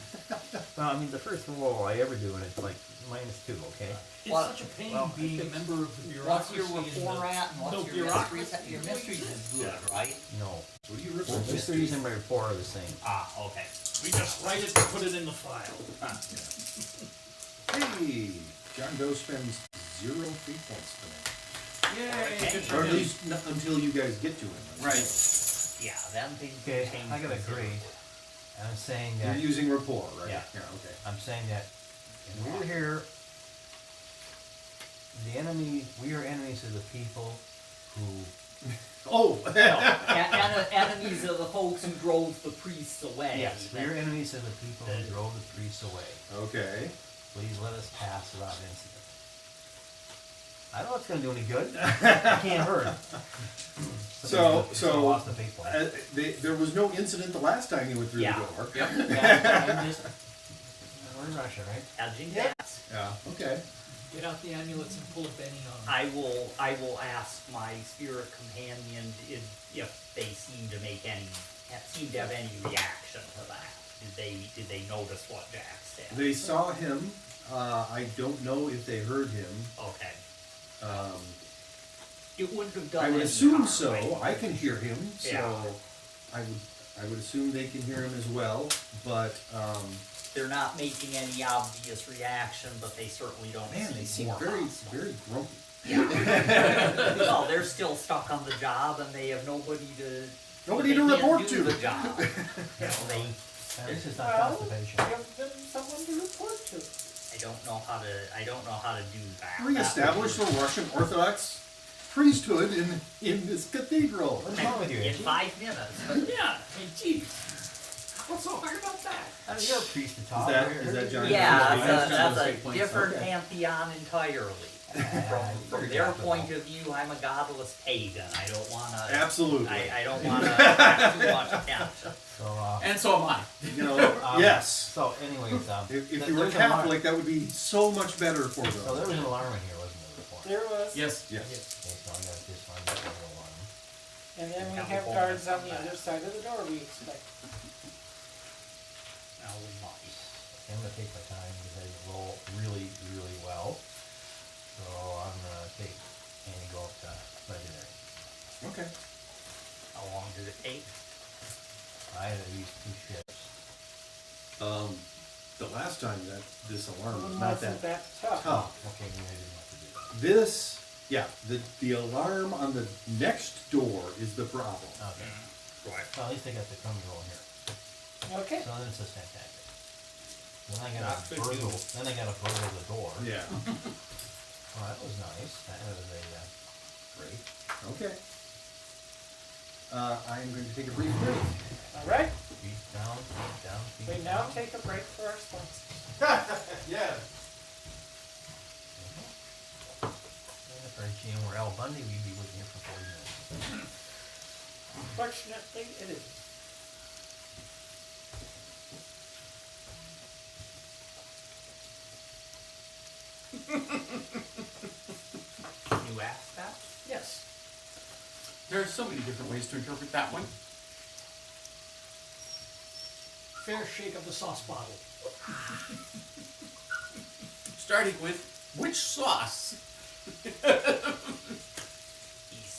Speaker 4: Well, I mean, the first roll I ever do, and it's like -2, okay?
Speaker 6: It's
Speaker 5: Well,
Speaker 6: such a pain
Speaker 4: well,
Speaker 6: being a member of the
Speaker 5: What's
Speaker 6: bureaucracy.
Speaker 5: your
Speaker 6: and
Speaker 5: rapport
Speaker 6: the-
Speaker 5: at, and
Speaker 6: no
Speaker 5: what's your
Speaker 6: bureaucracy.
Speaker 5: mysteries? Your mysteries is good, right?
Speaker 4: No.
Speaker 1: What do you report?
Speaker 4: Well, mysteries and my rapport are the same.
Speaker 5: Ah, okay.
Speaker 6: We just write it and put it in the file.
Speaker 1: Hey, John Doe spends 0 fate points tonight.
Speaker 7: Yay! Good
Speaker 1: Or
Speaker 7: for
Speaker 1: at
Speaker 7: him.
Speaker 1: least until you guys get to him.
Speaker 7: Right.
Speaker 5: Yeah, then things
Speaker 4: Okay,
Speaker 5: change.
Speaker 4: I got a grade. And I'm saying
Speaker 1: You're
Speaker 4: that,
Speaker 1: using rapport, right?
Speaker 4: Yeah.
Speaker 1: Okay.
Speaker 4: I'm saying that we're here, we are enemies of the people who,
Speaker 1: Oh!
Speaker 5: Enemies of the folks who drove the priests away.
Speaker 4: yes, we are enemies of the people who drove the priests away.
Speaker 1: Okay.
Speaker 4: Please let us pass without incident. I don't know if it's gonna do any good. It can't hurt.
Speaker 1: So-
Speaker 4: Lost the fate point.
Speaker 1: There was no incident the last time you went through
Speaker 5: Yeah.
Speaker 1: the door.
Speaker 7: Yep.
Speaker 4: I'm just, we're in Russia, right?
Speaker 5: Edging
Speaker 3: Yep.
Speaker 5: that.
Speaker 1: Yeah. Okay.
Speaker 6: Get out the amulets and pull a Benny on them.
Speaker 5: I will ask my spirit companion if they seem to have any reaction to that. Did they notice what Jack said?
Speaker 1: They saw him. I don't know if they heard him.
Speaker 5: Okay.
Speaker 1: Um,
Speaker 5: It wouldn't have done
Speaker 1: I would
Speaker 5: any
Speaker 1: assume
Speaker 5: harm,
Speaker 1: so.
Speaker 5: right?
Speaker 1: I can hear him, so
Speaker 5: Yeah.
Speaker 1: I would assume they can hear him as well. But
Speaker 5: They're not making any obvious reaction, but they certainly don't
Speaker 1: man, they seem
Speaker 5: more
Speaker 1: very
Speaker 5: hostile.
Speaker 1: very grumpy.
Speaker 5: Well, they're still stuck on the job, and they have nobody to
Speaker 1: Nobody
Speaker 5: they
Speaker 1: to
Speaker 5: can't
Speaker 1: report
Speaker 5: do
Speaker 1: to.
Speaker 5: the job. They
Speaker 4: This is not
Speaker 3: Well,
Speaker 4: constipation.
Speaker 3: give them someone to report to.
Speaker 5: I don't know how to do that.
Speaker 1: Reestablish the Russian Orthodox priesthood in this cathedral.
Speaker 4: What's wrong with you,
Speaker 5: in
Speaker 4: Angie?
Speaker 5: 5 minutes.
Speaker 6: Yeah, hey, geez. What's so hard about that?
Speaker 4: You're a priest to talk.
Speaker 1: Is that John?
Speaker 5: Yeah,
Speaker 1: Doe's
Speaker 5: that's
Speaker 1: priest?
Speaker 5: a
Speaker 7: Fate points.
Speaker 5: different
Speaker 1: Okay.
Speaker 5: pantheon entirely. From their point of view, I'm a godless pagan. I don't wanna.
Speaker 1: Absolutely.
Speaker 5: I don't wanna attract too much attention.
Speaker 4: So,
Speaker 7: And so am I.
Speaker 1: You know, yes.
Speaker 4: So anyways,
Speaker 1: If
Speaker 4: th-
Speaker 1: you were
Speaker 4: there's an alarm-
Speaker 1: Catholic, that would be so much better for
Speaker 4: So there was
Speaker 1: them.
Speaker 4: an alarm in here, wasn't there, before?
Speaker 3: There was.
Speaker 1: Yes.
Speaker 7: Yes.
Speaker 4: Okay, so I gotta disarm that little alarm.
Speaker 3: And then we
Speaker 5: Have a
Speaker 3: have
Speaker 5: whole
Speaker 3: guards
Speaker 5: bunch
Speaker 3: on
Speaker 5: of
Speaker 3: the
Speaker 5: that.
Speaker 3: other side of the door, we expect.
Speaker 5: Now we might.
Speaker 4: I'm gonna take my time because I roll really, really well. So I'm gonna take and go up to legendary.
Speaker 1: Okay.
Speaker 5: How long did it take?
Speaker 4: I had to use 2 ships.
Speaker 1: The last time that this alarm was
Speaker 3: It
Speaker 1: not
Speaker 3: wasn't
Speaker 1: that
Speaker 3: that tough.
Speaker 1: tough.
Speaker 4: Okay, maybe I didn't have to do that.
Speaker 1: This, yeah, the alarm on the next door is the problem.
Speaker 4: Okay.
Speaker 5: Right.
Speaker 4: Well, at least I got the crummy roll here.
Speaker 3: Okay.
Speaker 4: So then it's just fantastic. Then I
Speaker 5: Not
Speaker 4: gotta
Speaker 5: big
Speaker 4: burgle.
Speaker 5: deal.
Speaker 4: Then I gotta burgle the door.
Speaker 1: Yeah.
Speaker 4: Oh, that was nice. That was a great.
Speaker 1: Okay. I'm going to take a brief break.
Speaker 3: All right.
Speaker 4: Feet down, feet down, feet
Speaker 3: We
Speaker 4: down.
Speaker 3: now take a break for our sponsors.
Speaker 1: Yeah.
Speaker 4: And if our GM were Al Bundy, we'd be with here for 40 minutes.
Speaker 3: Fortunately, it is.
Speaker 5: You asked that?
Speaker 3: Yes.
Speaker 7: There are so many different ways to interpret that one.
Speaker 6: Fair shake of the sauce bottle.
Speaker 7: Starting with which sauce?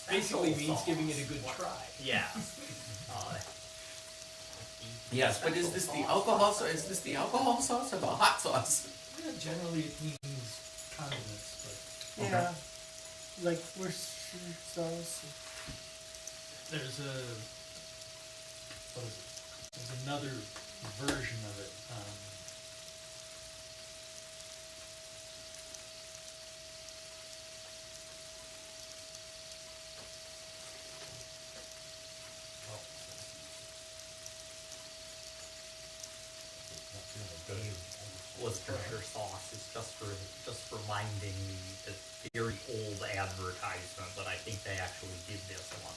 Speaker 6: Basically means giving it a good try.
Speaker 5: Yeah.
Speaker 7: Yes, but is this the alcohol sauce? Is this the alcohol sauce or the hot sauce?
Speaker 6: Yeah, generally it means condiments, but
Speaker 3: Yeah, like Worcestershire sauce.
Speaker 6: there's what is it? There's another version of it.
Speaker 5: Worcestershire sauce is just reminding me the very old advertisement, but I think they actually did this one.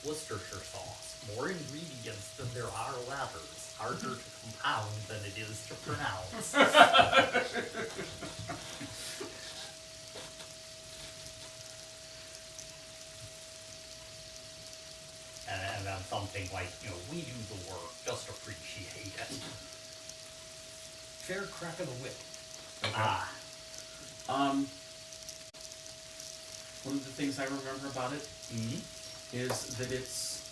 Speaker 5: Worcestershire sauce, more ingredients than there are letters, harder to compound than it is to pronounce. And then something like, we do the work, just appreciate it.
Speaker 6: Fair crack of the whip.
Speaker 5: Ah.
Speaker 7: One of the things I remember about it is that it's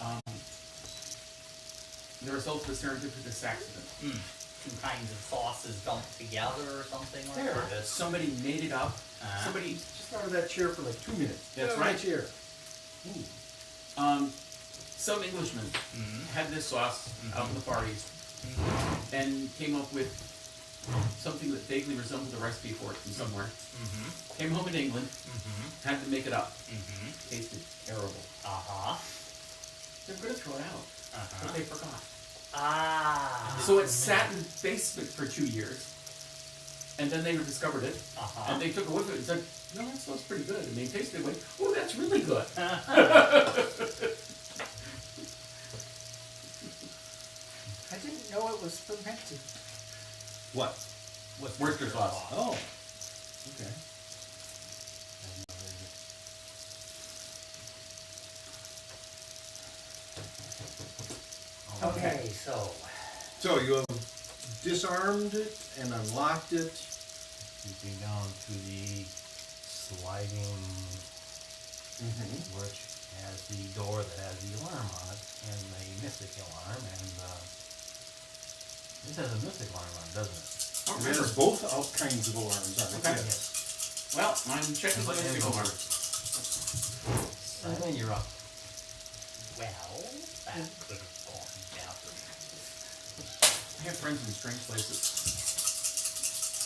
Speaker 7: the result of a serendipitous accident.
Speaker 5: Two kinds of sauces dumped together or something like
Speaker 7: There,
Speaker 5: that.
Speaker 7: somebody made it up. Somebody,
Speaker 1: Just out of that chair for like 2 minutes.
Speaker 7: That's
Speaker 1: Get out of
Speaker 7: right.
Speaker 1: that chair.
Speaker 7: some Englishman had this sauce out in the Far East and came up with something that vaguely resembled a recipe for it from somewhere. Came home in England, had to make it up. Tasted terrible. They were going to throw it out, but they forgot. So it sat in the basement for 2 years, and then they discovered it, and they took a whiff of it and said, "No, that smells pretty good." And they tasted it and went, "Oh, that's really good."
Speaker 3: I didn't know it was fermented.
Speaker 1: What?
Speaker 7: Worcester sauce.
Speaker 1: Oh. Okay.
Speaker 5: Okay, so.
Speaker 1: So you have disarmed it and unlocked it.
Speaker 4: You can go to the sliding, which has the door that has the alarm on it, and the mystic alarm, and this has a mystic alarm on it, doesn't it?
Speaker 7: Oh,
Speaker 1: There's both kinds of alarms on it.
Speaker 7: Okay.
Speaker 1: Yes.
Speaker 7: Well, I'm checking the
Speaker 4: And
Speaker 7: signal
Speaker 4: go
Speaker 7: mark.
Speaker 4: And then you're up.
Speaker 5: Well, that could have gone better.
Speaker 7: I have friends in strange places.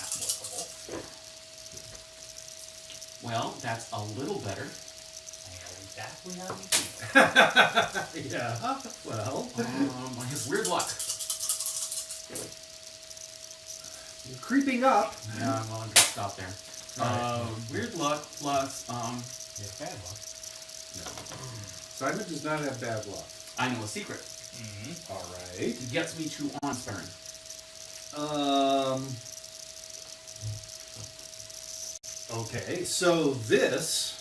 Speaker 5: Applicable.
Speaker 7: Well, that's a little better.
Speaker 5: I know exactly how you feel.
Speaker 1: Yeah. Well,
Speaker 7: I have weird luck.
Speaker 1: you're creeping up.
Speaker 7: Yeah, I'm willing to stop there. Weird luck plus,
Speaker 4: You have bad luck.
Speaker 1: Simon does not have bad luck.
Speaker 7: I know a secret.
Speaker 1: All right.
Speaker 7: It gets me to awe-inspiring.
Speaker 1: Okay, so this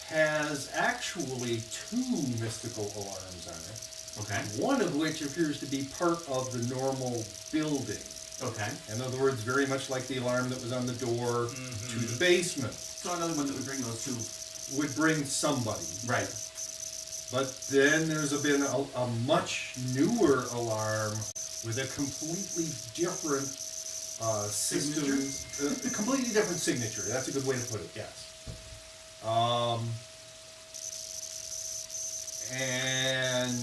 Speaker 1: has actually 2 mystical alarms on it.
Speaker 7: Okay.
Speaker 1: One of which appears to be part of the normal building.
Speaker 7: Okay.
Speaker 1: In other words, very much like the alarm that was on the door to the basement.
Speaker 7: So another one that would bring those two.
Speaker 1: Would bring somebody.
Speaker 7: Right.
Speaker 1: But then there's been a much newer alarm with a completely different system. A completely different signature. That's a good way to put it, yes. And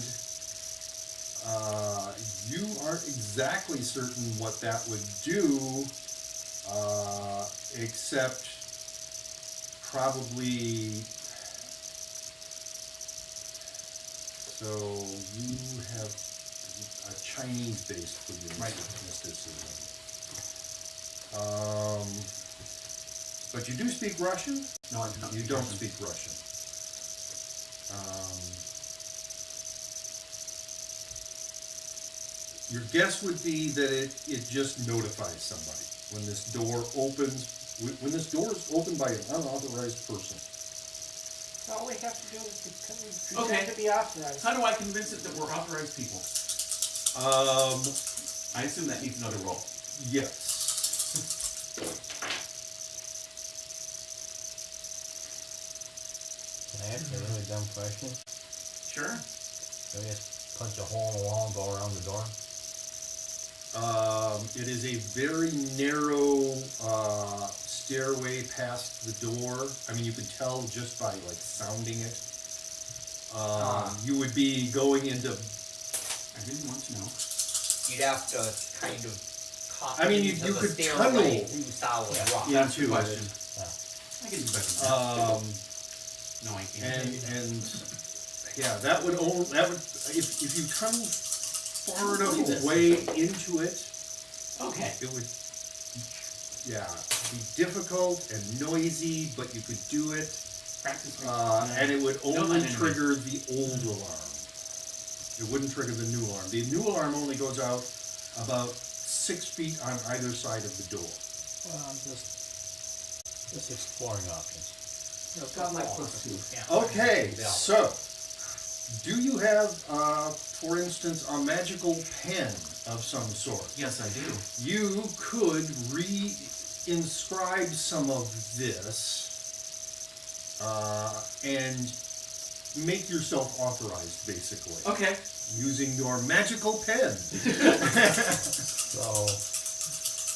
Speaker 1: you aren't exactly certain what that would do, except probably. So you have a Chinese-based for your mysticism. But you do speak Russian?
Speaker 7: No, I do not.
Speaker 1: You don't speak Russian. Your guess would be that it just notifies somebody when this door opens. When this door is opened by an unauthorized person,
Speaker 3: All we have to do is pretend
Speaker 7: Okay.
Speaker 3: to be authorized.
Speaker 7: How do I convince it that we're authorized people? I assume that needs another roll.
Speaker 1: Yes.
Speaker 4: Can I ask a really dumb question?
Speaker 7: Sure.
Speaker 4: Can we just punch a hole in the wall and go around the door?
Speaker 1: It is a very narrow stairway past the door. I mean, you could tell just by like sounding it. You would be going into.
Speaker 7: I didn't want to know.
Speaker 5: You'd have to kind of cut
Speaker 1: I mean, you
Speaker 5: into the
Speaker 1: could
Speaker 5: stairway
Speaker 1: tunnel
Speaker 5: through solid rock.
Speaker 7: That's the
Speaker 1: into
Speaker 7: question.
Speaker 1: it.
Speaker 7: I can do better than that. No, I can't.
Speaker 1: And yeah, that would if you tunnel far enough away into it,
Speaker 7: Okay.
Speaker 1: it would be difficult and noisy, but you could do it,
Speaker 7: Practice.
Speaker 1: and it would
Speaker 7: No,
Speaker 1: only
Speaker 7: not anyway.
Speaker 1: trigger the old alarm. It wouldn't trigger the new alarm. The new alarm only goes out about 6 feet on either side of the door.
Speaker 4: Well, I'm just exploring options.
Speaker 5: It's got like +2. Yeah.
Speaker 1: Okay,
Speaker 5: Yeah.
Speaker 1: so do you have, for instance, a magical pen of some sort?
Speaker 7: Yes, I do.
Speaker 1: You could re-inscribe some of this and make yourself authorized, basically,
Speaker 7: Okay.
Speaker 1: using your magical pen.
Speaker 4: So,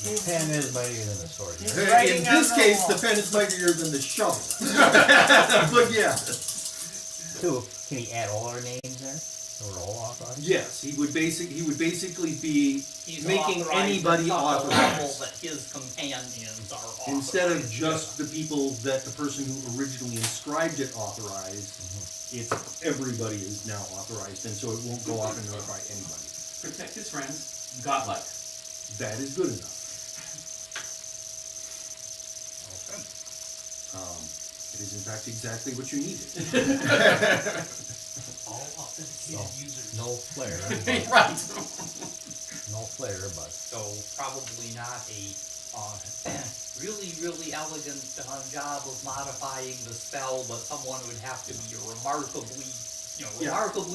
Speaker 4: the pen is mightier than the sword.
Speaker 3: He's
Speaker 4: Yeah.
Speaker 3: writing
Speaker 1: In
Speaker 3: on
Speaker 1: this
Speaker 3: the
Speaker 1: case,
Speaker 3: wall.
Speaker 1: the pen is mightier than the shovel. But yeah.
Speaker 4: So, can he add all our names there? So we're all authorized?
Speaker 1: Yes, he would basically be
Speaker 5: He's
Speaker 1: making
Speaker 5: authorized
Speaker 1: anybody
Speaker 5: at such a level
Speaker 1: authorized.
Speaker 5: that his companions are authorized.
Speaker 1: Instead of just the people that the person who originally inscribed it authorized, it's everybody is now authorized, and so it won't go off and notify anybody.
Speaker 7: Protect his friends. Godlike.
Speaker 1: That is good enough. It is in fact exactly what you needed.
Speaker 6: All authenticated users.
Speaker 4: No flare,
Speaker 7: Right.
Speaker 4: no flare, but
Speaker 5: So probably not a really elegant job of modifying the spell, but someone would have to be remarkably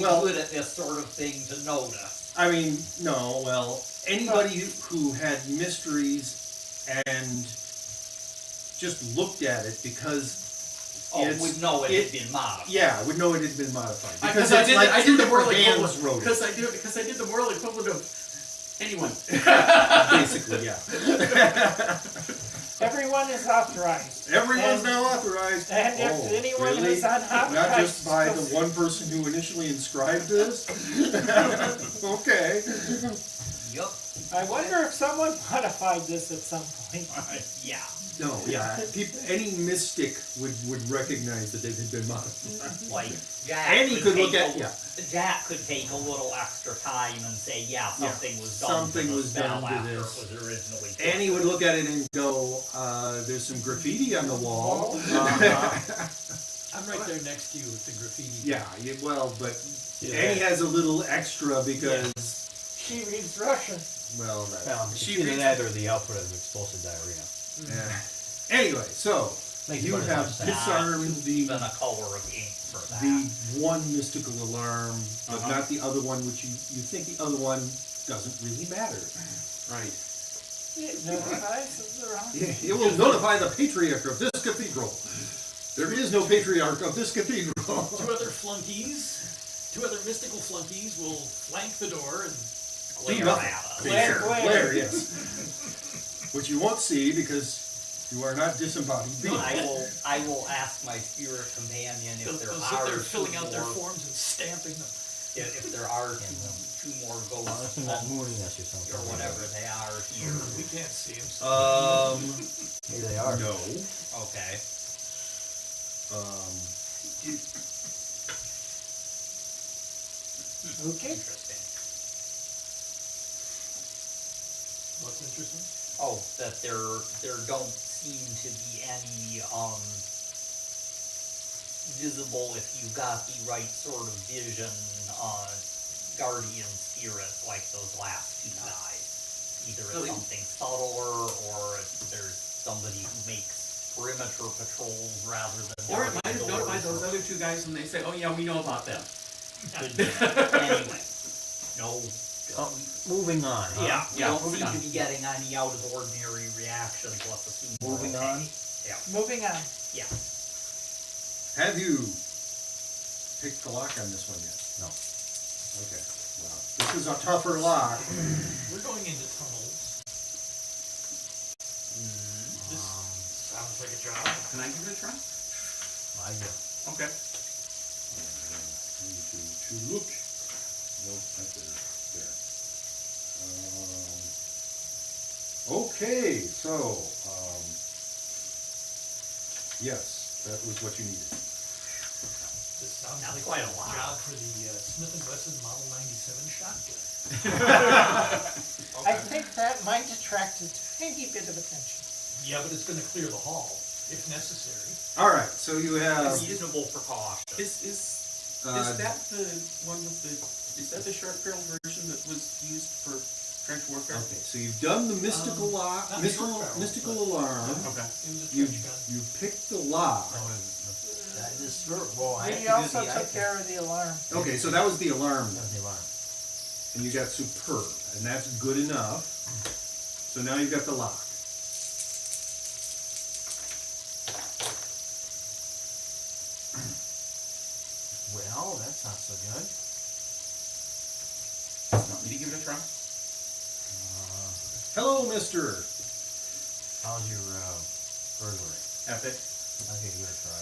Speaker 1: Well-
Speaker 5: good at this sort of thing to notice.
Speaker 1: I mean, no, well, anybody who had mysteries and just looked at it because
Speaker 5: Would know it had been modified.
Speaker 1: yeah, would know it had been modified. Because
Speaker 7: I
Speaker 1: it's
Speaker 7: did,
Speaker 1: like
Speaker 7: I
Speaker 1: two
Speaker 7: did the moral
Speaker 1: different hands
Speaker 7: equivalent.
Speaker 1: wrote
Speaker 7: Because
Speaker 1: it.
Speaker 7: I did the moral equivalent of anyone.
Speaker 1: Basically, yeah.
Speaker 3: Everyone is authorized.
Speaker 1: Everyone's
Speaker 3: And-
Speaker 1: now authorized.
Speaker 3: And if
Speaker 1: Oh,
Speaker 3: anyone
Speaker 1: really?
Speaker 3: is unauthorized.
Speaker 1: Not just by the one person who initially inscribed this? Okay.
Speaker 5: Yep.
Speaker 3: I wonder if someone modified this at some point.
Speaker 5: Yeah.
Speaker 1: No, yeah, any mystic would recognize that it had been modified.
Speaker 5: Like Jack
Speaker 1: And he could look
Speaker 5: take
Speaker 1: at,
Speaker 5: Jack could take a little extra time and say, yeah, something was done.
Speaker 1: something
Speaker 5: to the
Speaker 1: was
Speaker 5: spell
Speaker 1: done to
Speaker 5: after
Speaker 1: this.
Speaker 5: It was originally
Speaker 1: And he would look at it and go, there's some graffiti on the wall.
Speaker 6: I'm right there next to you with the graffiti.
Speaker 1: Yeah, well, but
Speaker 4: Yeah.
Speaker 1: Annie has a little extra because,
Speaker 3: She reads Russian.
Speaker 1: well, that,
Speaker 4: it's
Speaker 7: She
Speaker 4: either
Speaker 7: reads-
Speaker 4: that or the output of explosive diarrhea.
Speaker 1: yeah. Anyway, so
Speaker 4: Makes
Speaker 1: you
Speaker 4: fun of
Speaker 1: have
Speaker 4: us.
Speaker 1: disarmed
Speaker 5: even a color of ink for that.
Speaker 1: the one mystical alarm, but
Speaker 7: Uh-huh.
Speaker 1: not the other one, which you think the other one doesn't really matter.
Speaker 7: Right.
Speaker 3: It notifies that they're on.
Speaker 1: It will notify the patriarch of this cathedral. There is no patriarch of this cathedral.
Speaker 6: Two other mystical flunkies will flank the door and
Speaker 5: Glare
Speaker 1: nothing.
Speaker 5: at us.
Speaker 3: Glare.
Speaker 1: Glare, yes. Which you won't see because you are not disembodied beings.
Speaker 5: I will ask my spirit companion
Speaker 6: they'll
Speaker 5: if there
Speaker 6: sit
Speaker 5: are
Speaker 6: there
Speaker 5: two
Speaker 6: filling out their
Speaker 5: more,
Speaker 6: forms and stamping them.
Speaker 5: if there are two more ghosts
Speaker 4: Honestly, not mooning us or something.
Speaker 5: or whatever they are here.
Speaker 6: We can't see them.
Speaker 4: Here they are.
Speaker 1: No.
Speaker 5: Okay.
Speaker 3: Okay.
Speaker 5: Interesting.
Speaker 6: What's interesting?
Speaker 5: Oh, that there don't seem to be any visible, if you've got the right sort of vision, guardian spirit like those last two guys. Either it's
Speaker 7: Really?
Speaker 5: something subtler or there's somebody who makes perimeter patrols rather than.
Speaker 2: Or it
Speaker 5: guarding
Speaker 2: might have notified
Speaker 5: doors
Speaker 2: those other two guys and they say, oh yeah, we know about them.
Speaker 5: Anyway, no.
Speaker 4: Moving on, huh?
Speaker 5: Yeah, we
Speaker 2: Yeah,
Speaker 5: don't
Speaker 2: moving
Speaker 5: seem
Speaker 2: on.
Speaker 5: to be getting any out of the ordinary reactions. Let's assume we're
Speaker 4: Moving
Speaker 5: okay.
Speaker 4: on.
Speaker 5: Yeah.
Speaker 3: Moving on.
Speaker 5: Yeah.
Speaker 1: Have you picked the lock on this one yet?
Speaker 4: No.
Speaker 1: Okay. Well, this is a tougher lock.
Speaker 6: We're going into tunnels. This sounds like a job.
Speaker 2: Can I give it a try?
Speaker 4: I do.
Speaker 2: Okay.
Speaker 1: Need to look. Nope, not there. There. Okay, so yes, that was what you needed.
Speaker 6: This sounds
Speaker 5: Not
Speaker 6: like
Speaker 5: quite
Speaker 6: a
Speaker 5: a lot.
Speaker 6: job for the Smith & Wesson Model 97 shotgun.
Speaker 3: I think that might attract a tiny bit of attention.
Speaker 6: Yeah, but it's going to clear the hall if necessary.
Speaker 1: All right, so you have
Speaker 5: Reasonable precaution.
Speaker 2: Is
Speaker 1: Uh,
Speaker 2: that the one with the, is that the short barrel version that was used for trench warfare?
Speaker 1: okay. So you've done the mystical lock,
Speaker 6: not
Speaker 1: mystical,
Speaker 6: short barrel,
Speaker 1: mystical
Speaker 6: but-
Speaker 1: alarm.
Speaker 2: Okay.
Speaker 6: It was a
Speaker 1: You
Speaker 6: trench gun.
Speaker 1: you picked the lock.
Speaker 4: That is, well, I have
Speaker 3: We
Speaker 4: to
Speaker 3: also
Speaker 4: do the
Speaker 3: took care of the alarm.
Speaker 1: Okay, so that was the alarm,
Speaker 4: That was the alarm.
Speaker 1: and you got superb, and that's good enough. So now you've got the lock.
Speaker 4: Well, that's not so good.
Speaker 2: Want me to give it a try?
Speaker 1: Hello, Mister.
Speaker 4: How's your burglary?
Speaker 2: Epic.
Speaker 4: Okay, give it a try.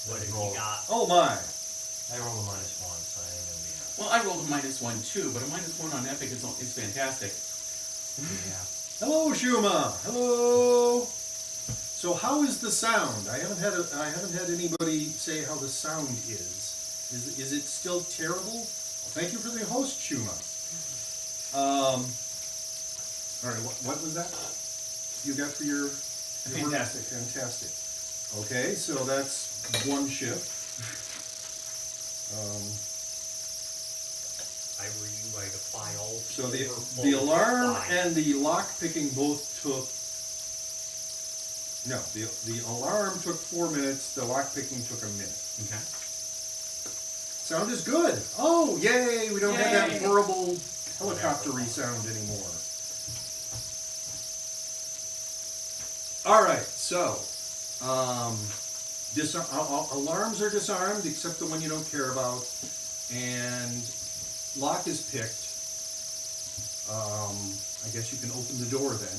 Speaker 5: What have
Speaker 4: roll?
Speaker 5: you got?
Speaker 1: Oh my.
Speaker 4: I rolled a -1, so I ain't gonna be enough.
Speaker 2: Well, I rolled a -1 too, but a -1 on Epic is fantastic.
Speaker 4: Yeah.
Speaker 1: Hello, Shuma. Hello. So how is the sound? I haven't had anybody say how the sound is. Is it still terrible? Well, thank you for the host, Shuma. All right, what was that you got for your
Speaker 2: Fantastic.
Speaker 1: Fantastic. Okay, so that's one shift.
Speaker 5: I were you, I'd apply all.
Speaker 1: So the
Speaker 5: four
Speaker 1: alarm
Speaker 5: apply.
Speaker 1: and the lock picking both took. No, the alarm took 4 minutes. The lock picking took a minute.
Speaker 2: Okay.
Speaker 1: Sound is good. Oh, yay! We don't have that
Speaker 3: Yay.
Speaker 1: horrible helicopter-y sound anymore. All right, so alarms are disarmed except the one you don't care about, and lock is picked. I guess you can open the door then.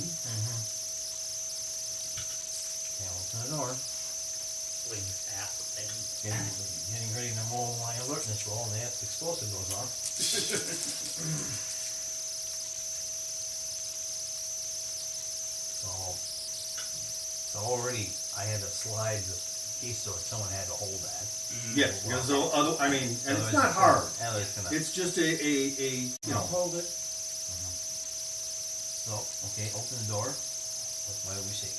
Speaker 4: Can't open the door.
Speaker 5: Swing fast things.
Speaker 4: Getting ready to roll my alertness roll, and the explosive goes off. So already I had to slide the key so someone had to hold that.
Speaker 1: Yes, because I mean, and it's
Speaker 4: Otherwise
Speaker 1: not
Speaker 4: it's
Speaker 1: hard.
Speaker 4: gonna- otherwise it's gonna-
Speaker 1: It's just a you
Speaker 3: I'll
Speaker 1: know.
Speaker 3: hold it.
Speaker 4: So, okay, open the door. What do we see?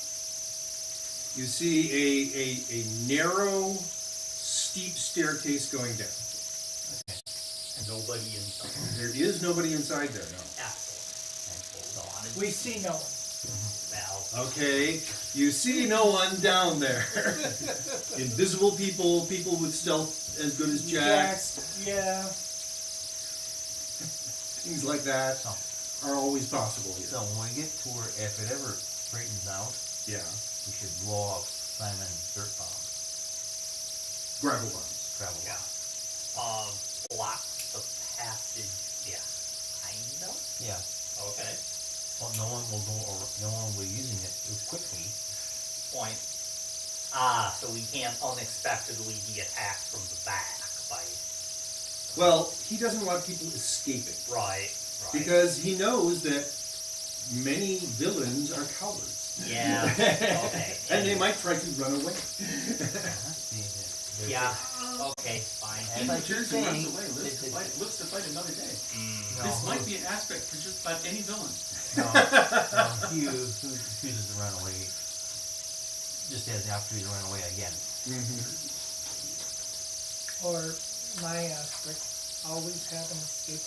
Speaker 1: You see a narrow, steep staircase going down.
Speaker 5: And nobody inside.
Speaker 1: There is nobody inside there now.
Speaker 5: Excellent. Hold on.
Speaker 3: We see no one.
Speaker 5: Well,
Speaker 1: Okay, you see no one down there. Invisible people, people with stealth as good as Jack's,
Speaker 3: Yeah.
Speaker 1: things like that
Speaker 4: So,
Speaker 1: are always possible here.
Speaker 4: so when we get to where, if it ever straightens out,
Speaker 1: Yeah,
Speaker 4: we should blow off Simon's dirt bombs,
Speaker 1: gravel bombs.
Speaker 4: gravel
Speaker 5: yeah.
Speaker 4: bombs.
Speaker 5: Block the passage. Yeah. Kind of.
Speaker 4: Yeah.
Speaker 5: Okay.
Speaker 4: Well, no one will go, or no one will be using it as quickly.
Speaker 5: Point. So we can't unexpectedly be attacked from the back by.
Speaker 1: Well, he doesn't want people escaping
Speaker 5: Right.
Speaker 1: because he knows that many villains are cowards.
Speaker 5: Yeah. Okay.
Speaker 1: And they might try to run away.
Speaker 5: Yeah. Okay. Fine.
Speaker 4: As I
Speaker 2: He
Speaker 4: keep
Speaker 2: turns and runs
Speaker 4: saying,
Speaker 2: away, lives to fight another day.
Speaker 4: No,
Speaker 2: This might be an aspect for just about any villain.
Speaker 4: no, he who refuses to run away just has the opportunity to run away again.
Speaker 3: Or my aspect, always have an escape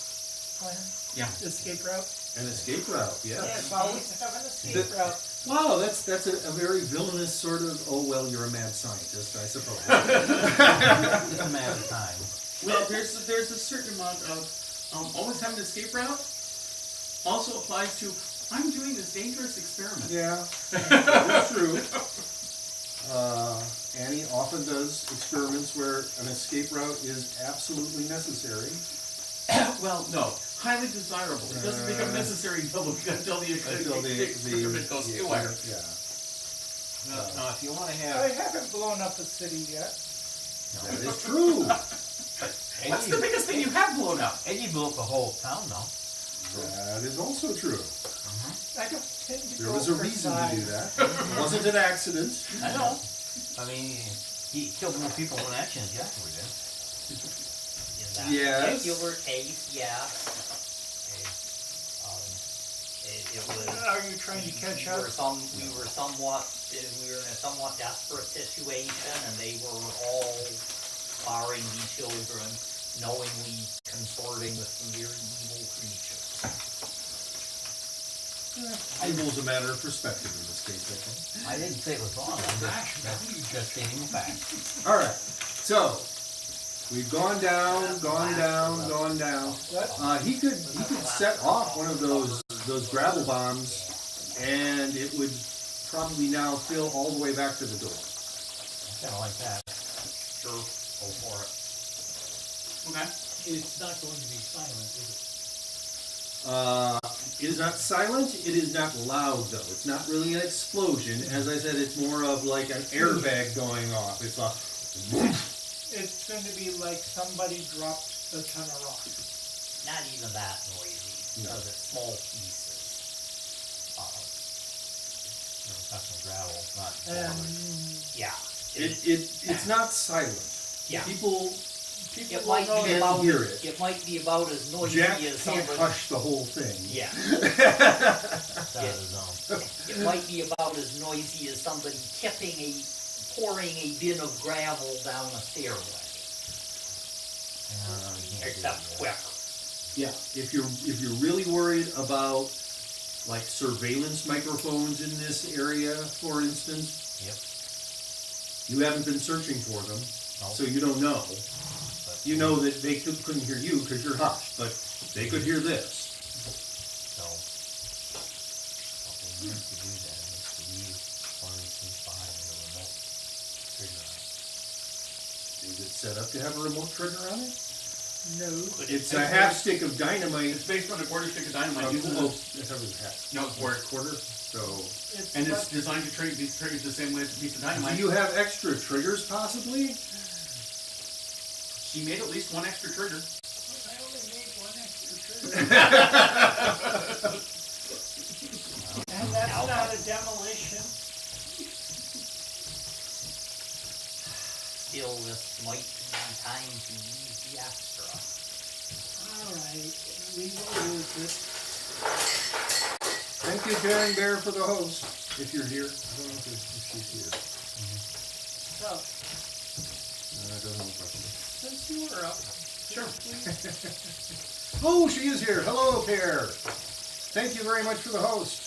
Speaker 3: plan,
Speaker 2: Yeah.
Speaker 3: escape route.
Speaker 1: An escape route,
Speaker 3: Yes,
Speaker 1: yes.
Speaker 3: always have an escape route.
Speaker 1: Wow, that's a very villainous sort of, oh, well, you're a mad scientist, I suppose.
Speaker 4: Just a matter of time.
Speaker 7: Well, there's a certain amount of always having an escape route. Also applies to I'm doing this dangerous experiment.
Speaker 1: Yeah, that's true. Annie often does experiments where an escape route is absolutely necessary.
Speaker 7: Well, no, highly desirable. It doesn't become necessary until the experiment goes haywire.
Speaker 1: Yeah.
Speaker 4: Now, if you want to
Speaker 3: I
Speaker 4: have,
Speaker 3: haven't blown up a city yet.
Speaker 1: That is true.
Speaker 7: What's the biggest thing you have blown up?
Speaker 4: Eddie blew up the whole town, though.
Speaker 1: That is also true.
Speaker 3: I don't tend to
Speaker 1: There
Speaker 3: go
Speaker 1: was a
Speaker 3: for
Speaker 1: reason to do
Speaker 3: size.
Speaker 1: that. It wasn't an accident.
Speaker 4: I know. I mean, he killed more people in action than Jeffrey did.
Speaker 5: In that
Speaker 1: Yes.
Speaker 5: particular case, yes. It was.
Speaker 3: Are you trying to catch up?
Speaker 5: We were in a somewhat desperate situation, and they were all, barring the children, knowingly consorting with some very evil creatures.
Speaker 1: Evil's a matter of perspective in this case, I think.
Speaker 4: I didn't say it was wrong. I'm just stating the fact.
Speaker 1: All right, so we've gone down. He could set off one of those gravel bombs, and it would probably now fill all the way back to the door.
Speaker 4: I kind of like that.
Speaker 5: Sure, go for it.
Speaker 7: Okay.
Speaker 6: It's not going to be silent, is it?
Speaker 1: It is not silent. It is not loud, though. It's not really an explosion. As I said, it's more of like an airbag going off. It's a
Speaker 3: It's going to be like somebody dropped a ton of rocks.
Speaker 5: Not even that noisy,
Speaker 1: No.
Speaker 5: because it's small pieces.
Speaker 4: Talking gravel, not
Speaker 3: And
Speaker 5: Yeah.
Speaker 1: It's not silent.
Speaker 5: Yeah.
Speaker 1: People
Speaker 5: It might
Speaker 1: will
Speaker 5: be
Speaker 1: know
Speaker 5: about
Speaker 1: and hear
Speaker 5: as,
Speaker 1: it.
Speaker 5: it might be about as noisy
Speaker 1: Jack
Speaker 5: as
Speaker 1: can't
Speaker 5: somebody.
Speaker 1: hush the whole thing.
Speaker 5: Yeah.
Speaker 4: it's out of his zone.
Speaker 5: It might be about as noisy as somebody pouring a bin of gravel down a stairway,
Speaker 4: You can't do
Speaker 5: except
Speaker 4: that.
Speaker 5: quicker.
Speaker 1: Yeah, if you're really worried about like surveillance microphones in this area, for instance,
Speaker 4: Yep.
Speaker 1: you haven't been searching for them,
Speaker 4: No.
Speaker 1: so you don't know.
Speaker 4: But
Speaker 1: You know that they couldn't hear you because you're hushed, but they could hear this.
Speaker 4: So, what we need to do then is to use one of these things behind with a remote trigger on it.
Speaker 1: Is it set up to have a remote trigger on it?
Speaker 3: no.
Speaker 1: It's a half stick of dynamite.
Speaker 7: It's based on a quarter stick of dynamite.
Speaker 1: Oh,
Speaker 7: Uses
Speaker 1: I thought it was a half.
Speaker 7: No, it's quarter.
Speaker 1: Quarter. So,
Speaker 7: And it's designed to be triggered the same way as a piece of
Speaker 1: do
Speaker 7: dynamite.
Speaker 1: you have extra triggers possibly?
Speaker 7: She made at least one extra trigger.
Speaker 3: I only made one extra trigger. And that's not a demolition.
Speaker 5: Still, this might be time to use the extra.
Speaker 3: Alright, we will use it.
Speaker 1: Thank you, Karen Bear, for the host. If you're here, I don't know if she's here.
Speaker 3: So,
Speaker 1: I don't know if she's
Speaker 3: since you were up,
Speaker 7: Sure.
Speaker 1: Oh, she is here. Hello, Pear. Thank you very much for the host.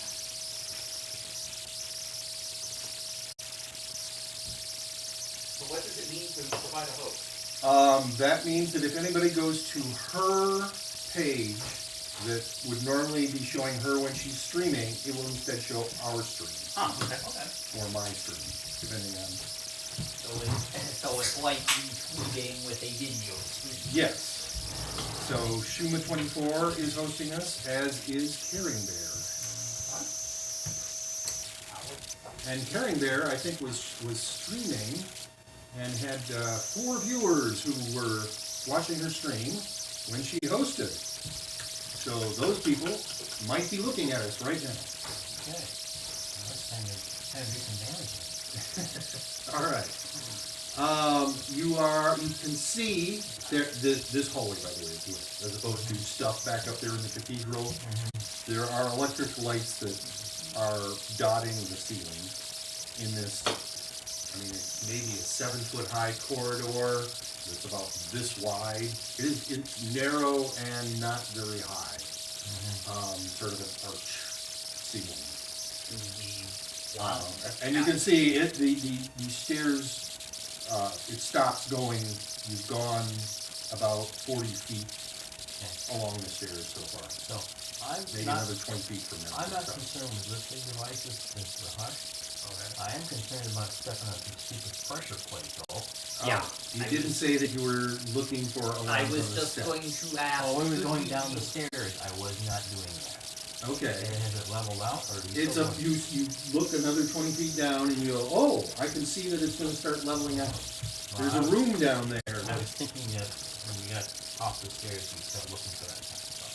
Speaker 7: So what does it mean to provide a host?
Speaker 1: That means that if anybody goes to her page that would normally be showing her when she's streaming, it will instead show our stream
Speaker 7: Okay.
Speaker 1: or my stream, depending on.
Speaker 5: So it's like retweeting with a video stream.
Speaker 1: Yes. So Shuma24 is hosting us, as is Caring Bear. And Caring Bear, I think, was streaming and had 4 viewers who were watching her stream when she hosted. So those people might be looking at us right now.
Speaker 4: Okay. Well, it's time to do some damage.
Speaker 1: All right. You can see this hallway, by the way, is lit, as opposed to stuff back up there in the cathedral. There are electric lights that are dotting the ceiling in this. I mean, it's maybe a 7-foot-high corridor that's about this wide. It's narrow and not very high. Sort of an arch ceiling.
Speaker 5: Do we
Speaker 1: And you can see it. The stairs. It stops going. You've gone about 40 feet along the stairs so far.
Speaker 4: So I'm
Speaker 1: Maybe
Speaker 4: not,
Speaker 1: another 20 feet from now.
Speaker 4: I'm not
Speaker 1: So-
Speaker 4: concerned with lifting devices since we're hushed.
Speaker 5: Okay.
Speaker 4: I am concerned about stepping on some stupid pressure plate though.
Speaker 5: Yeah.
Speaker 1: You
Speaker 5: I
Speaker 1: didn't
Speaker 5: was-
Speaker 1: say that you were looking for alarms
Speaker 5: I
Speaker 1: on
Speaker 5: was
Speaker 1: the
Speaker 5: just
Speaker 1: steps.
Speaker 5: going to ask.
Speaker 4: Oh, when we were
Speaker 5: could
Speaker 4: going
Speaker 5: we
Speaker 4: down the
Speaker 5: use-
Speaker 4: stairs, I was not doing that.
Speaker 1: Okay.
Speaker 4: And has it leveled out or do you
Speaker 1: It's
Speaker 4: still
Speaker 1: a
Speaker 4: want-
Speaker 1: you look another 20 feet down and you go, oh, I can see that it's going to start leveling out. There's a room down there.
Speaker 4: I was thinking that when we got off the stairs, we start looking for that kind of stuff.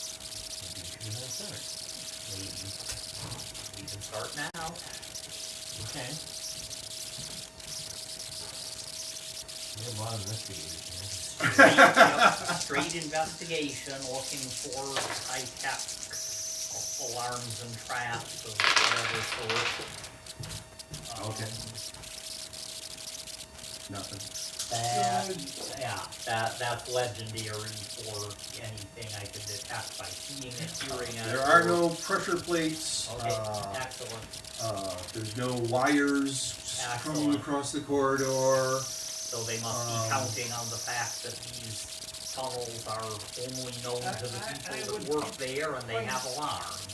Speaker 4: Maybe we should have done it sooner.
Speaker 5: Maybe we can start now.
Speaker 4: Okay. We have a lot of investigators here.
Speaker 5: Straight investigation, looking for high-tech alarms and traps of whatever sort.
Speaker 1: Okay. Nothing.
Speaker 5: That's legendary for anything I could detect by seeing it, hearing it.
Speaker 1: There are no pressure plates.
Speaker 5: Okay, excellent.
Speaker 1: There's no wires coming
Speaker 5: Excellent.
Speaker 1: across the corridor.
Speaker 5: So they must be counting on the fact that these tunnels are only known to the
Speaker 3: I
Speaker 5: people that
Speaker 3: would
Speaker 5: work there and they
Speaker 3: point-
Speaker 5: have alarms.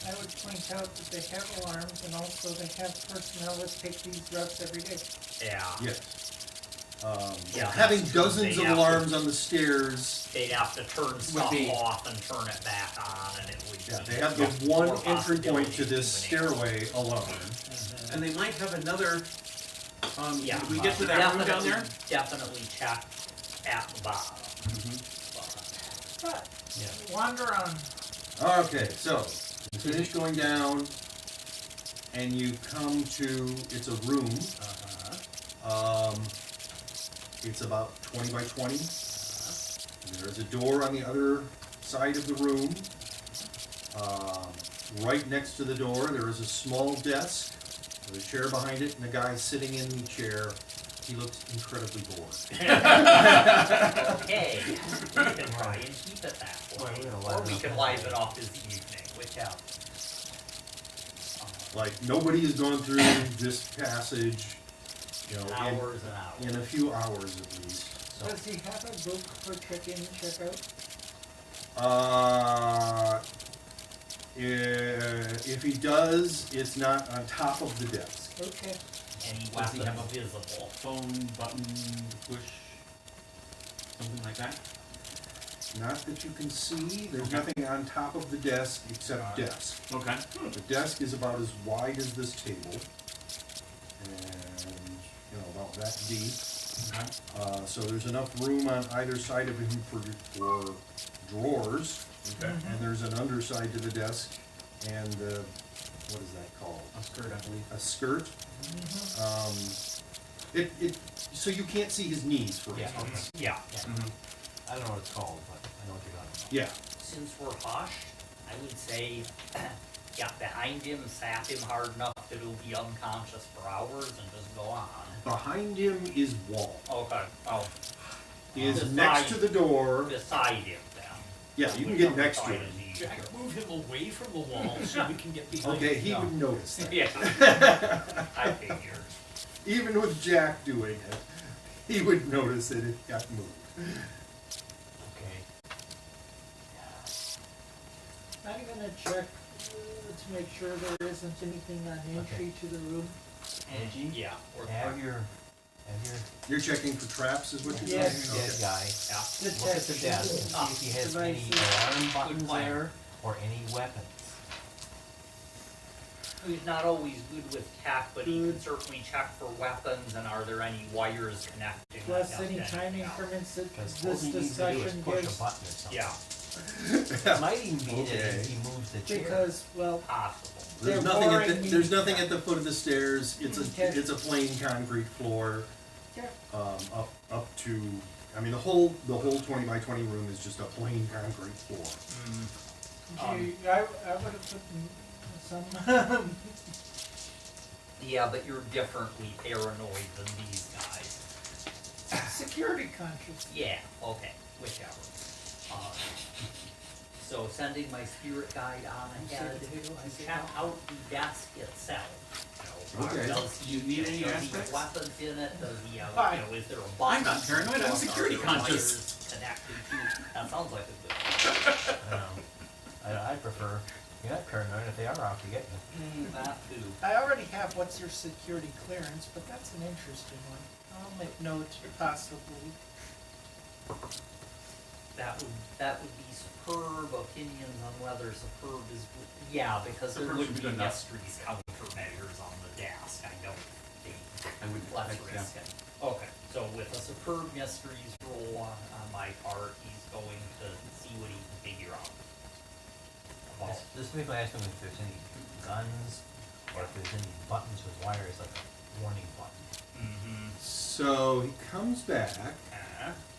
Speaker 3: I would point out that they have alarms and also they have personnel that take these routes every day.
Speaker 5: Yeah.
Speaker 1: Yes.
Speaker 5: Yeah,
Speaker 1: Having
Speaker 5: that's-
Speaker 1: dozens
Speaker 5: they
Speaker 1: of
Speaker 5: have to-
Speaker 1: alarms on the stairs.
Speaker 5: They'd have to turn stuff
Speaker 7: be-
Speaker 5: off and turn it back on and it would
Speaker 1: Yeah,
Speaker 5: be
Speaker 1: they have the one
Speaker 5: more
Speaker 1: entry point to
Speaker 5: possibilities
Speaker 1: this
Speaker 5: than anything.
Speaker 1: stairway alone.
Speaker 7: And they might have another.
Speaker 5: Yeah.
Speaker 7: Did we get to that room down there?
Speaker 5: Definitely check at the bottom.
Speaker 3: But,
Speaker 4: Yeah.
Speaker 3: wander on.
Speaker 1: Okay, so you finish going down, and you come to it's a room. It's about 20 by 20. There's a door on the other side of the room. Right next to the door, there is a small desk with a chair behind it, and a guy sitting in the chair. He looks incredibly bored.
Speaker 5: Okay, we can try and keep it that
Speaker 4: Well,
Speaker 5: way.
Speaker 4: we're gonna
Speaker 5: Or
Speaker 4: liven
Speaker 5: we
Speaker 4: up
Speaker 5: can
Speaker 4: that
Speaker 5: liven
Speaker 4: way.
Speaker 5: up his evening, whichever.
Speaker 1: Like nobody has gone through this passage,
Speaker 5: Hours and hours.
Speaker 1: in a few hours at least.
Speaker 3: Does he have a book for check-in and check-out?
Speaker 1: If he does, it's not on top of the desk.
Speaker 3: Okay.
Speaker 5: Any
Speaker 7: Does he
Speaker 5: weapon
Speaker 7: have a-
Speaker 5: visible.
Speaker 7: Phone button push. Something like that.
Speaker 1: Not that you can see. There's nothing on top of the desk except desk.
Speaker 7: Okay.
Speaker 1: The desk is about as wide as this table, and about that deep.
Speaker 7: Okay.
Speaker 1: So there's enough room on either side of him for drawers,
Speaker 7: Okay.
Speaker 1: and there's an underside to the desk, and what is that called?
Speaker 7: A skirt, I believe.
Speaker 1: A skirt. So you can't see his knees, for
Speaker 4: Yeah.
Speaker 1: instance.
Speaker 5: Yeah.
Speaker 4: I don't know what it's called, but I know what you're talking about.
Speaker 1: Yeah.
Speaker 5: Since we're hushed, I would say get behind him, sap him hard enough that he'll be unconscious for hours and just go on.
Speaker 1: Behind him is wall.
Speaker 5: Okay. Oh,
Speaker 1: Is
Speaker 5: Beside-
Speaker 1: next to the door.
Speaker 5: beside him then.
Speaker 1: Yeah, you can get next to
Speaker 5: Beside
Speaker 1: him.
Speaker 5: him.
Speaker 6: Jack, move him away from the wall so we can get behind
Speaker 1: Okay,
Speaker 6: him.
Speaker 1: he would notice that.
Speaker 5: Yeah. I figured.
Speaker 1: Even with Jack doing it, he would notice that it got moved.
Speaker 4: Okay.
Speaker 3: I'm gonna check to make sure there isn't anything on entry to the room.
Speaker 4: Angie?
Speaker 5: Yeah. Or
Speaker 4: Have your
Speaker 1: You're checking for traps, is what you're
Speaker 3: Yeah.
Speaker 1: saying?
Speaker 4: dead
Speaker 1: Okay.
Speaker 4: guy
Speaker 5: yeah.
Speaker 4: look at the desk and see if he has any
Speaker 3: Devices.
Speaker 4: alarm buttons
Speaker 5: plan.
Speaker 4: there or any weapons.
Speaker 5: He's not always good with tech, but he can certainly check for weapons and are there any wires connecting?
Speaker 3: Plus
Speaker 5: that
Speaker 3: any
Speaker 5: desk
Speaker 3: time
Speaker 5: in?
Speaker 3: increments that
Speaker 4: Because all
Speaker 3: this
Speaker 4: he needs to do is
Speaker 3: discussion
Speaker 4: push a
Speaker 3: gives.
Speaker 4: button or something.
Speaker 5: Yeah,
Speaker 4: It might even be that
Speaker 1: Okay.
Speaker 4: he moves the chair.
Speaker 3: Because, well,
Speaker 5: possible.
Speaker 1: There's
Speaker 3: They're
Speaker 1: nothing
Speaker 3: boring
Speaker 1: at
Speaker 3: me.
Speaker 1: there's nothing at the foot of the stairs. It's
Speaker 3: Okay.
Speaker 1: a plain concrete floor.
Speaker 3: yeah,
Speaker 1: Up to, I mean, the whole 20 by 20 room is just a plain concrete floor.
Speaker 3: gee, I would have put some,
Speaker 5: Yeah, but you're differently paranoid than these guys.
Speaker 3: security conscious.
Speaker 5: Yeah, okay, whichever. So sending my spirit guide on ahead
Speaker 3: Say potato, I
Speaker 5: to
Speaker 3: say
Speaker 5: check
Speaker 3: no.
Speaker 5: out the desk itself.
Speaker 1: Okay.
Speaker 5: Does
Speaker 7: Do you need any
Speaker 5: does he
Speaker 7: aspects?
Speaker 5: have weapons in it? Does he have,
Speaker 3: Hi.
Speaker 5: you know, is there a button?
Speaker 7: I'm not paranoid, I'm
Speaker 5: Are
Speaker 7: security
Speaker 5: there
Speaker 7: conscious.
Speaker 5: wires connected to? That sounds like a good.
Speaker 4: I prefer, you're not paranoid if they are out to get you.
Speaker 5: That too.
Speaker 3: I already have what's your security clearance, but that's an interesting one. I'll make note, possibly.
Speaker 5: That would be superb opinions on whether superb is yeah, because there
Speaker 7: Superb
Speaker 5: wouldn't
Speaker 7: should
Speaker 5: be
Speaker 7: be good enough.
Speaker 5: mysteries countermeasures on the desk. I don't think
Speaker 7: I would
Speaker 5: less
Speaker 7: yeah.
Speaker 5: risk. Okay, so with a superb mysteries roll on my part, he's going to see what he can figure out. About
Speaker 4: Specifically asking if there's any guns or if there's any buttons with wires like a warning button.
Speaker 1: So he comes back.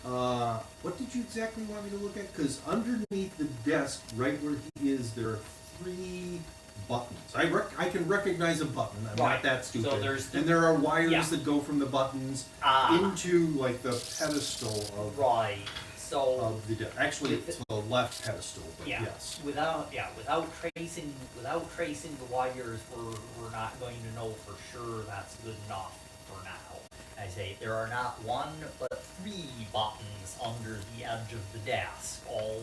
Speaker 5: uh,
Speaker 1: What did you exactly want me to look at? Because underneath the desk, right where he is, there are 3 buttons. I can recognize a button. I'm
Speaker 5: Right.
Speaker 1: not that stupid.
Speaker 5: So there's
Speaker 1: and there are wires
Speaker 5: yeah.
Speaker 1: that go from the buttons
Speaker 5: Ah.
Speaker 1: into like the pedestal of
Speaker 5: right. So
Speaker 1: the desk. Actually,
Speaker 5: With
Speaker 1: it's the left pedestal, but
Speaker 5: yeah,
Speaker 1: yes.
Speaker 5: without tracing the wires, we're not going to know for sure that's good enough for now. I say there are not 1 but 3 buttons under the edge of the desk. All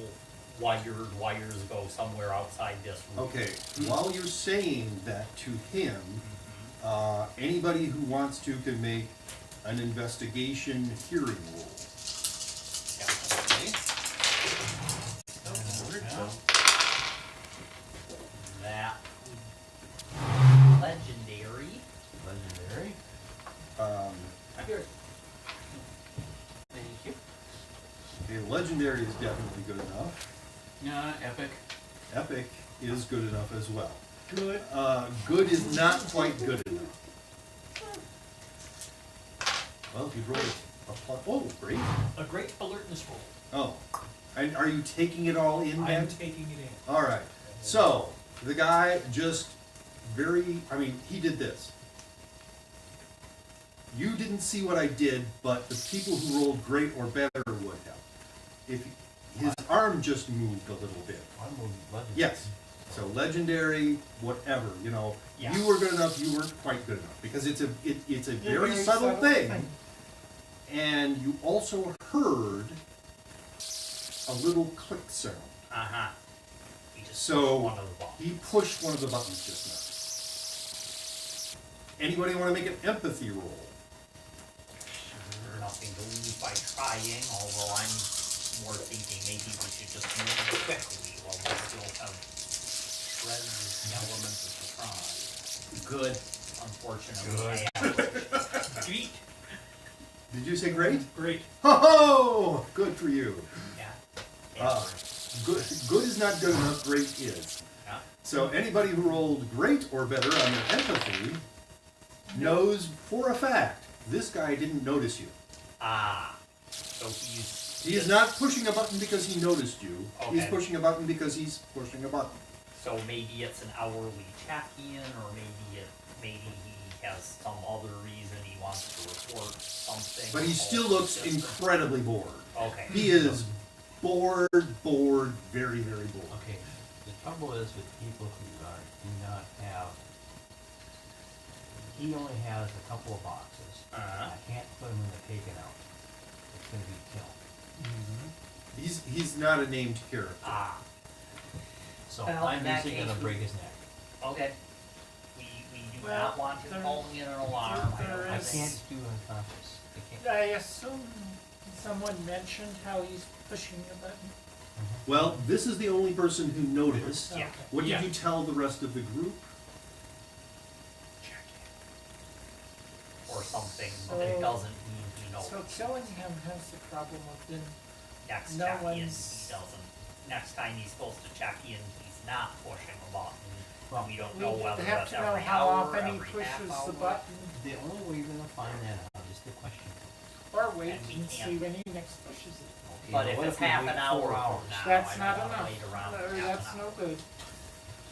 Speaker 5: wires go somewhere outside this room.
Speaker 1: Okay, while you're saying that to him, anybody who wants to can make an investigation hearing roll.
Speaker 5: Okay. That legendary.
Speaker 4: Legendary.
Speaker 5: Here. Thank you.
Speaker 1: Okay, legendary is definitely good enough.
Speaker 7: Yeah, epic.
Speaker 1: Epic is good enough as well.
Speaker 3: Good.
Speaker 1: Good is not quite good enough. Well, if you roll a plus, oh, great.
Speaker 6: A great alertness roll.
Speaker 1: Oh, and are you taking it all in
Speaker 6: I
Speaker 1: then?
Speaker 6: am taking it in.
Speaker 1: All right. So the guy just he did this. You didn't see what I did, but the people who rolled great or better would have. If his arm just moved a little bit.
Speaker 4: I moved legendary.
Speaker 1: Yes. So legendary, whatever,
Speaker 5: Yeah.
Speaker 1: you were good enough. You weren't quite good enough because it's a very,
Speaker 3: Very
Speaker 1: subtle,
Speaker 3: subtle
Speaker 1: thing.
Speaker 3: thing.
Speaker 1: And you also heard a little click sound.
Speaker 5: Uh-huh. He just
Speaker 1: So
Speaker 5: pushed one of the buttons.
Speaker 1: he pushed one of the buttons just now. Anybody want to make an empathy roll?
Speaker 5: Nothing to lose by trying, although I'm more thinking maybe we should just move quickly while we still have shreds the elements of surprise. Good, unfortunately. Good. Great.
Speaker 1: Did you say great?
Speaker 6: Great.
Speaker 1: Ho ho! Good for you.
Speaker 5: Yeah.
Speaker 1: Good is not good enough. Great is.
Speaker 5: Yeah.
Speaker 1: So anybody who rolled great or better on their empathy knows for a fact this guy didn't notice you.
Speaker 5: Ah. So he's
Speaker 1: He is not pushing a button because he noticed you. He's
Speaker 5: Okay.
Speaker 1: pushing a button because he's pushing a button.
Speaker 5: so maybe it's an hourly check-in, or maybe he has some other reason he wants to report something.
Speaker 1: But he still
Speaker 5: or
Speaker 1: looks
Speaker 5: just-
Speaker 1: incredibly bored.
Speaker 5: Okay.
Speaker 1: He is bored, very, very bored.
Speaker 4: Okay, the trouble is with people who do not have, he only has a couple of boxes.
Speaker 5: Uh-huh.
Speaker 4: I can't put him in the taken out. It's gonna be killed.
Speaker 1: He's not a named character.
Speaker 5: Ah.
Speaker 4: So
Speaker 5: Well,
Speaker 4: I'm
Speaker 5: in that
Speaker 4: basically gonna
Speaker 5: case,
Speaker 4: break his neck.
Speaker 5: Okay. We do
Speaker 3: Well,
Speaker 5: not want him
Speaker 3: there-
Speaker 5: calling in an alarm.
Speaker 3: there
Speaker 4: I
Speaker 3: is-
Speaker 4: can't do unconscious. I can't.
Speaker 3: I assume someone mentioned how he's pushing a button.
Speaker 1: Well, this is the only person who noticed.
Speaker 5: Yeah.
Speaker 3: Okay.
Speaker 1: What did
Speaker 6: Yeah.
Speaker 1: you tell the rest of the group?
Speaker 5: Or something,
Speaker 3: So-
Speaker 5: but it doesn't mean he knows.
Speaker 3: So Killingham has the problem of then
Speaker 5: Next
Speaker 3: no
Speaker 5: check-in, he
Speaker 3: one's-
Speaker 5: doesn't. Next time he's supposed to check in, he's not pushing a button.
Speaker 4: Well,
Speaker 5: We don't
Speaker 3: we
Speaker 5: know whether
Speaker 3: have
Speaker 5: that's
Speaker 3: to know
Speaker 5: every
Speaker 3: how
Speaker 5: hour,
Speaker 3: often he
Speaker 5: every
Speaker 3: pushes
Speaker 5: half
Speaker 3: the
Speaker 5: hour.
Speaker 3: button,
Speaker 4: The only way you're gonna find that out is the question.
Speaker 3: or wait
Speaker 5: And we
Speaker 3: and
Speaker 5: can't-
Speaker 3: see when he next pushes it.
Speaker 4: Okay,
Speaker 5: But if
Speaker 4: what
Speaker 5: it's
Speaker 4: we
Speaker 5: half
Speaker 4: wait
Speaker 5: an hour
Speaker 4: 4
Speaker 5: from
Speaker 4: hours?
Speaker 5: now,
Speaker 3: That's
Speaker 5: I
Speaker 3: not
Speaker 5: don't wanna
Speaker 3: enough.
Speaker 5: wait around
Speaker 3: No,
Speaker 5: half an
Speaker 3: that's
Speaker 5: hour.
Speaker 3: no good.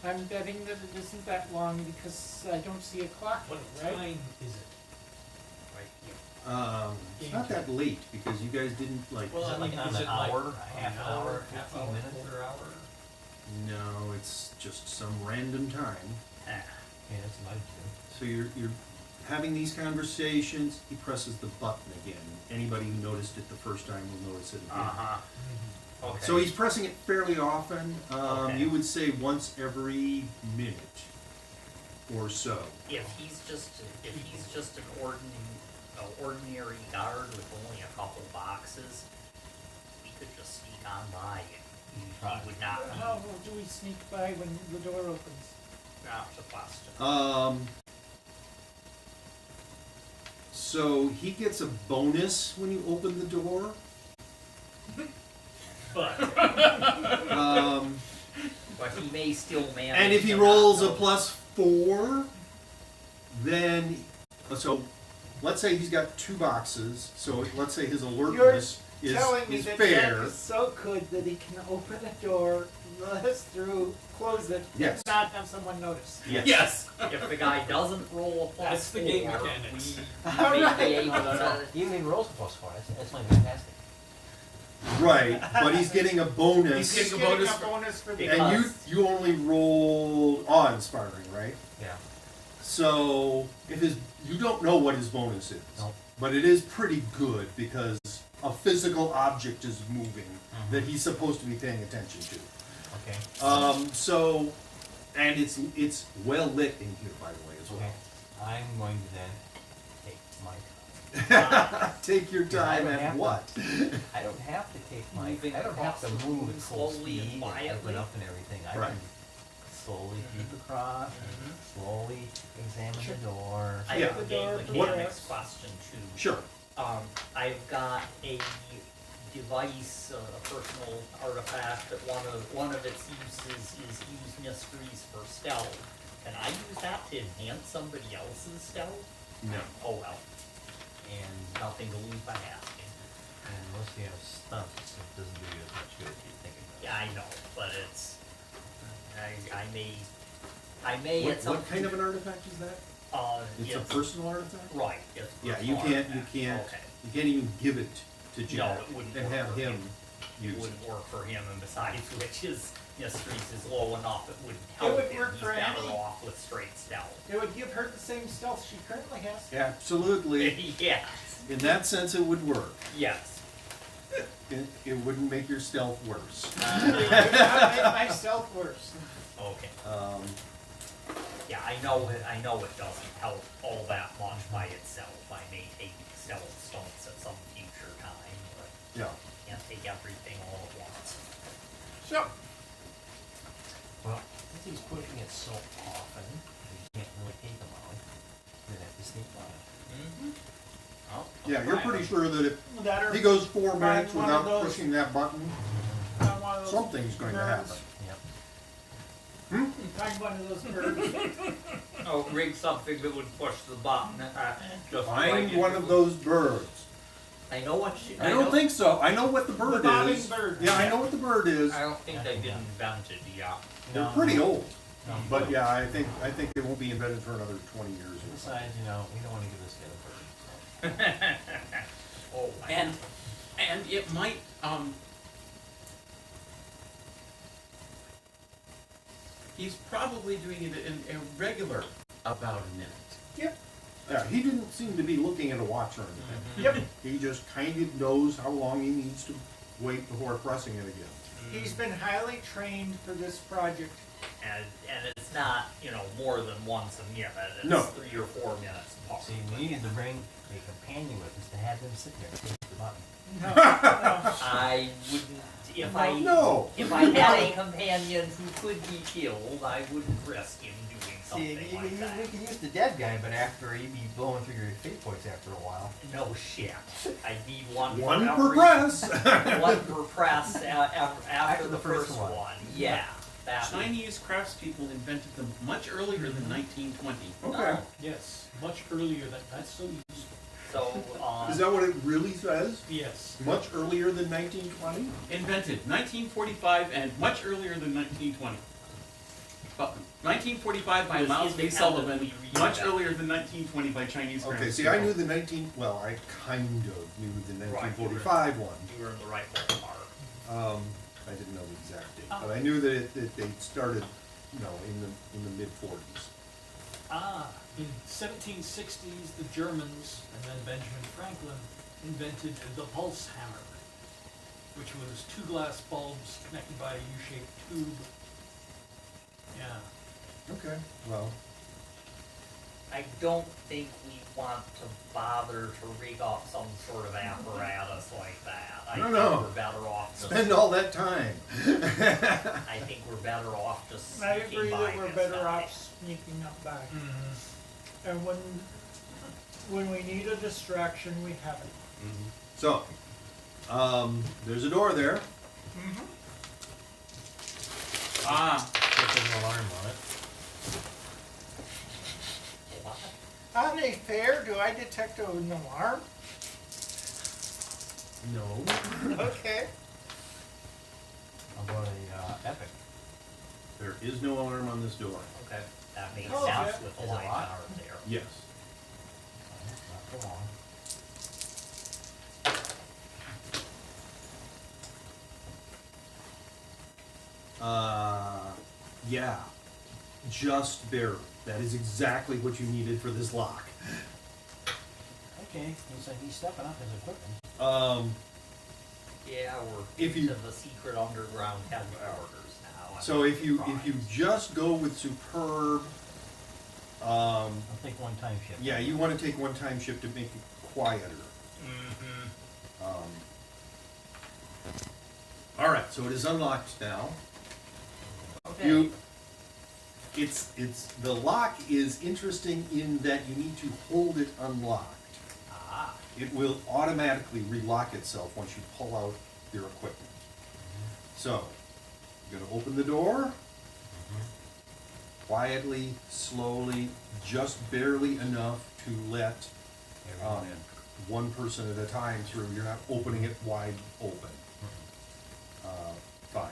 Speaker 3: I'm betting that it isn't that long because I don't see a clock,
Speaker 6: What
Speaker 3: right?
Speaker 6: time is it?
Speaker 5: Right here.
Speaker 1: It's not that late because you guys didn't like.
Speaker 6: Well,
Speaker 4: Is it
Speaker 6: I
Speaker 4: like
Speaker 6: mean,
Speaker 4: on
Speaker 6: is
Speaker 4: an
Speaker 6: it like
Speaker 4: hour, a half an hour,
Speaker 6: half
Speaker 4: 15
Speaker 6: hour,
Speaker 4: minutes?
Speaker 6: quarter hour?
Speaker 1: No, it's just some random time.
Speaker 5: Eh.
Speaker 4: Yeah, that's what I do.
Speaker 1: So you're having these conversations, he presses the button again. Anybody who noticed it the first time will notice it again.
Speaker 5: Uh-huh. Okay.
Speaker 1: So he's pressing it fairly often.
Speaker 5: Okay.
Speaker 1: You would say once every minute or so.
Speaker 5: If he's just an ordinary guard with only a couple boxes, we could just sneak on by and he would not be
Speaker 3: How do we sneak by when the door opens?
Speaker 5: out the question.
Speaker 1: So he gets a bonus when you open the door.
Speaker 5: But but he may still manage.
Speaker 1: And if he
Speaker 5: to
Speaker 1: rolls
Speaker 5: not
Speaker 1: a
Speaker 5: know.
Speaker 1: +4, then so let's say he's got 2 boxes. So let's say his alertness
Speaker 3: Telling me
Speaker 1: is
Speaker 3: that
Speaker 1: fair.
Speaker 3: Jack is so good that he can open a door, let us through, close it,
Speaker 1: Yes.
Speaker 3: and not have someone notice.
Speaker 1: Yes.
Speaker 5: If the guy doesn't roll a
Speaker 6: That's the
Speaker 5: +4,
Speaker 6: game mechanics.
Speaker 5: we
Speaker 3: All
Speaker 5: may
Speaker 3: right.
Speaker 5: be able
Speaker 4: No, no,
Speaker 5: to.
Speaker 4: no, even if he rolls a +4, that's like fantastic.
Speaker 1: Right, but he's getting a bonus.
Speaker 7: He's
Speaker 3: He's
Speaker 7: getting a
Speaker 3: getting
Speaker 7: bonus
Speaker 3: a bonus for the
Speaker 1: And
Speaker 5: Because-
Speaker 1: you only rolled awe-inspiring, right?
Speaker 4: Yeah.
Speaker 1: So if you don't know what his bonus is,
Speaker 4: No.
Speaker 1: but it is pretty good because a physical object is moving that he's supposed to be paying attention to.
Speaker 4: Okay.
Speaker 1: So, and it's well lit in here, by the way, as
Speaker 4: Okay.
Speaker 1: well.
Speaker 4: I'm going to then take my time.
Speaker 1: Take your time
Speaker 4: I don't
Speaker 1: and
Speaker 4: have
Speaker 1: what?
Speaker 4: I don't have to take my.
Speaker 5: Moving
Speaker 4: I don't have to
Speaker 5: across the
Speaker 4: move
Speaker 5: room
Speaker 4: at full
Speaker 5: slowly and
Speaker 4: speed and open
Speaker 5: quietly.
Speaker 4: up and everything. I
Speaker 1: Right.
Speaker 4: can slowly creep across and slowly examine the door.
Speaker 5: I
Speaker 1: Yeah.
Speaker 5: have a game
Speaker 3: The door
Speaker 5: mechanics
Speaker 3: progress.
Speaker 5: question too.
Speaker 1: Sure.
Speaker 5: I've got a device, a personal artifact that one of its uses is use mysteries for stealth. Can I use that to enhance somebody else's stealth?
Speaker 1: No.
Speaker 5: Oh well. And nothing to lose by asking.
Speaker 4: And unless you have stunts, it doesn't do you as much good as you think it does.
Speaker 5: Yeah, I know, but it's I may at
Speaker 1: What,
Speaker 5: some
Speaker 1: what kind of an artifact is that? It's a
Speaker 5: it's-
Speaker 1: personal artifact?
Speaker 5: right. It's a
Speaker 1: Yeah, you
Speaker 5: personal
Speaker 1: can't
Speaker 5: artifact. Okay.
Speaker 1: you can't even give it to Jack
Speaker 5: it wouldn't
Speaker 1: and
Speaker 5: work
Speaker 1: have
Speaker 5: for
Speaker 1: him
Speaker 5: him. It
Speaker 1: use it.
Speaker 5: wouldn't work for him, and besides which his mysteries is low enough, it wouldn't
Speaker 3: It
Speaker 5: help
Speaker 3: would
Speaker 5: him.
Speaker 3: work
Speaker 5: He's
Speaker 3: for
Speaker 5: better
Speaker 3: Annie.
Speaker 5: off with straight stealth.
Speaker 3: It would give her the same stealth she currently has.
Speaker 1: Absolutely.
Speaker 5: yes,
Speaker 1: In that sense, it would work.
Speaker 5: yes.
Speaker 1: It wouldn't make your stealth worse.
Speaker 3: It would not make my stealth worse.
Speaker 5: Okay.
Speaker 1: Yeah,
Speaker 5: I know it doesn't help all that much by itself. I may take stealth stunts at some future time, but
Speaker 1: yeah.
Speaker 5: can't take everything all at once.
Speaker 3: So,
Speaker 4: Well, since he's pushing it so often, you can't really take him out. You're gonna have to sneak by him.
Speaker 5: Oh,
Speaker 1: Yeah, you're pretty sure that if
Speaker 3: that or
Speaker 1: he goes 4
Speaker 3: Find
Speaker 1: minutes
Speaker 3: one of
Speaker 1: without
Speaker 3: those-
Speaker 1: pushing that button,
Speaker 3: find one of those
Speaker 1: something's going to
Speaker 3: birds.
Speaker 1: happen.
Speaker 4: Yep.
Speaker 3: Find one of those birds.
Speaker 5: Oh, rig something that would push the button. Just
Speaker 1: Find
Speaker 5: like
Speaker 1: one
Speaker 5: it-
Speaker 1: of those birds.
Speaker 5: I know what she.
Speaker 1: I don't think so. I know what the bird
Speaker 3: The bobbing
Speaker 1: is.
Speaker 3: bird.
Speaker 1: Yeah, I know what the bird is.
Speaker 5: I don't think they did invent it yet.
Speaker 1: They're pretty old.
Speaker 4: No.
Speaker 1: But yeah, I think it won't be invented for another 20 years or so.
Speaker 4: Besides, we don't want to give this guy a bird.
Speaker 5: Oh,
Speaker 7: And it might he's probably doing it in a regular about a minute.
Speaker 3: Yep.
Speaker 1: Yeah, he didn't seem to be looking at a watch or anything.
Speaker 3: Yep.
Speaker 1: He just kind of knows how long he needs to wait before pressing it again.
Speaker 3: He's been highly trained for this project.
Speaker 5: and it's not more than once a minute. It's
Speaker 1: No.
Speaker 5: 3 or 4 minutes apart.
Speaker 4: See, we need to bring a companion with us to have him sit there and push the button.
Speaker 3: No, no.
Speaker 5: I wouldn't if
Speaker 1: No.
Speaker 5: if I had a companion who could be killed, I wouldn't risk him doing something
Speaker 4: See,
Speaker 5: like
Speaker 4: we
Speaker 5: that.
Speaker 4: can use the dead guy, but after he'd be blowing through your fate points after a while.
Speaker 5: No shit. I need one.
Speaker 1: One
Speaker 5: for
Speaker 1: per
Speaker 5: every-
Speaker 1: press.
Speaker 5: One per press after the first one. Yeah. That would-
Speaker 7: Chinese craftspeople invented them much earlier than 1920.
Speaker 1: Okay.
Speaker 6: Yes, much earlier. That's so useful.
Speaker 5: So,
Speaker 1: Is that what it really says?
Speaker 6: Yes.
Speaker 1: Much earlier than 1920?
Speaker 7: Invented 1945 and much earlier than 1920. 1945 by
Speaker 5: It was
Speaker 7: Miles B. Sullivan,
Speaker 5: independently
Speaker 7: much
Speaker 5: read.
Speaker 7: earlier than 1920 by Chinese
Speaker 1: Okay,
Speaker 7: craftspeople.
Speaker 1: see, I knew the I kind of knew the 1945 one.
Speaker 5: you were in the right ballpark.
Speaker 1: I didn't know the exact date, but I knew that they started, in the mid 40s.
Speaker 6: In 1760s, the Germans, and then Benjamin Franklin, invented the pulse hammer, which was 2 glass bulbs connected by a U-shaped tube. Yeah.
Speaker 1: Okay, well,
Speaker 5: I don't think we want to bother to rig up some sort of apparatus like that. I think
Speaker 1: No.
Speaker 5: we're better off just.
Speaker 1: spend all that time.
Speaker 5: I think we're better off just
Speaker 3: I
Speaker 5: sneaking
Speaker 3: agree
Speaker 5: by
Speaker 3: that we're
Speaker 5: this
Speaker 3: better
Speaker 5: guy.
Speaker 3: off sneaking up by. And when we need a distraction, we have it.
Speaker 1: So, there's a door there.
Speaker 2: Ah,
Speaker 4: There's an alarm on it.
Speaker 5: What?
Speaker 3: On a fair, do I detect an alarm?
Speaker 1: No.
Speaker 3: Okay.
Speaker 4: How about a epic?
Speaker 1: There is no alarm on this door.
Speaker 5: Okay, that makes
Speaker 3: Oh,
Speaker 5: sense
Speaker 3: okay.
Speaker 5: with the
Speaker 4: Is it
Speaker 5: light
Speaker 4: locked?
Speaker 5: out there.
Speaker 1: Yes.
Speaker 4: Not for long.
Speaker 1: Yeah. Just barely. That is exactly what you needed for this lock.
Speaker 4: Okay, looks like he's stepping up his equipment.
Speaker 5: Yeah, we're
Speaker 1: If you-
Speaker 5: into the secret underground headquarters now.
Speaker 1: So if you just go with superb,
Speaker 4: I'll take one time shift.
Speaker 1: yeah, you want to take one time shift to make it quieter. All right, so it is unlocked now.
Speaker 5: Okay.
Speaker 1: It's the lock is interesting in that you need to hold it unlocked.
Speaker 5: Ah,
Speaker 1: It will automatically relock itself once you pull out your equipment. So, you're gonna open the door, quietly, slowly, just barely enough to let
Speaker 4: Everyone in.
Speaker 1: one person at a time through. You're not opening it wide open. Fine.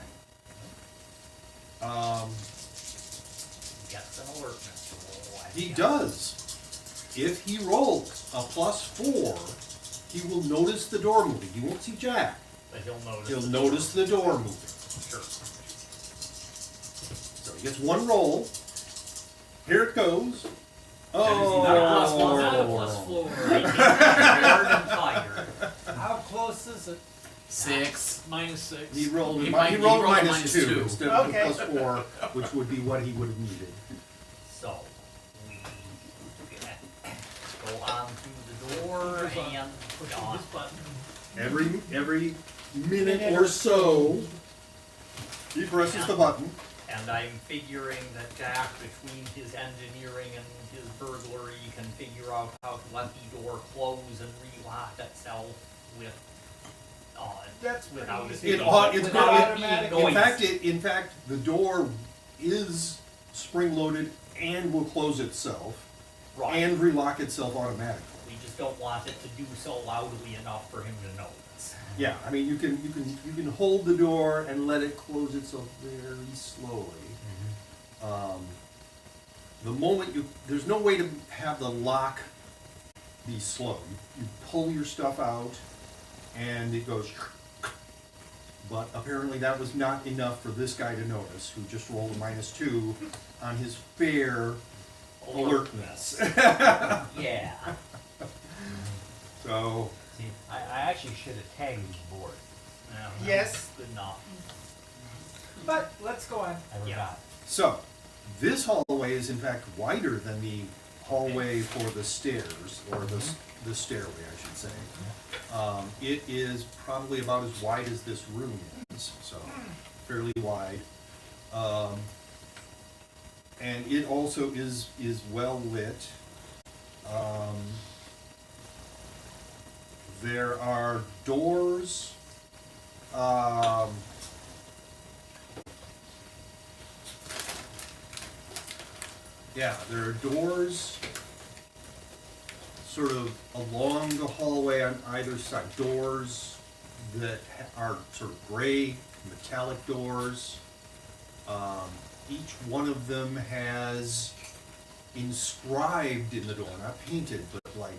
Speaker 5: gets an alertness roll. I
Speaker 1: He
Speaker 5: guess.
Speaker 1: does. If he rolls a +4, he will notice the door moving. He won't see Jack.
Speaker 5: But he'll notice.
Speaker 1: He'll notice the door moving.
Speaker 5: Sure.
Speaker 1: So he gets one roll. Here it goes.
Speaker 6: Not a plus
Speaker 1: Oh.
Speaker 6: floor.
Speaker 5: I think he's bored and tired.
Speaker 3: How close is it?
Speaker 2: 6.
Speaker 6: -6.
Speaker 1: He rolled
Speaker 2: He
Speaker 1: a
Speaker 2: might-
Speaker 1: he
Speaker 2: he
Speaker 1: rolled a
Speaker 2: rolled a
Speaker 1: -2
Speaker 2: -2.
Speaker 1: instead of
Speaker 3: Okay.
Speaker 1: a +4, which would be what he would have needed.
Speaker 5: So we go on to the door
Speaker 6: Push on-
Speaker 5: and
Speaker 6: pushing
Speaker 5: gone.
Speaker 6: this button.
Speaker 1: Every minute or so, he presses the button.
Speaker 5: And I'm figuring that Jack, between his engineering and his burglary, can figure out how to let the door close and relock itself with.
Speaker 3: That's pretty
Speaker 5: without
Speaker 3: easy.
Speaker 1: It ought- it's
Speaker 5: without
Speaker 1: not-
Speaker 5: it being
Speaker 3: automatic.
Speaker 5: noisy.
Speaker 1: In fact, the door is spring-loaded and will close itself
Speaker 5: Right.
Speaker 1: and relock itself automatically.
Speaker 5: We just don't want it to do so loudly enough for him to notice.
Speaker 1: Yeah, I mean, you can hold the door and let it close itself very slowly. The moment there's no way to have the lock be slow. You pull your stuff out and it goes, but apparently that was not enough for this guy to notice, who just rolled a -2 on his fair alertness.
Speaker 5: Yeah.
Speaker 1: So,
Speaker 4: See, I actually should have tagged his board.
Speaker 5: Yeah,
Speaker 3: Yes.
Speaker 5: Good enough.
Speaker 3: But let's go on.
Speaker 4: I forgot.
Speaker 1: So, this hallway is in fact wider than the hallway for the stairs, or the stairway, I should say. It is probably about as wide as this room is, so fairly wide. And it also is well lit. There are doors. Yeah, there are doors sort of along the hallway on either side. Doors that are sort of gray, metallic doors. Each one of them has inscribed in the door, not painted, but like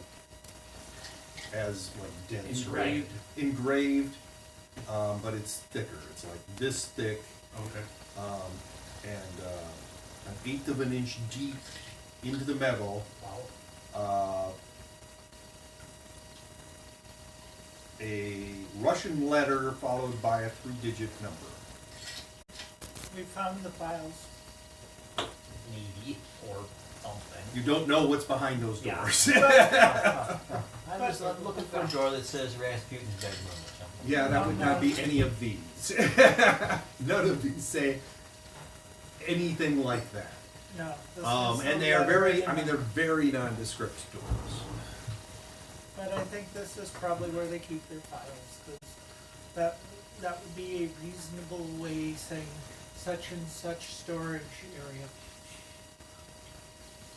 Speaker 1: as like dense
Speaker 2: Engraved.
Speaker 1: engraved, but it's thicker. It's like this thick,
Speaker 2: Okay.
Speaker 1: and an 1/8 of an inch deep into the metal, a Russian letter followed by a 3-digit number.
Speaker 3: We found the files.
Speaker 5: Maybe, or something.
Speaker 1: You don't know what's behind those
Speaker 5: Yeah.
Speaker 1: doors.
Speaker 4: I'm just looking for a door that says Rasputin's bedroom or something.
Speaker 1: Yeah, that would not be any of these. None of these say anything like that.
Speaker 3: No. This is
Speaker 1: And
Speaker 3: the
Speaker 1: they are very,
Speaker 3: original.
Speaker 1: I mean, they're very nondescript doors.
Speaker 3: But I think this is probably where they keep their files, because that would be a reasonable way saying such and such storage area.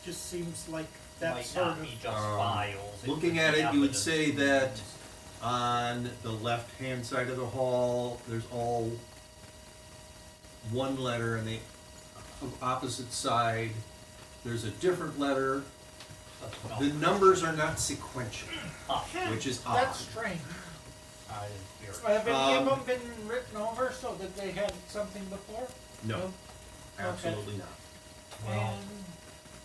Speaker 3: Just seems like that
Speaker 5: Might
Speaker 3: sort
Speaker 5: not
Speaker 3: of.
Speaker 5: be just files.
Speaker 1: Looking
Speaker 5: could
Speaker 1: at
Speaker 5: be
Speaker 1: it, you would
Speaker 5: evidence.
Speaker 1: say that on the left-hand side of the hall, there's all one letter, and the opposite side, there's a different letter.
Speaker 5: No.
Speaker 1: The numbers are not sequential,
Speaker 5: Ah,
Speaker 1: which is odd.
Speaker 3: That's strange.
Speaker 5: I didn't hear it.
Speaker 3: Have any of them been written over so that they had something before?
Speaker 1: No, absolutely not.
Speaker 4: Well,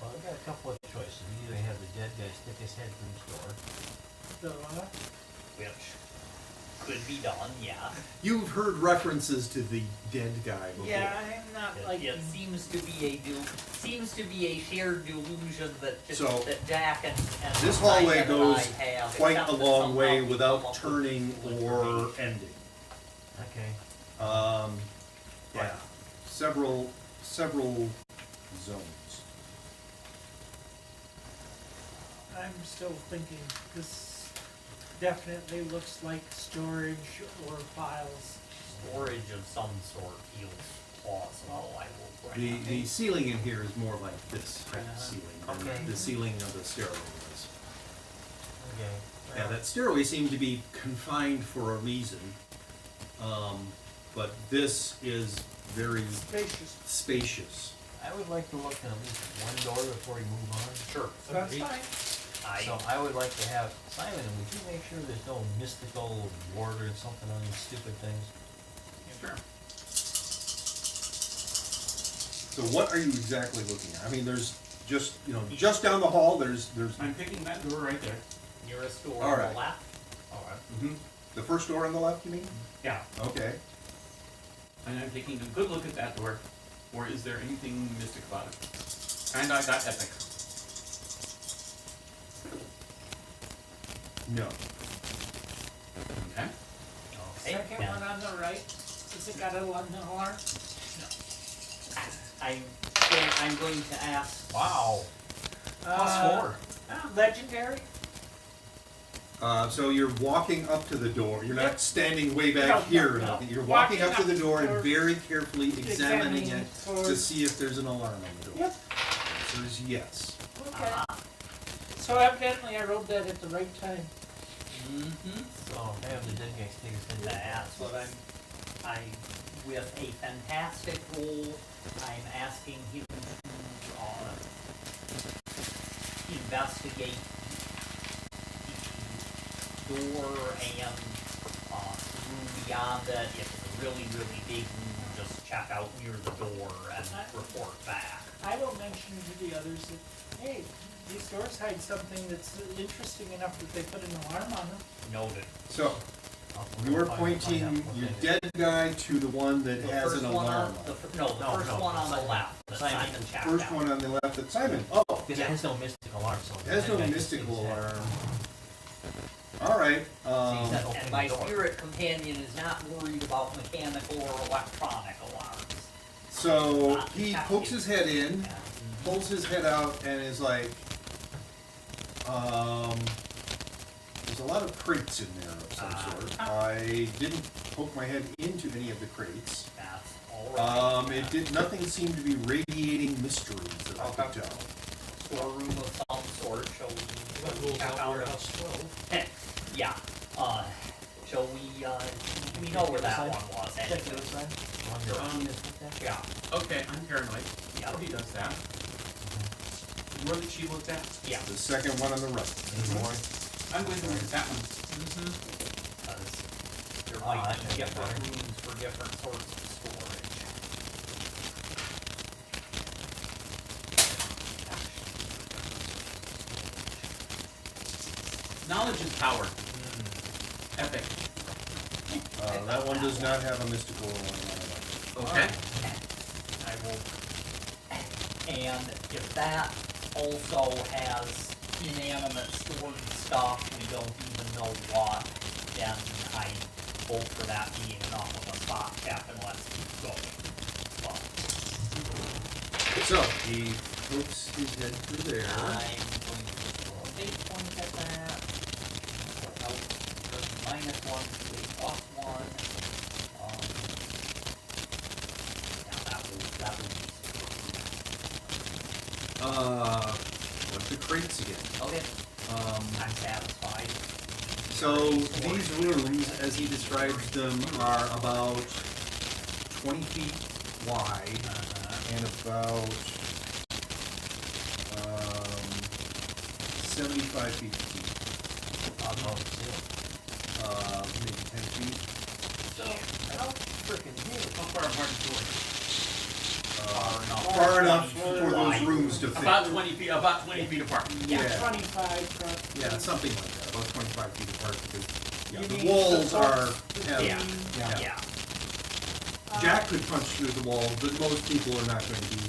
Speaker 3: And
Speaker 4: I've got a couple of choices. You either have the dead guy stick his head through the door.
Speaker 3: the,
Speaker 5: Which could be done, yeah.
Speaker 1: You've heard references to the dead guy before.
Speaker 3: yeah, I'm not like.
Speaker 5: It seems to be a shared delusion that
Speaker 1: So,
Speaker 5: that Jack and
Speaker 1: This hallway
Speaker 5: Simon and
Speaker 1: goes
Speaker 5: I have,
Speaker 1: quite
Speaker 5: except
Speaker 1: a
Speaker 5: that
Speaker 1: long
Speaker 5: somehow
Speaker 1: way
Speaker 5: we come
Speaker 1: without
Speaker 5: up
Speaker 1: turning
Speaker 5: with
Speaker 1: or
Speaker 5: information.
Speaker 1: ending.
Speaker 4: Okay.
Speaker 1: Yeah, several zones.
Speaker 3: I'm still thinking this definitely looks like storage or files.
Speaker 5: Storage of some sort feels plausible, I will grant.
Speaker 1: The ceiling in here is more like this type of ceiling than
Speaker 4: Okay.
Speaker 1: the ceiling of the stairway was.
Speaker 4: Okay.
Speaker 1: Yeah, that stairway seemed to be confined for a reason, but this is very
Speaker 3: Spacious.
Speaker 1: spacious.
Speaker 4: I would like to look at least one door before we move on.
Speaker 5: Sure.
Speaker 3: That's fine.
Speaker 4: So I would like to have, Simon, would you make sure there's no mystical ward or something on these stupid things?
Speaker 2: Sure.
Speaker 1: So what are you exactly looking at? I mean, there's just, just down the hall, there's
Speaker 2: I'm picking that door right there.
Speaker 5: Nearest door
Speaker 1: All
Speaker 5: on
Speaker 1: right.
Speaker 5: the left.
Speaker 1: mhm. The first door on the left, you mean?
Speaker 2: Yeah.
Speaker 1: Okay.
Speaker 2: And I'm taking a good look at that door. Or is there anything mystic about it? And I got epic.
Speaker 1: No.
Speaker 2: Okay.
Speaker 5: Okay.
Speaker 3: Second
Speaker 5: now,
Speaker 3: one on the right, has it got a London alarm?
Speaker 5: I'm going to ask.
Speaker 4: Wow. +4.
Speaker 3: Legendary?
Speaker 1: So you're walking up to the door. You're not
Speaker 3: Yep.
Speaker 1: standing way back
Speaker 3: No,
Speaker 1: here or
Speaker 3: no.
Speaker 1: nothing. You're walking up to the door and
Speaker 3: for-
Speaker 1: very carefully examining it
Speaker 3: for-
Speaker 1: to see if there's an alarm on the door.
Speaker 3: Yep.
Speaker 1: The answer is yes.
Speaker 3: Okay. So evidently I wrote that at the right time.
Speaker 5: Mm-hmm.
Speaker 4: So have the dead guy stick his head through the door.
Speaker 5: That's what with a fantastic roll, I'm asking him to investigate the door and room beyond it. If it's a really, really big room, just check out near the door and report back.
Speaker 3: I will mention to the others that, hey, these doors hide something that's interesting enough that they put an alarm on them.
Speaker 5: Noted.
Speaker 1: So
Speaker 4: I'll
Speaker 1: you're
Speaker 4: find out
Speaker 1: pointing
Speaker 4: what
Speaker 1: your
Speaker 4: that is.
Speaker 1: dead guy to the one that
Speaker 5: The
Speaker 1: has
Speaker 5: first
Speaker 1: an
Speaker 5: one
Speaker 1: alarm
Speaker 5: on
Speaker 1: on
Speaker 5: the
Speaker 1: it.
Speaker 5: no, the
Speaker 4: No,
Speaker 5: first
Speaker 4: no,
Speaker 5: one on the
Speaker 4: Simon.
Speaker 5: left. That
Speaker 4: Simon.
Speaker 5: Simon checked
Speaker 1: First
Speaker 5: out.
Speaker 1: one on the left that Simon. Oh,
Speaker 4: Because it has no mystical alarm, so. the
Speaker 1: it has
Speaker 4: dead
Speaker 1: no
Speaker 4: guy can stick
Speaker 1: mystical
Speaker 4: his head.
Speaker 1: alarm. All right.
Speaker 4: See, that
Speaker 5: And
Speaker 4: opening
Speaker 5: my
Speaker 4: door.
Speaker 5: spirit companion is not worried about mechanical or electronic alarms.
Speaker 1: So he pokes his head in,
Speaker 5: Yeah.
Speaker 1: pulls his head out, and is like, there's a lot of crates in there of some sort. I didn't poke my head into any of the crates.
Speaker 5: That's all right.
Speaker 1: Nothing seemed to be radiating mysteries that I could tell.
Speaker 5: Storeroom of some sort. Shall
Speaker 6: That
Speaker 5: we
Speaker 6: rules
Speaker 5: check
Speaker 6: out
Speaker 5: out?
Speaker 6: warehouse 12.
Speaker 5: Yeah. Shall we know where that one was?
Speaker 4: Check the other side. One door.
Speaker 5: Yeah.
Speaker 2: Okay, I'm paranoid.
Speaker 5: Yeah.
Speaker 2: Oh, he does that. Where did she look at?
Speaker 5: Yeah.
Speaker 1: The second one on the right.
Speaker 4: Any more?
Speaker 2: I'm going to look at that one.
Speaker 5: Because there
Speaker 4: Oh,
Speaker 5: might
Speaker 4: that's
Speaker 5: be
Speaker 4: right.
Speaker 5: different rooms for different sorts of storage.
Speaker 2: intelligence power. Epic.
Speaker 1: That one does not have a mystical one.
Speaker 2: Okay.
Speaker 5: I will. And if that also has inanimate stored stuff, we don't even know what, then I vote for that being enough of a spot check and let's keep going. But
Speaker 1: So he hooks his head through there.
Speaker 5: I'm going to throw a base point at that. So out -1 to a +1. Yeah, that will be.
Speaker 1: What's the crates again?
Speaker 5: Okay. I'm satisfied.
Speaker 1: So these rooms, as he describes them, are about 20 feet wide and about 75 feet deep. Maybe 10 feet.
Speaker 4: So, how freaking huge?
Speaker 2: How far apart is yours?
Speaker 1: Far enough for those rooms to fit.
Speaker 2: About 20 feet. About 20 feet apart.
Speaker 3: Yeah,
Speaker 1: Yeah.
Speaker 3: 25 from.
Speaker 1: Yeah, something like that. About 25 feet apart because
Speaker 3: You
Speaker 1: the
Speaker 3: mean
Speaker 1: walls
Speaker 3: the
Speaker 1: are
Speaker 3: folks
Speaker 1: heavy.
Speaker 5: Yeah.
Speaker 1: Yeah.
Speaker 5: Yeah.
Speaker 1: Jack could punch through the walls, but most people are not going to be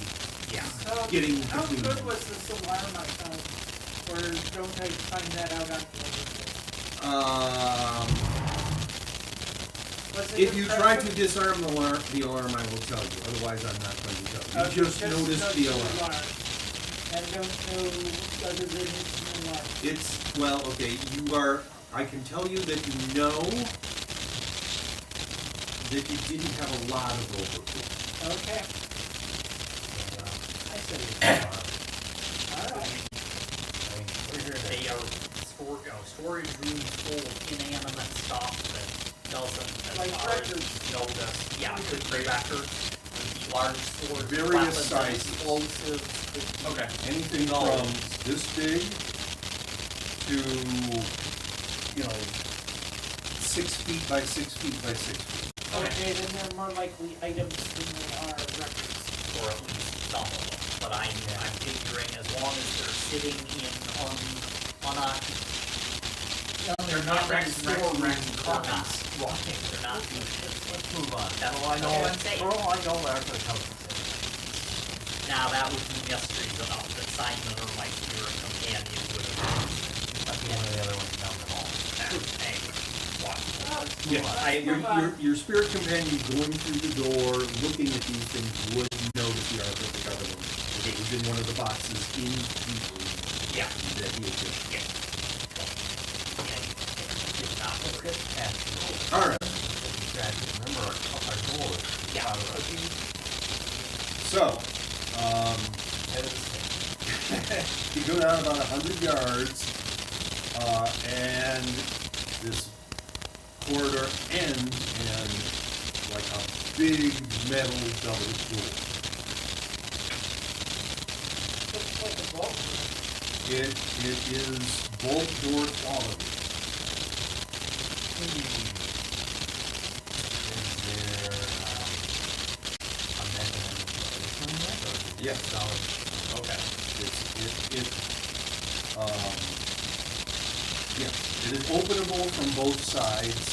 Speaker 5: Yeah.
Speaker 1: getting
Speaker 3: How
Speaker 1: between
Speaker 3: good
Speaker 1: them.
Speaker 3: was this alarm I found? Or don't I find that out on was it
Speaker 1: If you try to
Speaker 3: impressive?
Speaker 1: disarm the alarm, I will tell you. Otherwise, I'm not going to tell you.
Speaker 3: Okay,
Speaker 1: You just noticed the alarm.
Speaker 3: And don't know other than it's an alarm.
Speaker 1: It's, well, okay, you are, I can tell you that you know that you didn't have a lot of overboard.
Speaker 3: Okay,
Speaker 4: I said it's
Speaker 3: alright.
Speaker 4: we're here to.
Speaker 5: They are storage rooms full of inanimate stuff that doesn't, as
Speaker 3: Like
Speaker 5: far as
Speaker 3: records.
Speaker 5: notice. Yeah, could be records, could be large storage
Speaker 1: Various
Speaker 5: weapons and
Speaker 1: sizes.
Speaker 5: explosives, could be
Speaker 2: Okay.
Speaker 1: Anything
Speaker 5: No.
Speaker 1: from this big to, 6 feet by 6 feet by 6 feet.
Speaker 3: Okay, then they're more likely items than they are records.
Speaker 5: or at least some of them. But I'm figuring as long as they're sitting in unoccupied.
Speaker 2: They're not racks and racks and racks and
Speaker 5: They're not
Speaker 2: cartons.
Speaker 5: rocking, they're not
Speaker 4: Let's move on.
Speaker 5: That's
Speaker 4: For all I know,
Speaker 5: what I'm saying.
Speaker 4: for all I know, they're going to come.
Speaker 5: Now that would be mysteries enough that Simon or my spirit companion would have.
Speaker 4: Might be one of the other ones down the hall.
Speaker 5: Anyway, what?
Speaker 1: Yeah, your spirit companion going through the door, looking at these things, would notice the Ark of the Covenant. It was in one of the boxes in the room
Speaker 5: Yeah.
Speaker 1: that he had just.
Speaker 5: Yeah. It's not
Speaker 4: Let's
Speaker 5: worried.
Speaker 4: get past the
Speaker 1: All right.
Speaker 4: Remember, our door is
Speaker 5: Yeah.
Speaker 4: out of our
Speaker 1: So,
Speaker 4: head of the stick.
Speaker 1: you go down about 100 yards, and this corridor ends in like a big metal double door.
Speaker 3: Looks like a vault.
Speaker 1: It is bolt door quality.
Speaker 4: Is there a mechanism in it, or is it
Speaker 1: Yeah.
Speaker 4: just solid? Okay.
Speaker 1: It is openable from both sides.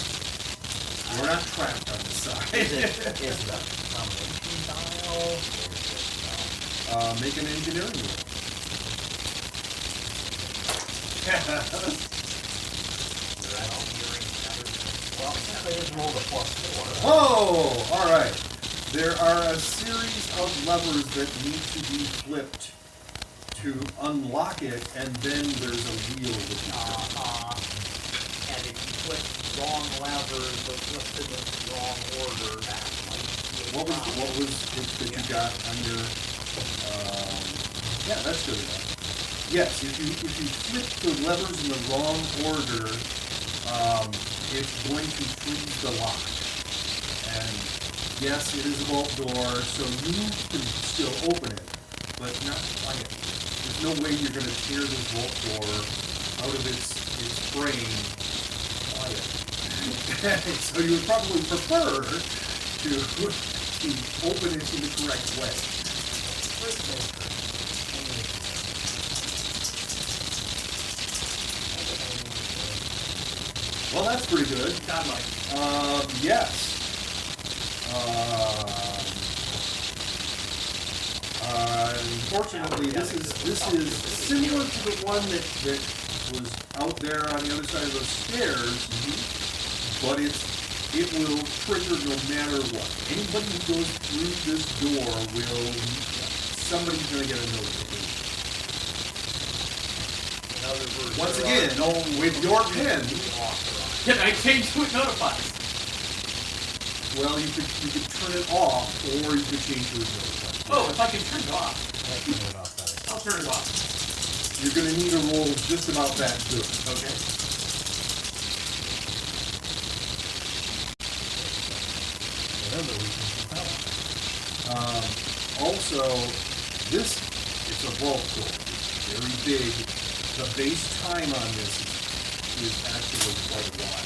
Speaker 1: We're not trapped on this side.
Speaker 4: Is it a combination dial, or is it,
Speaker 1: Make an engineering roll.
Speaker 4: well, since I just rolled a +4.
Speaker 1: Oh, all right. There are a series of levers that need to be flipped to unlock it, and then there's a wheel that you turn.
Speaker 5: And if you click wrong levers, but flipped it in the wrong order, that might be a problem.
Speaker 1: What was it that you got on your? Yeah, that's good enough. Yes, if you flip the levers in the wrong order, it's going to freeze the lock. And yes, it is a vault door, so you can still open it, but not quite. There's no way you're going to tear this vault door out of its frame quiet. So you would probably prefer to open it in the correct way. Well, that's pretty good.
Speaker 2: Godlike.
Speaker 1: Yes. Unfortunately, this is similar to the one that was out there on the other side of those stairs, but it will trigger no matter what. Anybody who goes through this door somebody's going to get a notification.
Speaker 5: In other words,
Speaker 1: Once
Speaker 5: there
Speaker 1: again,
Speaker 5: are no
Speaker 1: with your pen,
Speaker 5: authorized.
Speaker 2: Can I change to it notifies?
Speaker 1: well, you could turn it off, or you could change your notification.
Speaker 2: Oh, if I can turn it off,
Speaker 4: I can turn it off better.
Speaker 2: I'll turn it off.
Speaker 1: You're going to need a roll just about that good.
Speaker 2: Okay.
Speaker 4: Remember, we can compel it.
Speaker 1: Also, it's a vault door. It's very big. The base time on this is actually quite a while.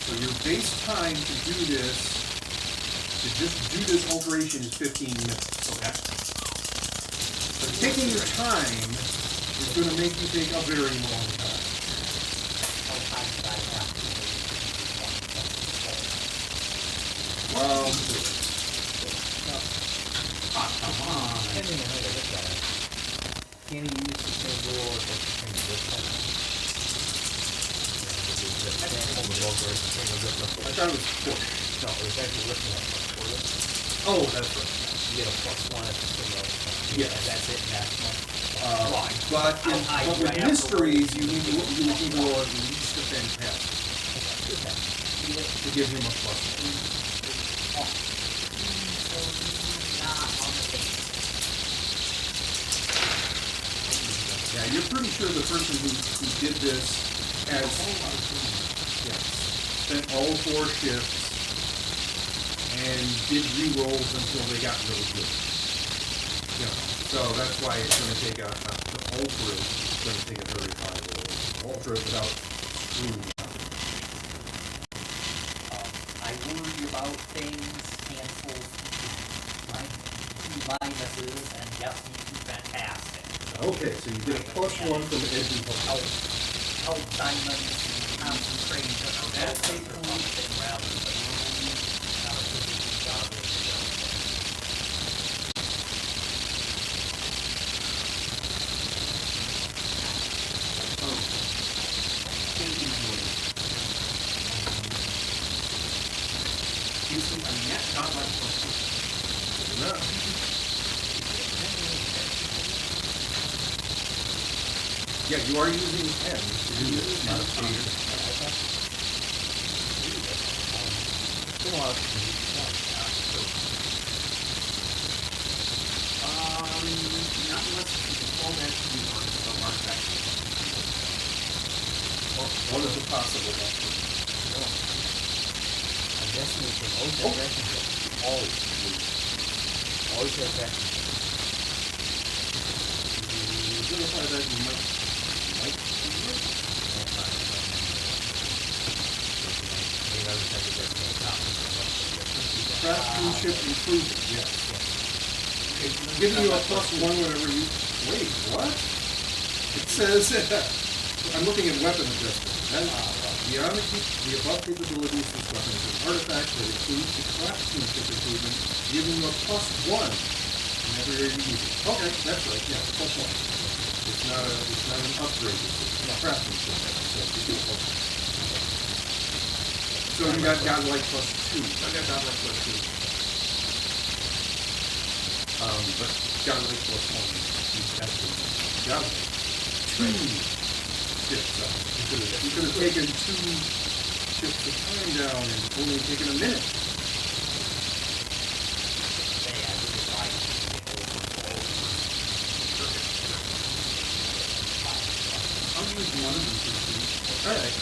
Speaker 1: So your base time to do this, to just do this alteration is 15 minutes.
Speaker 2: Okay.
Speaker 1: But taking your time is going to make you take a very long time.
Speaker 5: How time did I have to
Speaker 2: Come on.
Speaker 4: Depending on how you look at it. Can you use the same door or just change this one?
Speaker 1: I thought it was push.
Speaker 4: No, it was actually lifting up for you.
Speaker 1: Oh, that's right.
Speaker 4: You get a +1 at the signal.
Speaker 1: Yes.
Speaker 4: That's it, maximum.
Speaker 1: But with mysteries, you need to roll at least a fantastic to give him a plus. Yeah, you're pretty sure the person who did this has spent all 4 shifts and did re-rolls until they got really good. You know, so that's why it's going to take to alter it. It's going to take a very high roll. Alter it without screwing it up.
Speaker 5: I worry about things, cancels, minuses, and yes, you do fantastic.
Speaker 1: Okay, so you get a +1 from every
Speaker 5: Help diamonds concentration or focus or something rather than not a good job of
Speaker 2: Using a net godlike plus one.
Speaker 1: No. Yeah, you are using pen to do this, not a pager.
Speaker 2: Not unless you can fall back to the order of mark back.
Speaker 1: One of the possible methods.
Speaker 4: I'm guessing we can always have action. Always. Always have action.
Speaker 1: You verify that you might craftsmanship improvement, yes. Okay, giving you a +1 whenever you, wait, what? It says, I'm looking at weapon adjustment. Beyond the above capabilities, this weapon is an artifact that includes the craftsmanship improvement, giving you a +1 whenever you use it. Okay, that's right, yeah, +1. It's not an upgrade, it's a craftsmanship. So you got godlike +2.
Speaker 2: I got godlike plus 2.
Speaker 1: But godlike +1. You've got the godlike 2 shifts up. You could have taken 2 shifts of time down and only taken a minute.
Speaker 2: I'll use one of them for free.
Speaker 1: Alright.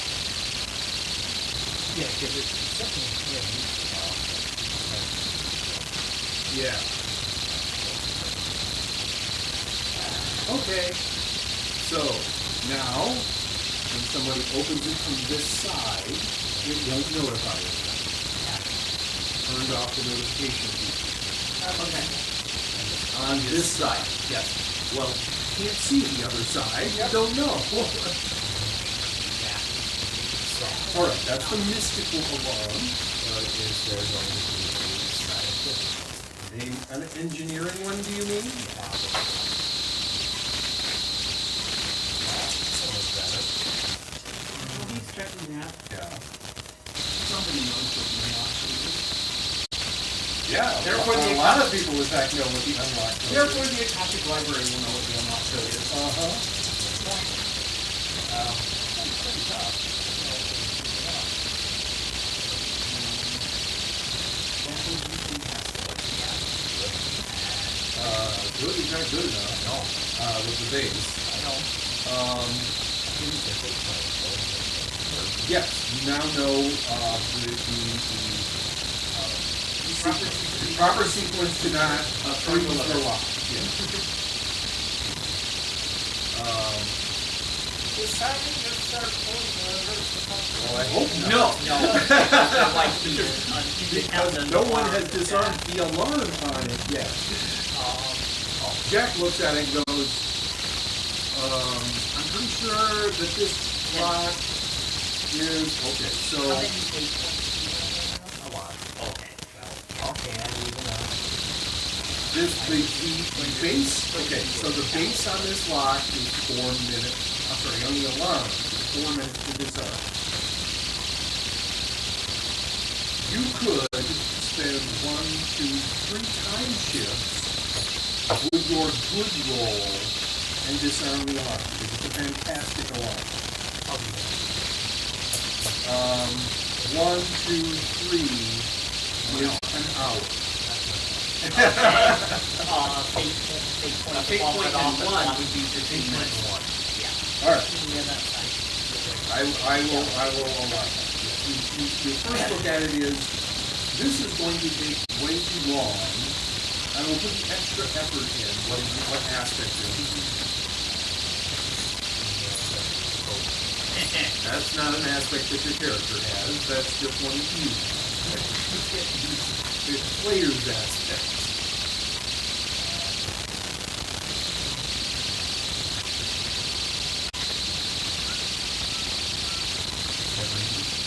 Speaker 4: Yeah, because it's second.
Speaker 1: Yeah. Okay. So, now, when somebody opens it from this side, it won't notify you. Turned off the notification feature.
Speaker 2: Okay.
Speaker 1: On this side, yes. Well, can't see the other side, you don't know. All right, that's the mystical alarm.
Speaker 4: Is there going to be a scientific one?
Speaker 1: An engineering one, do you mean?
Speaker 4: Sounds better.
Speaker 2: Well, he's checking that.
Speaker 1: Yeah.
Speaker 2: Somebody knows what the unlock code is.
Speaker 1: Yeah,
Speaker 2: Therefore,
Speaker 1: a
Speaker 2: the
Speaker 1: lot of people, in fact, know what the unlock code
Speaker 2: Therefore,
Speaker 1: is.
Speaker 2: the Akashic Library will know what the unlock code is.
Speaker 1: Uh-huh.
Speaker 4: Pretty tough.
Speaker 1: Good is not good enough.
Speaker 4: No,
Speaker 1: With the base.
Speaker 4: I know.
Speaker 1: Um,
Speaker 4: Didn't get this one,
Speaker 1: yes, you now know the proper sequence to not freeze or lock. Yeah.
Speaker 3: Decided to start pulling levers without.
Speaker 1: Well, I hope not.
Speaker 2: No.
Speaker 5: Like the
Speaker 1: Because no one has disarmed the alarm on it yet. Jack looks at it and goes, I'm pretty sure that this lock is, okay, so,
Speaker 5: How many date points do you have now? A lot. Okay. Well,
Speaker 4: Okay, I'm moving on.
Speaker 1: this, the base, okay, so the base on this lock is 4 minutes, I'm sorry, on the alarm, is 4 minutes to disarm. You could spend 1, 2, 3 time shifts with your good roll and disarm the alarm, because it's a fantastic alarm.
Speaker 5: I'll do that.
Speaker 1: 1, 2, 3 is an hour.
Speaker 5: Fate point
Speaker 2: Fate
Speaker 5: off
Speaker 2: point
Speaker 5: and off
Speaker 2: and
Speaker 5: and
Speaker 2: one
Speaker 5: one.
Speaker 2: would be 15 minutes.
Speaker 5: Yeah.
Speaker 1: All right,
Speaker 5: Yeah, that's fine.
Speaker 1: I will allow that. Your first look at it is, this is going to take way too long, and we'll put the extra effort in, what aspect is it. That's not an aspect that your character has, that's just one of you. It player's aspect.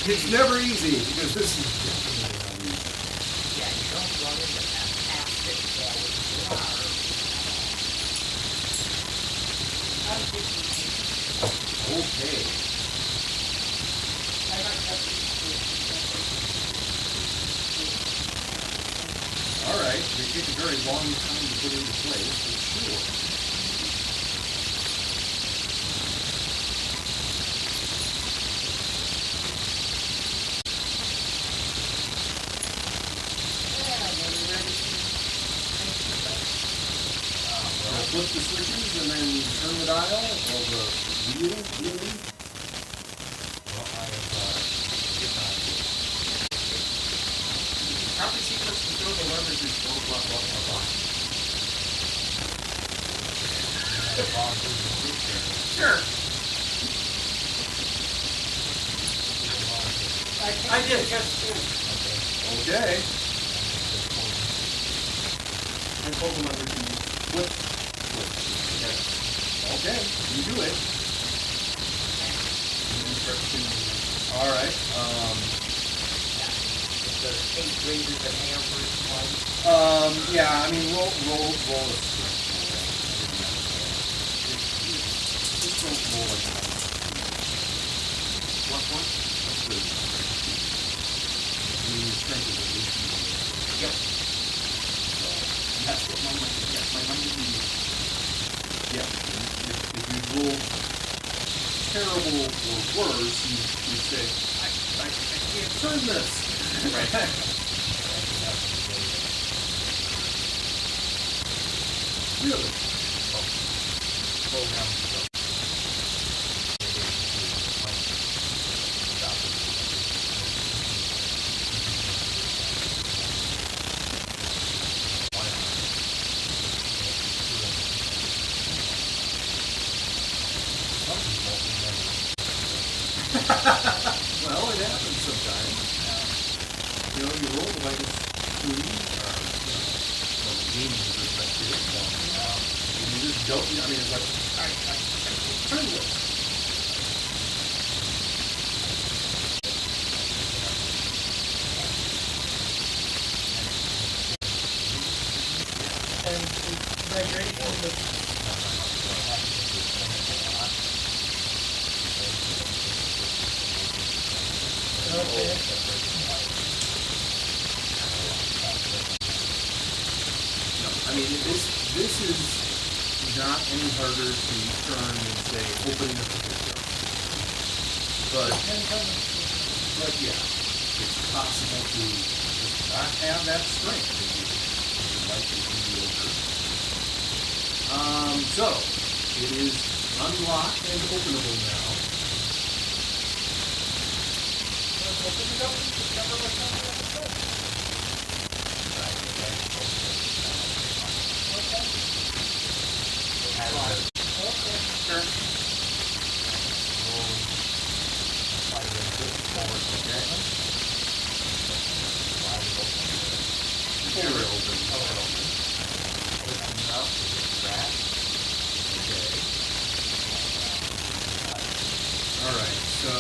Speaker 1: It's never easy, because this is definitely not easy.
Speaker 5: Yeah, you don't run into fantastic quality water.
Speaker 1: Okay. All right, they take a very long time to put into place, but sure. Flip the switches and then turn the dial, or the wheel, wheelie.
Speaker 4: Well, I have,
Speaker 2: Proper sequence to throw the levers is blah, blah, blah, blah, blah. Sure. I did.
Speaker 1: Okay.
Speaker 2: I pulled the levers and
Speaker 1: Flip. Okay, you do it. All right.
Speaker 5: The 8 greater than average one.
Speaker 1: Yeah, I mean, roll a strength. Just don't roll like that.
Speaker 2: what one?
Speaker 1: That's good. I mean, your strength is at least
Speaker 2: Yep. That's what my mind is. Yes, my mind is medium.
Speaker 1: yeah. If you roll terrible or worse, you say, I can't turn this.
Speaker 2: Right.
Speaker 1: Really?
Speaker 4: program.
Speaker 1: Well, it happens sometimes. You know, you roll like it's free, or, from a gaming perspective. And you just don't, I mean, it's like, I can't turn this.
Speaker 3: then the migration was, okay.
Speaker 1: No, I mean, this is not any harder to turn than, say, opening a pickle jar. But yeah, it's possible to just not have that strength if you like it mediocre. So, it is unlocked and openable now.
Speaker 3: Open it up and discover what's on the other side. Okay.
Speaker 2: Sure.
Speaker 1: Here it opens. Okay. All right. So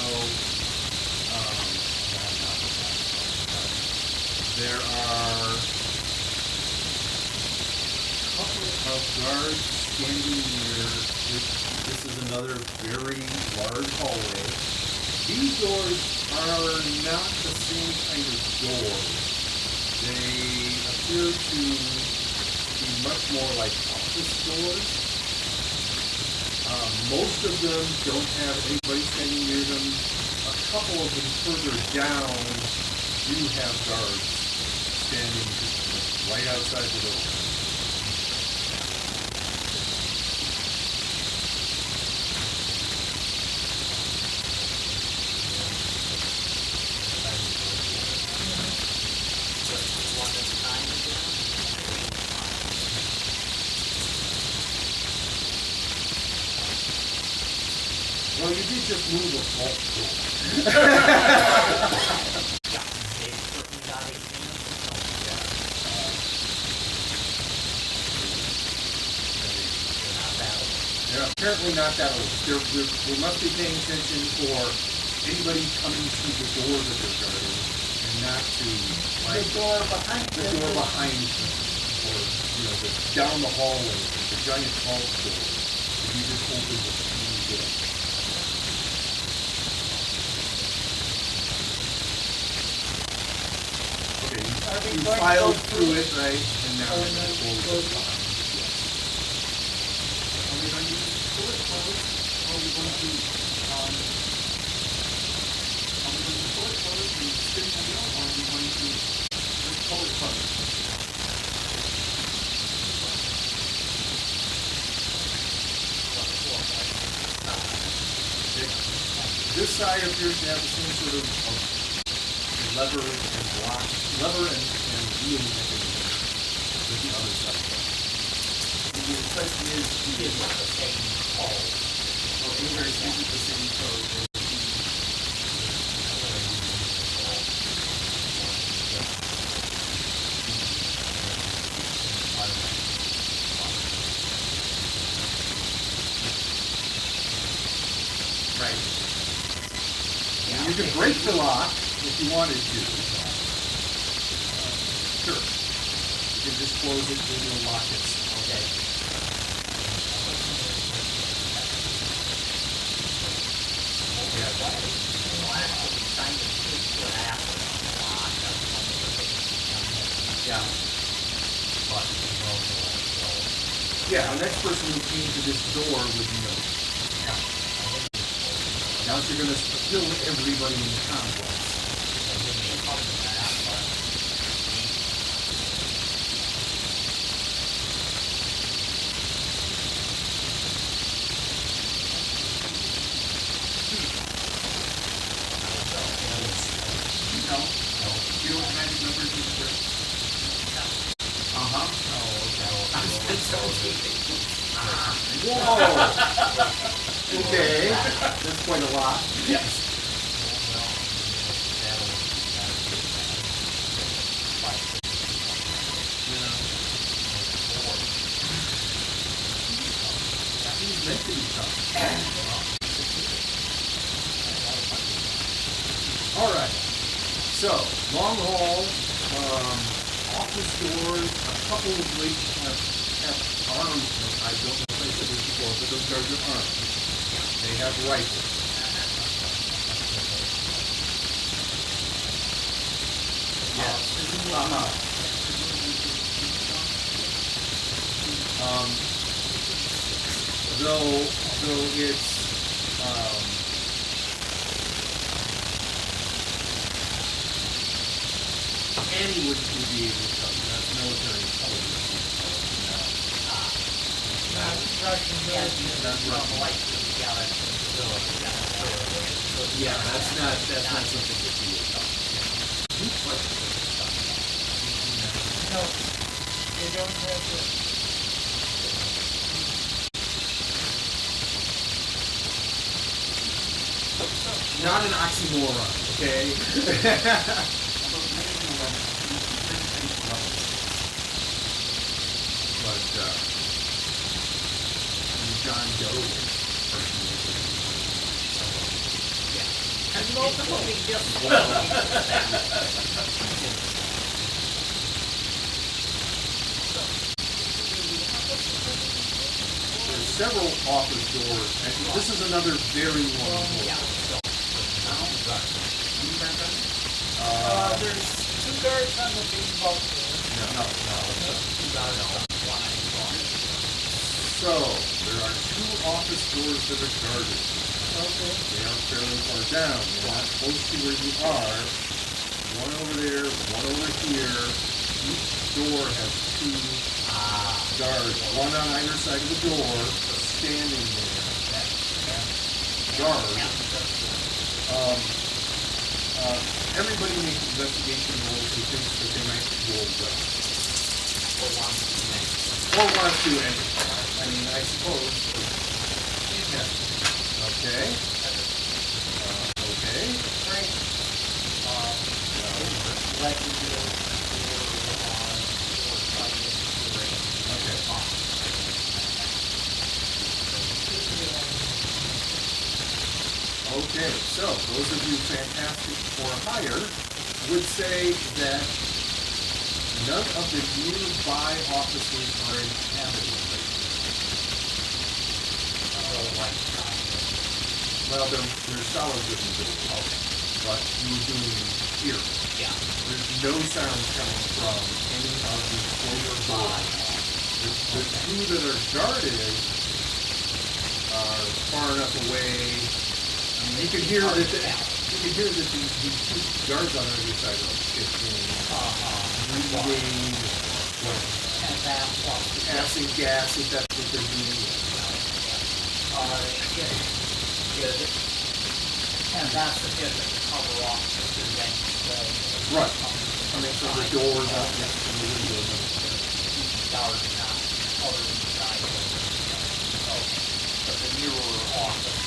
Speaker 1: there are a couple of guards standing near. This is another very large hallway. These doors are not the same kind of doors. They appear to be much more like office doors. Most of them don't have anybody standing near them. A couple of them further down do have guards standing just right outside the door. Well, you did just move a vault door. They're apparently not that old. They must be paying attention for anybody coming through the door that they're guarding, and not to like
Speaker 3: The door behind
Speaker 1: the
Speaker 3: them.
Speaker 1: door behind them, or down the hallway, the giant vault door. If you just open the door. Okay, you
Speaker 3: going to
Speaker 1: filed
Speaker 3: go
Speaker 1: through
Speaker 3: through
Speaker 1: it, right? And now
Speaker 3: Oh,
Speaker 1: it's
Speaker 3: no,
Speaker 1: closed
Speaker 3: close
Speaker 1: it
Speaker 3: it.
Speaker 1: behind you, yes.
Speaker 2: Are we going to pull it closed? Or are we going to, pull it closed and spin the wheel? Or are we going to just pull it closed?
Speaker 1: This side appears to have the same sort of lever and block, lever and wheel mechanism that the other side does.
Speaker 2: The question is not the same code. Or either is it the same code? Right.
Speaker 1: And you can break the lock if you wanted to. Sure. You can just close it and you'll lock it.
Speaker 5: Okay.
Speaker 1: Yeah. Yeah, the next person who came to this door would know. Now you're going to kill everybody in the complex.
Speaker 2: No. You don't have magic numbers in the script?
Speaker 1: Uh-huh.
Speaker 2: Oh,
Speaker 1: Whoa! Okay, that's quite a lot.
Speaker 2: yes.
Speaker 1: He's meant to be tough. All right. So, long haul, office doors, a couple of which have have arms. I don't know if I said this before, but those guards are armed. They have rifles. Yes. Though it's Annie would be able to tell you. That's military intelligence.
Speaker 3: Not Russian military.
Speaker 1: That's Russian. Yeah, that's not something that you would know.
Speaker 3: No, they don't have the.
Speaker 1: Not an oxymoron, okay? But John Doe
Speaker 5: And ultimately, just
Speaker 1: there's several office doors. Actually, this is another very long door.
Speaker 3: There's two guards on the big vault there.
Speaker 1: No. So, there are two office doors that are guarded.
Speaker 3: Okay.
Speaker 1: They are fairly far down. You're not close to where you are. One over there, one over here. Each door has two guards. One on either side of the door, standing there. Guard. Everybody makes investigation rolls who thinks that they might roll well. Or wants to anyway. I mean, I suppose. Okay. Okay.
Speaker 3: Great.
Speaker 4: Like we do on
Speaker 1: Okay, so those of you fantastic or higher would say that none of the nearby offices are inhabited. Well, they're solid wooden buildings, but you're doing here.
Speaker 5: yeah.
Speaker 1: There's no sound coming from any of the closer doors. The two that are guarded are far enough away. I mean, you can hear that these two guards on either side are shifting, breathing, passing gas if that's what they're doing.
Speaker 5: And that's the bit that will cover off the events.
Speaker 1: Right. Coming from the doors out next to the windows.
Speaker 5: Guard not other inside. Okay. But the nearer office.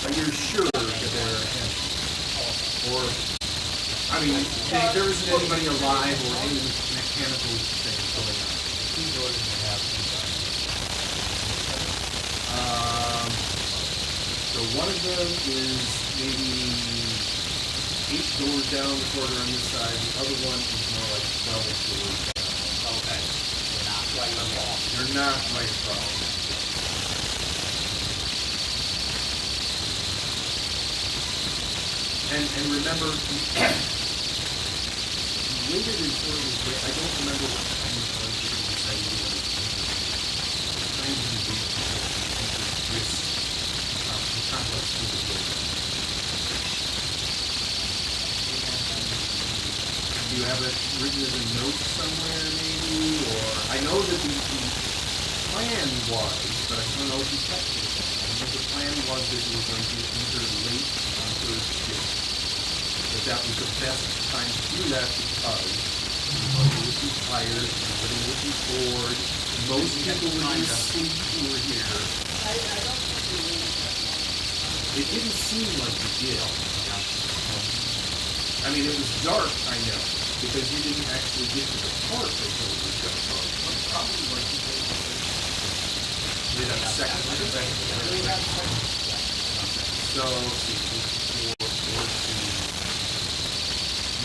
Speaker 1: But you're sure that they're or I mean, there isn't anybody alive or any mechanical thing going on.
Speaker 4: two doors and a half.
Speaker 1: So one of them is maybe 8 doors down the corridor on this side. The other one is more like 12 doors down.
Speaker 5: Okay. You're not right along.
Speaker 1: You're not right across. And remember, you waited until it was late. I don't remember what time it was that you decided you wanted to do this. Time to do this complex through the building. Do you have it written as a note somewhere, maybe? Or I know that the plan was, but I don't know if you kept it. I know the plan was that you were going to enter late on third shift. That was the best time to do that because everybody would be tired, everybody would be bored, most people would be asleep who were here.
Speaker 3: I don't think you really have.
Speaker 1: It didn't seem like you did. I mean, it was dark, I know, because you didn't actually get to the park until it was dark. Probably like you did. Did a second. So, let's see,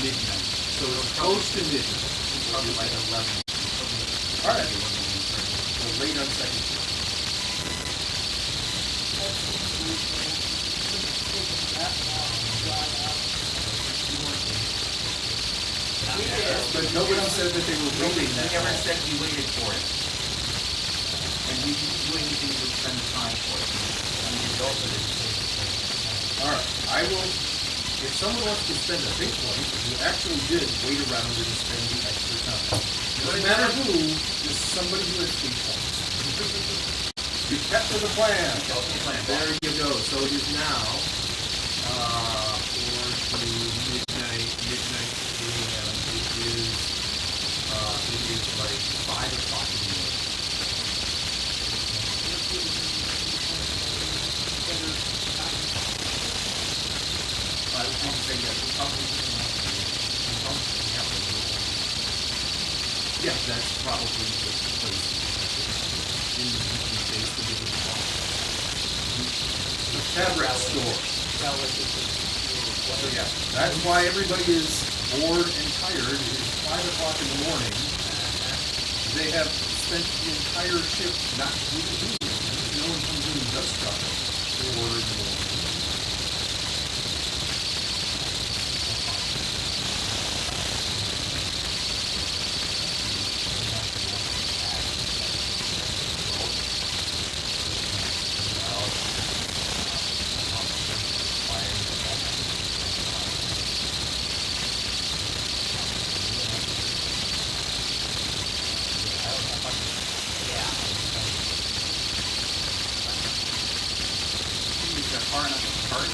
Speaker 1: midnight. So it's close to midnight.
Speaker 7: Probably like 11.
Speaker 1: Alright. So on second floor.
Speaker 3: That seems reasonable. Shouldn't take them that long to dry out.
Speaker 2: We did.
Speaker 1: But nobody said that they were waiting
Speaker 2: We
Speaker 1: that
Speaker 2: never
Speaker 1: long.
Speaker 2: said we waited for it. And we didn't do anything to spend the time for it.
Speaker 1: Alright, I will, if someone wants to spend a big point, you actually did wait around and spend the extra time. Doesn't matter who, just somebody who has 8 points. You kept to the plan. There you go. So it is now, 4 to midnight AM. It is like 5 o'clock in the morning.
Speaker 2: I was going to say, yes, probably.
Speaker 1: Yeah, that's probably the place. In the base of the box. The fabric store. So yeah, that's why everybody is bored and tired. It is 5 o'clock in the morning. They have spent the entire shift not really doing anything. No one comes in and does stuff at 4 in the morning.
Speaker 2: Far enough apart.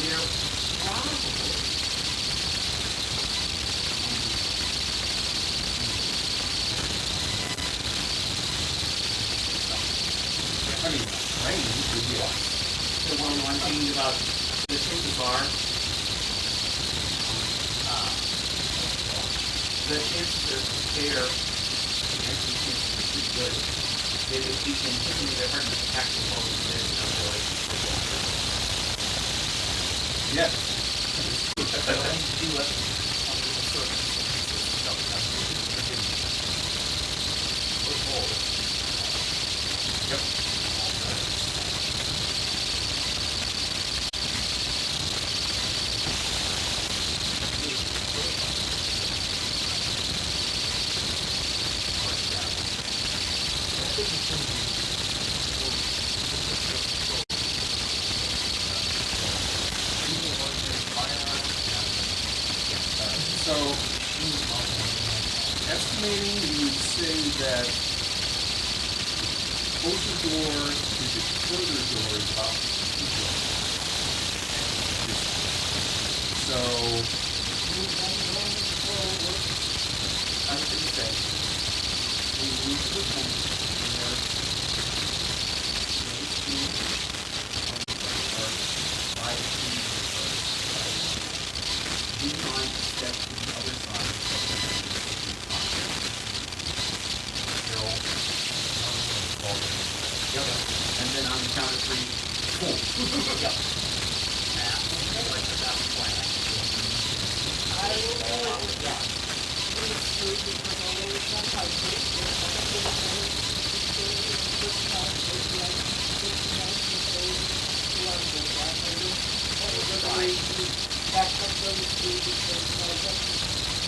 Speaker 2: They're probably.
Speaker 1: I mean, rain would be awesome.
Speaker 2: The one thing about the chances are, the chances are there, actually chances are pretty good, that if we can hit them with their hard enough attack with all these players,
Speaker 1: Yes. So, estimating, you would say that closer door to the further door is about 2 blocks. So,
Speaker 2: I was going to say, we move to the point where do not step to the other side. Yep. And then on the count of 3, boom. Yep.
Speaker 3: I will know it, yeah. Please do, because I always sometimes wait for back up those two because I just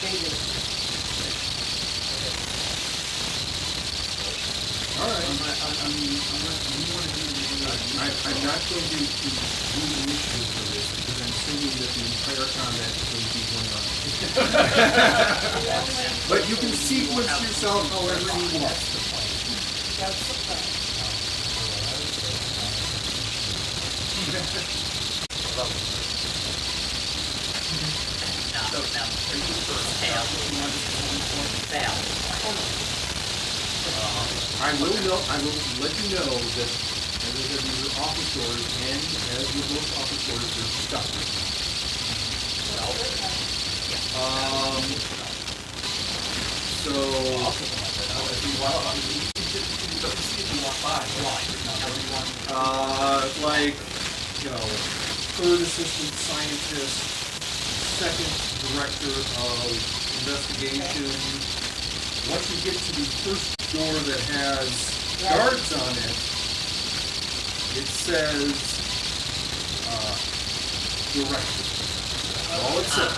Speaker 3: made it.
Speaker 1: all right.
Speaker 2: Unless you want to do
Speaker 1: I'm not going to do the initiative for this because I'm assuming that the entire combat is going to be going on. But you can sequence yourself however you want.
Speaker 3: That's the plan.
Speaker 1: I will let you know that as I said, these are office doors, and as with most office doors, they're stuck. Like, you know, third assistant scientist, second director of investigation. Once you get to the first door that has guards on it, it says director. That's all it says.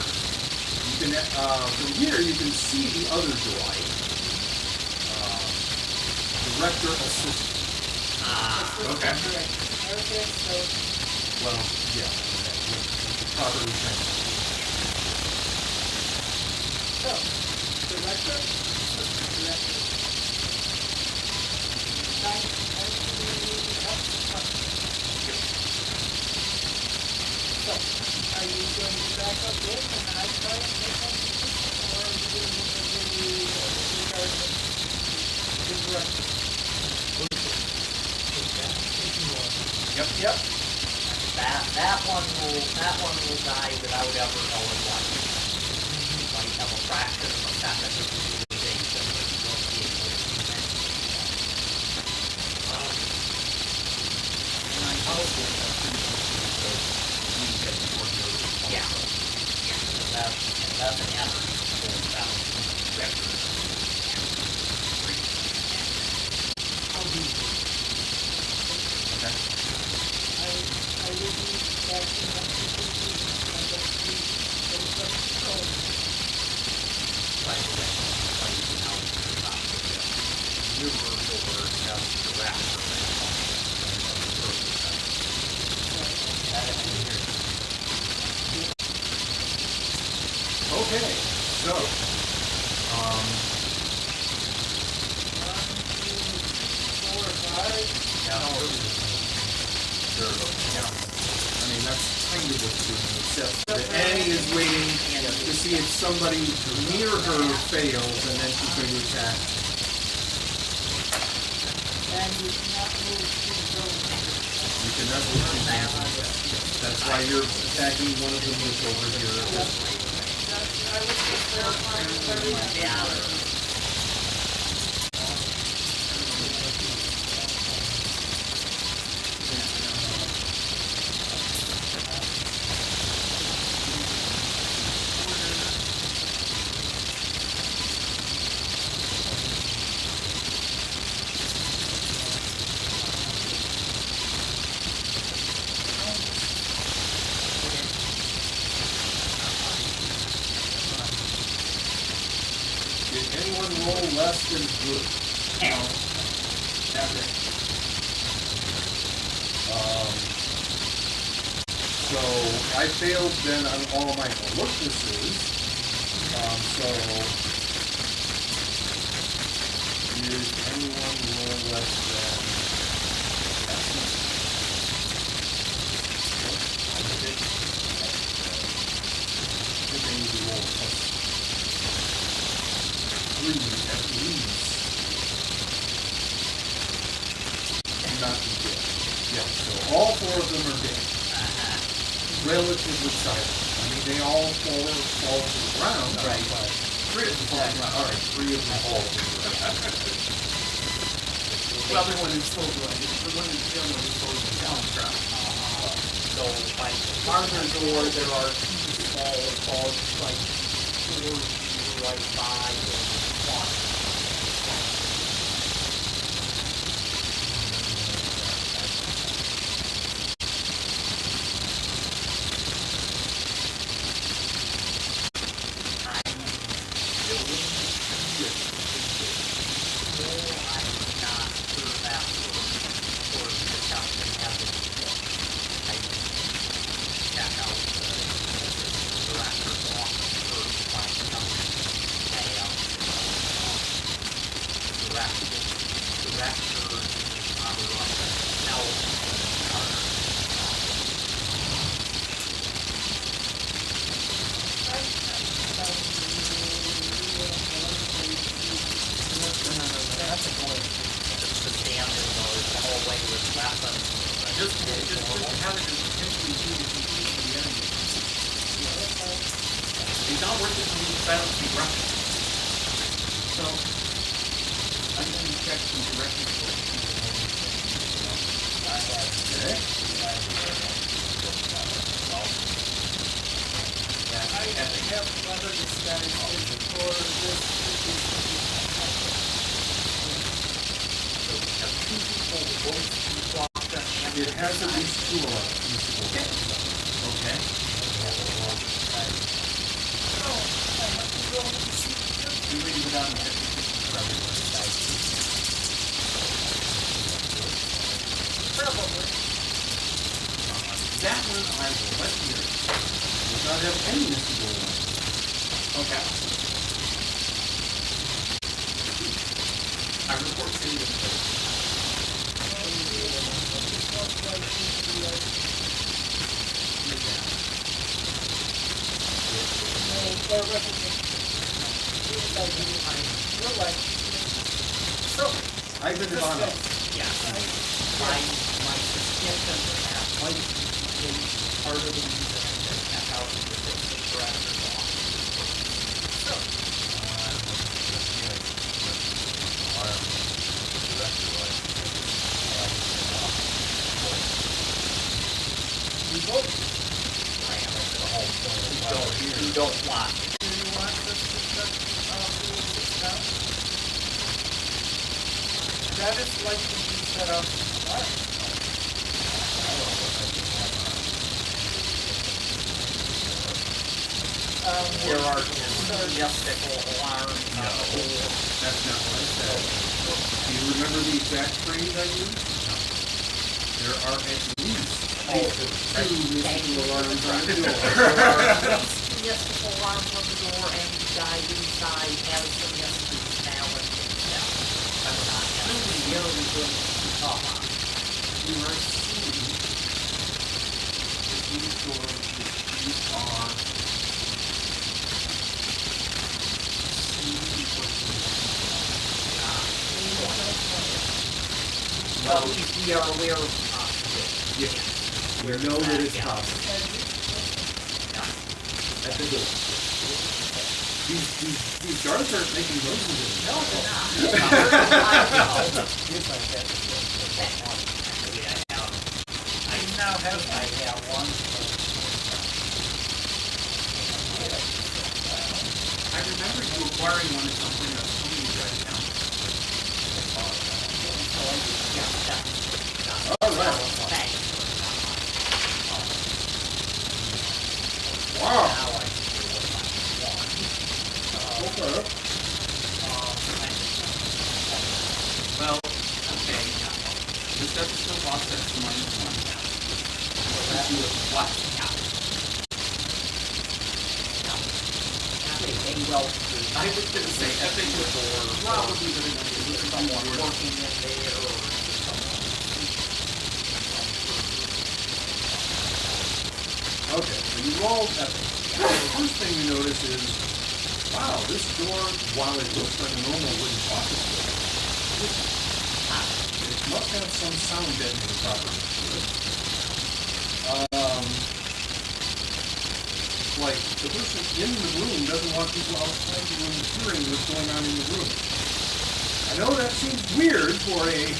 Speaker 1: You can from here you can see the other door. Director assistant.
Speaker 2: Okay.
Speaker 3: Okay, so
Speaker 1: Well, yeah. Properly translated.
Speaker 3: So, director, assistant director. So, are you going to back up in and I try and take on the position, or are you going to regard the director?
Speaker 1: Yep.
Speaker 5: That one will die without ever knowing why. You might have a fraction of a second of realization, but you won't be able to see that.
Speaker 2: And I also
Speaker 5: Yeah. And that's an effort to hold down record.
Speaker 3: I will be back in one to two weeks, and let's see what's going on.
Speaker 5: By the way, like now you're not mirror or just direct or
Speaker 1: Okay. So,
Speaker 3: 1, 2, 4, 5.
Speaker 1: sure. Yeah. I mean, that's kind of what's doing, except that Annie is waiting to see if somebody near her fails, and then she's going to attack.
Speaker 3: And you cannot move to the building.
Speaker 1: You can never That's why you're attacking one of them that's over here.
Speaker 3: I was just verifying everything.
Speaker 5: Yeah.
Speaker 1: Did anyone roll less than good?
Speaker 5: No.
Speaker 1: So I failed then on all my alertnesses. So did anyone roll less than? I think I need to roll plus 3 at least. Not be dead. Yeah, so all 4 of them are dead. Relatively silent. I mean, they all fall to the ground.
Speaker 5: Right.
Speaker 1: But 3 of them fall to the ground. All right, 3 of them fall to the ground.
Speaker 2: Well, the one who's told one, the one who's the one who's told the down trap.
Speaker 5: So by the farther door, there are 2 small bugs, like 4 right by and 1.
Speaker 2: Just have it potentially do the completion of the enemy. It's not worth it for me to silence the Russian. So, I'm going to check some directions for it.
Speaker 1: Okay.
Speaker 3: I have leather disguises for this.
Speaker 5: So we have 2 people who both walk them.
Speaker 1: It has at least 2 alarms.
Speaker 2: Okay.
Speaker 4: You ready to go down and get for everyone, guys?
Speaker 3: Probably.
Speaker 2: That one I will let hear.
Speaker 1: Does not have any mystical alarms.
Speaker 2: Okay. I report to you.
Speaker 1: I've been to Bono.
Speaker 5: Yeah. My suspicion that might be part of the reason I just kept out of the director's office.
Speaker 3: We both.
Speaker 5: You don't want.
Speaker 3: Do you want this to shut this down? That is likely to be set up.
Speaker 5: There are mystical alarms on the whole.
Speaker 1: That's not what I said. Do you remember the exact phrase I used? There are at least 2 mystical alarms on the door.
Speaker 5: There are at least 2 mystical alarms on the door, and the guy inside has the mysteries now and himself. I'm not necessarily going to talk on.
Speaker 2: You are seeing that these doors, these are
Speaker 5: Well, we are aware of the possibility.
Speaker 1: Yeah. We know that it's
Speaker 5: Yeah.
Speaker 1: possible. At the door. These guards aren't making noises anymore.
Speaker 5: No, they're not.
Speaker 3: I now have
Speaker 5: one.
Speaker 2: I remember you acquiring one at some point of some of you guys now.
Speaker 1: All right. Wow. Okay.
Speaker 2: Well, okay. This doesn't still offset the -1. Let's do it. What? I was going to say, I think it's probably going to be
Speaker 5: Someone working in there or someone.
Speaker 1: Okay, so you rolled epic. The first thing you notice is, wow, this door, while it looks like a normal wooden office door, it must have some sound deadening properties to it. Like, the person in the room doesn't want people outside the room hearing what's going on in the room. I know that seems weird for a...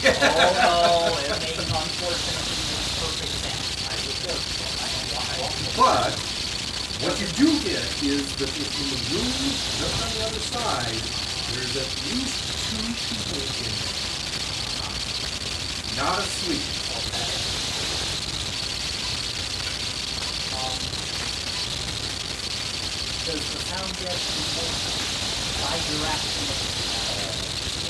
Speaker 5: Oh, no, it makes unfortunately perfect sense. I would work for it. I don't want
Speaker 1: But what you do get is that in the room just on the other side, there's at least 2 people in there. Not asleep.
Speaker 5: Okay. Does the sound get bi-directional?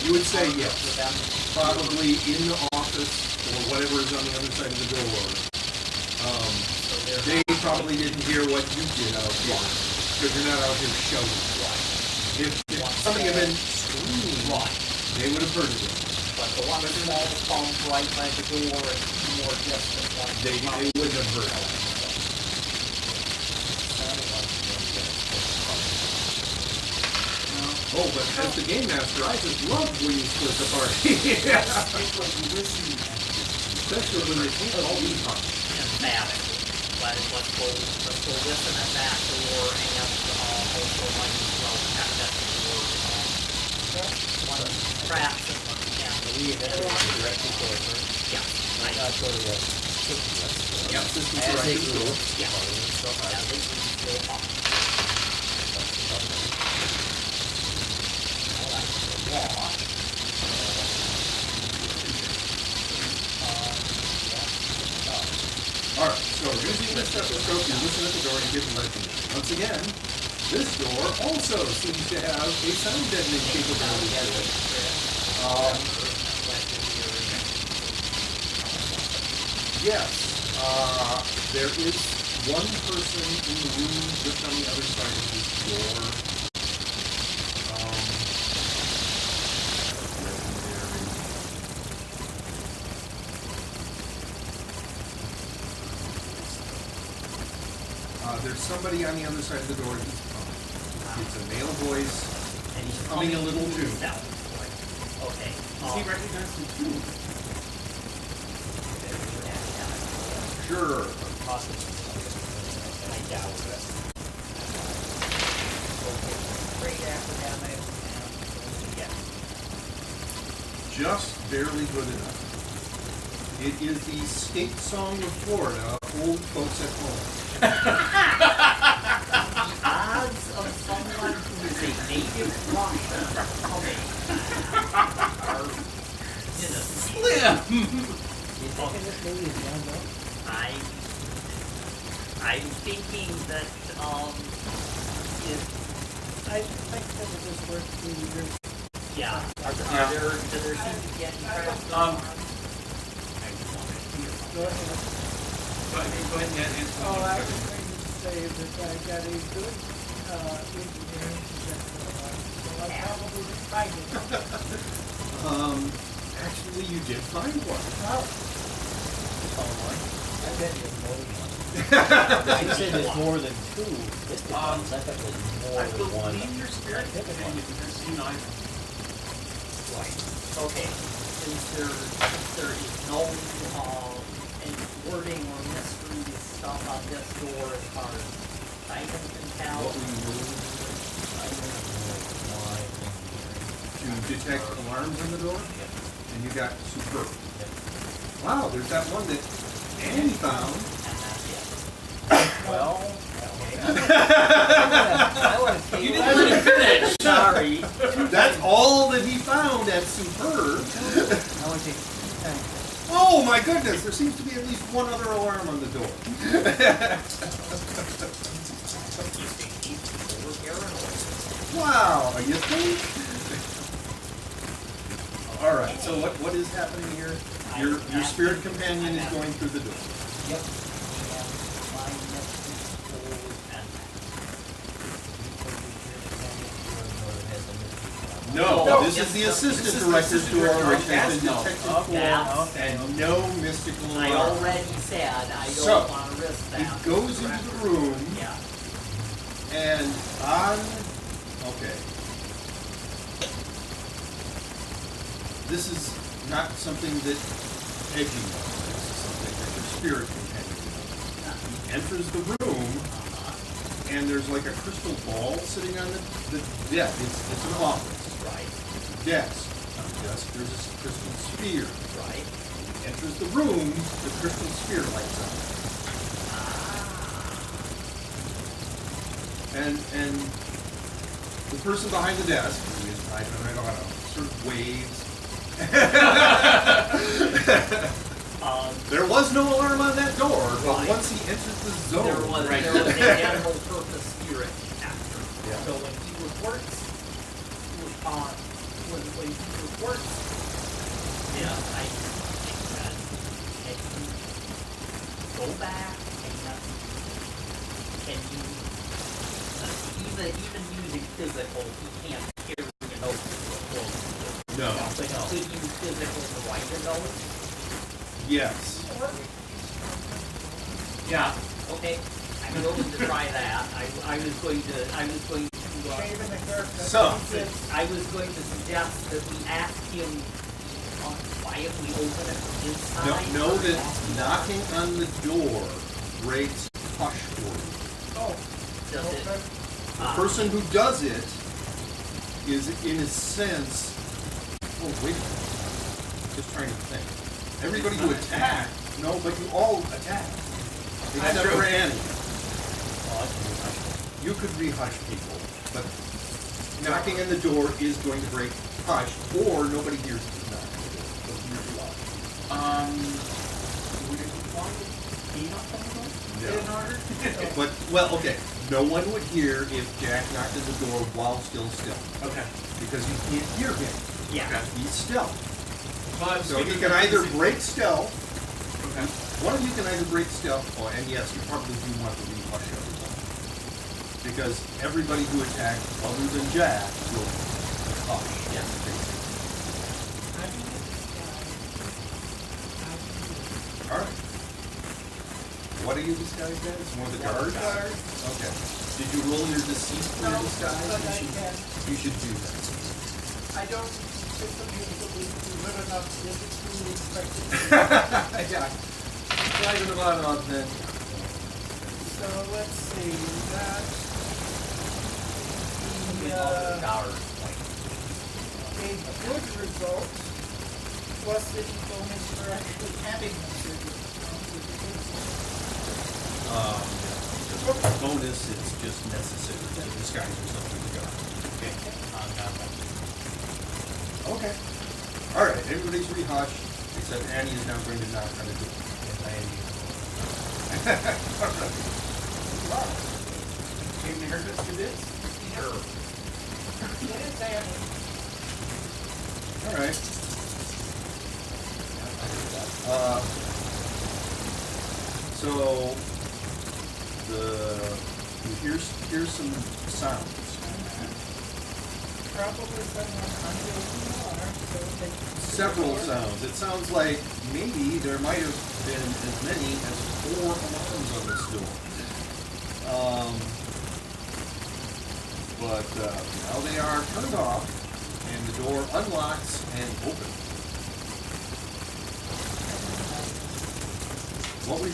Speaker 1: You would say yes.
Speaker 5: For them?
Speaker 1: Probably in the office or whatever is on the other side of the door.
Speaker 5: So they're
Speaker 1: They probably didn't hear what you did out here because you're not out here shouting. If somebody had been screaming, they would have heard it.
Speaker 5: But the one that's small pump right by the door and 2 more distant ones.
Speaker 1: They wouldn't have heard it. Oh, but as the game master, I just love when you split the party. Especially when they can't all be talking.
Speaker 5: Emphatically. Let's go listen at that door and also might as well check that door. One traps and one can't.
Speaker 4: We have to direct people over.
Speaker 5: Yeah.
Speaker 4: Not go to the
Speaker 1: Yep, this is
Speaker 4: As
Speaker 1: right
Speaker 4: a
Speaker 1: to the door.
Speaker 4: group.
Speaker 5: Yeah. Yeah, they can go up.
Speaker 1: once again, this door also seems to have a sound deadening capability to it. Yes, there is one person in the room just on the other side of this door. There's somebody on the other side of the door. He's coming. It's a male voice,
Speaker 5: And he's
Speaker 1: humming a little tune.
Speaker 5: South. Okay.
Speaker 2: Does he recognize the tune?
Speaker 1: Sure.
Speaker 5: I doubt it. Great academic and yeah.
Speaker 1: Just barely good enough. It is the state song of Florida, Old Folks at Home.
Speaker 5: The odds of someone who is a native Russian coming are
Speaker 2: Slim!
Speaker 5: I'm thinking that if
Speaker 3: I think that it was worth the
Speaker 5: yeah,
Speaker 2: Yeah.
Speaker 5: do there seem to be any crafts
Speaker 2: Um,
Speaker 5: I just want to hear.
Speaker 3: Go ahead.
Speaker 2: Go ahead and answer.
Speaker 3: Oh, I was going to say that I got a good engineering suggestion, so I probably didn't find it.
Speaker 1: Actually, you did find one.
Speaker 3: Well,
Speaker 4: I bet there's more than one. You said there's more than two listed ones. I thought there was more
Speaker 2: I
Speaker 4: than one.
Speaker 2: believe your spirit companion has seen either.
Speaker 5: Right. Okay. Since there is no any wording or mystery stuff on this door as far as I can tell.
Speaker 1: What we need to detect alarms on the door, and you got superb. Wow, there's that one that Annie found.
Speaker 5: And that's it.
Speaker 4: Well,
Speaker 3: I want to take
Speaker 2: You didn't let him finish!
Speaker 5: Sorry.
Speaker 1: That's all that he found at Superb.
Speaker 3: I want to take
Speaker 1: Oh my goodness, there seems to be at least one other alarm on the door. Wow, you think? All right, so what is happening here? Your spirit companion is going through the door.
Speaker 5: Yep. And my next
Speaker 1: No,
Speaker 5: No,
Speaker 1: this is the assistant director's door, which has been detected for, and no mystical
Speaker 5: I
Speaker 1: alarm.
Speaker 5: already said I
Speaker 1: So,
Speaker 5: don't want to risk
Speaker 1: He
Speaker 5: that.
Speaker 1: goes into the room,
Speaker 5: Yeah.
Speaker 1: and on, okay. This is not something that Edgy knows. This is something that your spirit companion knows. He enters the room, and there's like a crystal ball sitting on the desk. It's an office.
Speaker 5: Right.
Speaker 1: It's a desk. On the desk, there's a crystal sphere.
Speaker 5: Right.
Speaker 1: He enters the room, the crystal sphere lights up. And the person behind the desk, who is, I don't know, sort of waves. There was no alarm on that door, but
Speaker 5: Right.
Speaker 1: once he enters the zone,
Speaker 5: There was
Speaker 2: Right.
Speaker 5: an animal purpose spirit after.
Speaker 1: Yeah.
Speaker 5: So when he reports, when he reports, yeah, I think that can you go back and can you even using physical, he can't carry a note to a closed door.
Speaker 1: no,
Speaker 5: But could you physical to write a note?
Speaker 1: yes.
Speaker 2: Yeah.
Speaker 5: Okay, I'm willing to try that. I was going to
Speaker 3: shaving the haircut.
Speaker 1: So-
Speaker 5: I was going to suggest that we ask him quietly open it from inside.
Speaker 1: Know that knocking on the door breaks hush for you.
Speaker 3: Oh,
Speaker 5: Does it?
Speaker 3: okay.
Speaker 1: The person who does it is, in a sense, oh wait a minute, just trying to think. Everybody who attacked, no, but you all attacked, except
Speaker 2: true.
Speaker 1: for Annie. You could rehush people, but knocking on the door is going to break hush, or nobody hears you knock on the door. So you're too loud.
Speaker 2: Would it require a key knock on the door?
Speaker 1: No.
Speaker 2: In order?
Speaker 1: But, well, okay, No one would hear if Jack knocked at the door while still stealth,
Speaker 2: Okay.
Speaker 1: because you can't hear him.
Speaker 5: Yeah.
Speaker 1: He's stealth.
Speaker 2: Well, I'm
Speaker 1: So he
Speaker 2: speaking
Speaker 1: can
Speaker 2: of-
Speaker 1: either break stealth.
Speaker 2: Okay.
Speaker 1: One of you can either break stealth, and yes, you probably do want to re-hush everyone. Because everybody who attacked, other than Jack, will hush.
Speaker 2: Yeah.
Speaker 3: I can get this guy. I can do it.
Speaker 1: Alright. What are you disguised as? More the guard?
Speaker 3: Guard.
Speaker 1: Okay. Did you roll your deceit for your
Speaker 3: No,
Speaker 1: disguise?
Speaker 3: but I
Speaker 1: You should-
Speaker 3: can.
Speaker 1: You should do that.
Speaker 3: I don't anticipate that we can good enough physically expected.
Speaker 1: Yeah. Try to run up then.
Speaker 3: So let's see, that.
Speaker 5: With
Speaker 3: The,
Speaker 5: all the dollars, like,
Speaker 3: a good result, plus any bonus for actually having the surgery.
Speaker 1: Bonus, it's just necessary to disguise yourself as a guard.
Speaker 5: okay,
Speaker 1: Okay. Alright, everybody's rehushed, except Annie is now going to knock on the door.
Speaker 2: Hey, nervous to this?
Speaker 5: sure.
Speaker 3: It is Annie.
Speaker 1: Alright. So, here's some sounds.
Speaker 3: Probably someone under the bar, so they.
Speaker 1: Several sounds. It sounds like maybe there might have been as many as 4 alarms on this door. But now they are turned off, and the door unlocks and opens. What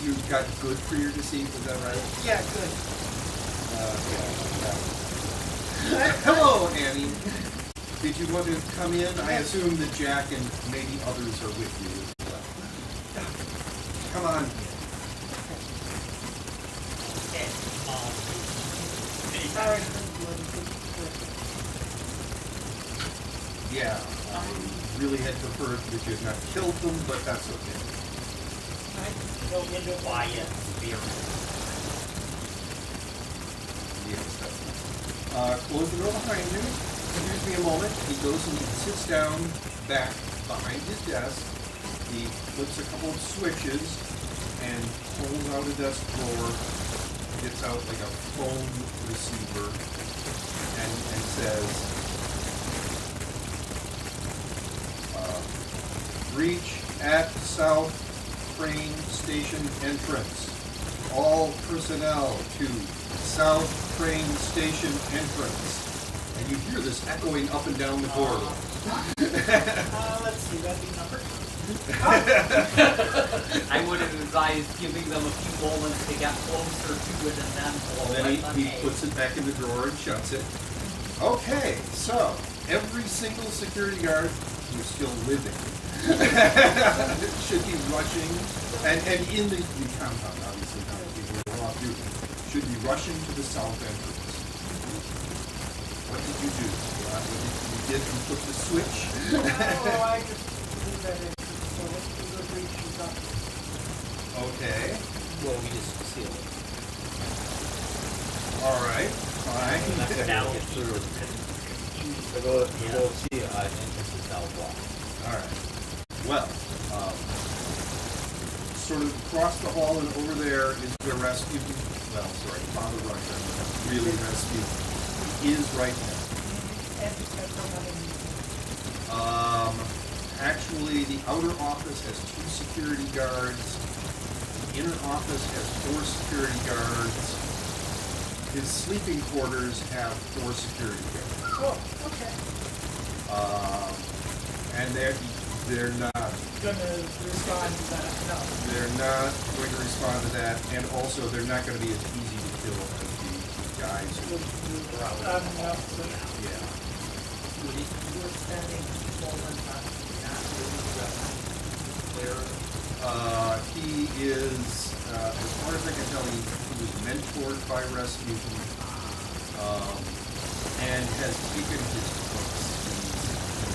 Speaker 1: you got good for your deceit? Was that right?
Speaker 3: Yeah, good.
Speaker 1: Yeah. Hello, Annie. Did you want to come in? I assume that Jack and maybe others are with you as well. Come on.
Speaker 5: Okay,
Speaker 3: Sorry.
Speaker 1: Yeah, I really had preferred that you had not killed them, but that's okay.
Speaker 5: go into quiet, very.
Speaker 1: Yes, that's close the door behind you. Gives me a moment. He goes and he sits down back behind his desk. He flips a couple of switches and pulls out a desk drawer, gets out like a phone receiver, and says, "Reach at South Train Station entrance. All personnel to South Train Station entrance." And you hear this echoing up and down the corridor.
Speaker 3: Let's see, that'd be number 2.
Speaker 5: I would have advised giving them a few moments to get closer to it and then blow
Speaker 1: Then
Speaker 5: it.
Speaker 1: he puts it back in the drawer and shuts it. Okay, so every single security guard who's still living should be rushing, and in the compound, obviously, not the people who are off duty, should be rushing to the south entrance. What did you do? You did you flip the switch?
Speaker 3: Oh, I just leave that in, so let's do the reaches up.
Speaker 1: Okay,
Speaker 8: Well, we just seal it.
Speaker 1: all right, fine.
Speaker 5: Now
Speaker 8: Get through. So go see entrance is now blocked.
Speaker 1: All right. Well, sort of across the hall and over there is where Rasputin, well, sorry, Father Russia, really Rasputin, is right now.
Speaker 3: And it's got someone in
Speaker 1: Actually, the outer office has 2 security guards. The inner office has 4 security guards. His sleeping quarters have 4 security guards.
Speaker 3: Oh, okay.
Speaker 1: And they're not
Speaker 3: Gonna respond to that, no.
Speaker 1: They're not going to respond to that, and also they're not going to be as easy to kill as the guys who.
Speaker 3: No, so
Speaker 1: Yeah.
Speaker 3: we're standing forward, not
Speaker 5: clear.
Speaker 1: He is, as far as I can tell, he was mentored by Rasputin, and has taken his books.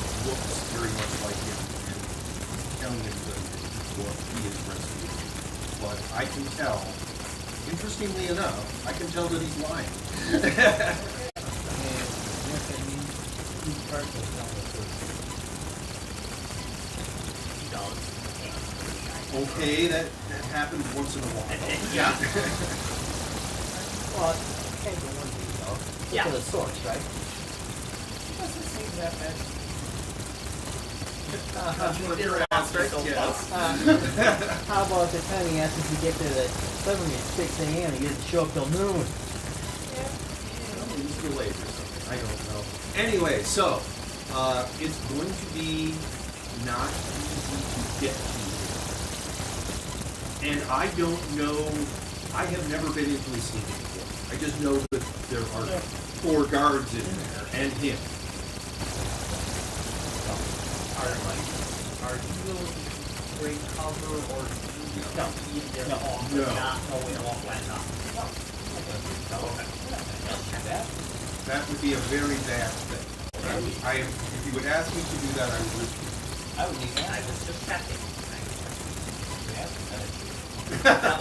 Speaker 1: He looks very much like him, and telling him that he is Rasputin. But I can tell interestingly enough, I can tell that he's lying.
Speaker 4: And yes, I mean, who parts of town with this?
Speaker 5: He does.
Speaker 1: Okay, that happens once in a while.
Speaker 2: Yeah.
Speaker 4: Well, okay, the one thing though. Look
Speaker 5: Yeah.
Speaker 4: at the source, right?
Speaker 3: Doesn't seem that bad.
Speaker 5: They're aspect,
Speaker 1: yes.
Speaker 4: How about the time he asked if you get to the 7 at 6 a.m. and you didn't show up till noon?
Speaker 1: It was delayed or something. I don't know. Anyway, so it's going to be not easy to get to. And I don't know. I have never been into a sleeping before. I just know that there are 4 guards in there and him.
Speaker 5: Are you willing to break cover or do you
Speaker 4: No.
Speaker 5: be in there
Speaker 4: No.
Speaker 5: off
Speaker 1: No.
Speaker 5: not knowing what went on?
Speaker 1: That would be a very bad thing. If you would ask me to do that, I would.
Speaker 4: I would need
Speaker 5: I
Speaker 4: that.
Speaker 5: was just checking.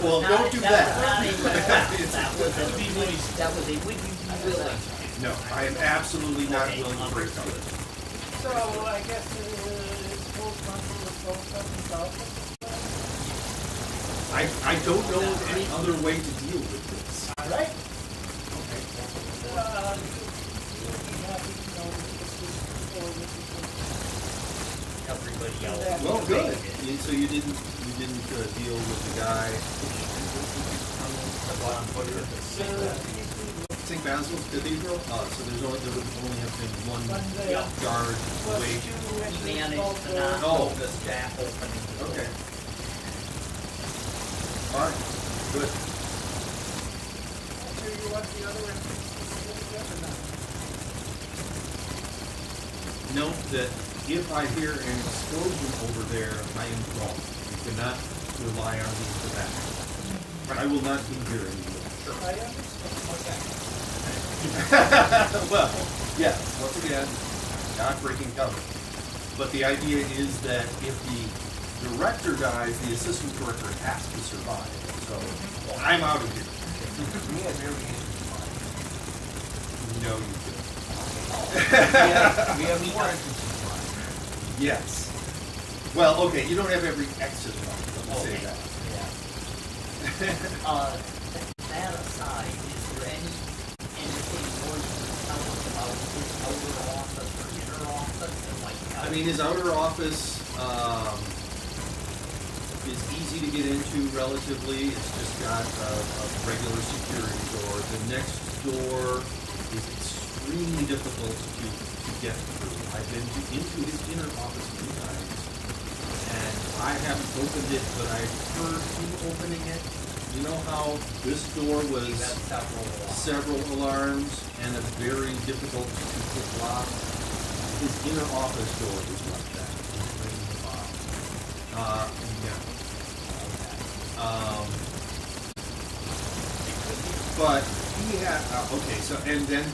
Speaker 1: Well, don't do that.
Speaker 5: That was a would you be willing?
Speaker 1: No, I am absolutely not
Speaker 5: Okay,
Speaker 1: willing to break
Speaker 5: understood.
Speaker 1: cover.
Speaker 3: So I guess it's full control of both of themselves.
Speaker 1: I don't know of any other way to deal with this.
Speaker 3: Alright. You'll be happy to know that this is before this is
Speaker 5: Everybody else.
Speaker 3: Yeah.
Speaker 1: Well, good. So you didn't deal with the guy. St. Basil's Cathedral. So there would only have been one
Speaker 3: one day.
Speaker 1: guard
Speaker 3: Plus
Speaker 1: away.
Speaker 3: 2
Speaker 5: We
Speaker 3: entries
Speaker 5: managed
Speaker 3: both
Speaker 5: to
Speaker 3: doors.
Speaker 5: not
Speaker 1: Oh.
Speaker 5: know this gap opening. the door.
Speaker 1: Okay. All right. Good.
Speaker 3: So you want the other entrance to the other now?
Speaker 1: Note that if I hear an explosion over there, I am gone. You cannot rely on me for that. I will not be here anymore.
Speaker 3: I understand.
Speaker 1: Well, yeah, once again, not breaking cover. But the idea is that if the director dies, the assistant director has to survive. So I'm out of here.
Speaker 4: We have air conditioning.
Speaker 1: No, you don't.
Speaker 4: We have more entrances.
Speaker 1: Yes. Well, okay, you don't have every exit line, let me say
Speaker 5: Okay.
Speaker 1: that.
Speaker 5: That aside, is there anything more you can tell us about his outer office or inner office and like how?
Speaker 1: I mean, his outer office is easy to get into relatively. It's just got a regular security door. The next door is extremely difficult to get through. I've been into his inner office 2 times, and I haven't opened it, but I've heard him opening it. You know how this door was
Speaker 5: You have several
Speaker 1: several alarms and a very difficult to pick lock? His inner office door is like that. Yeah. But he had, okay, so, and then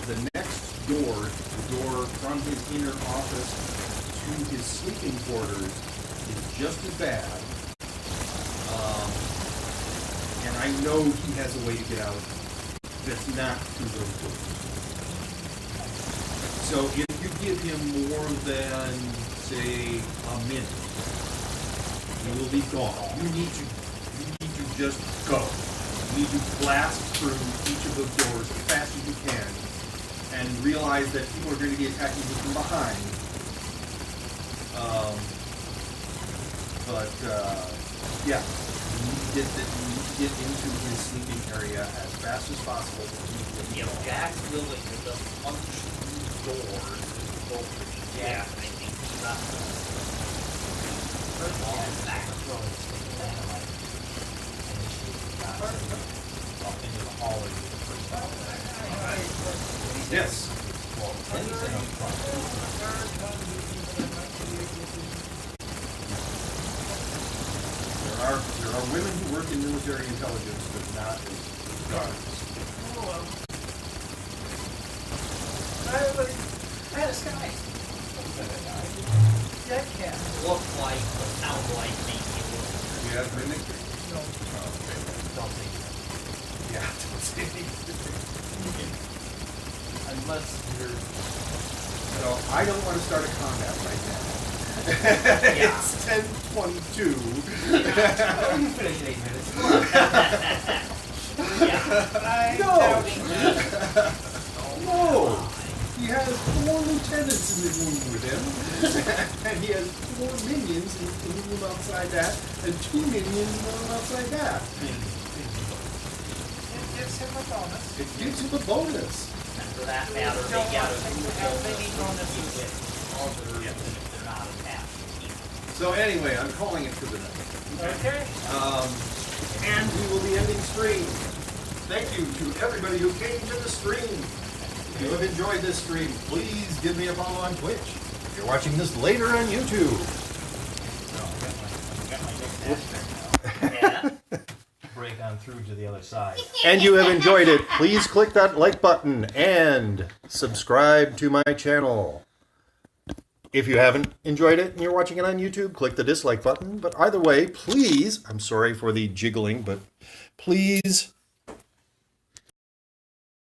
Speaker 1: the next door, the door from his inner office to his sleeping quarters is just as bad. And I know he has a way to get out that's not through those doors. So if you give him more than, say, a minute, he will be gone. You need to just go. You need to blast through each of those doors as fast as you can and realize that people are going to be attacking you from behind. Yeah, you need to get into his sleeping area as fast as possible.
Speaker 5: If Jack's willing to just punch through doors and go for Jack, I think he's not first of all, back.
Speaker 4: Up into the hallway with the first floor.
Speaker 1: Yes.
Speaker 4: Well, then he's in up front.
Speaker 1: There are women who work in military intelligence, but not as guards.
Speaker 3: I had a sky. That cat.
Speaker 5: Look like, but sound like maybe a little.
Speaker 1: You have mimicry?
Speaker 3: No.
Speaker 1: Oh, okay.
Speaker 4: Unless you're...
Speaker 1: So I don't want to start a combat right now.
Speaker 5: Yeah.
Speaker 1: It's 10:22.
Speaker 4: Oh, you finish in 8 minutes.
Speaker 5: Yeah.
Speaker 1: No. No. He has 4 lieutenants in the room with him, and he has 4 minions in the room outside that, and 2 minions in the room outside that.
Speaker 3: It gives him a bonus.
Speaker 1: It gives him a bonus.
Speaker 5: And for that matter, they
Speaker 3: Don't
Speaker 5: get
Speaker 3: want him to have any bonuses.
Speaker 5: others if they're not attached.
Speaker 1: So anyway, I'm calling it for the night.
Speaker 3: Okay.
Speaker 1: And we will be ending stream. Thank you to everybody who came to the stream. If you have enjoyed this stream, please give me a follow on Twitch. If you're watching this later on YouTube,
Speaker 5: Yeah.
Speaker 4: Break on through to the other side.
Speaker 1: and you have enjoyed it, please click that like button and subscribe to my channel. If you haven't enjoyed it and you're watching it on YouTube, click the dislike button. But either way, please, I'm sorry for the jiggling, but please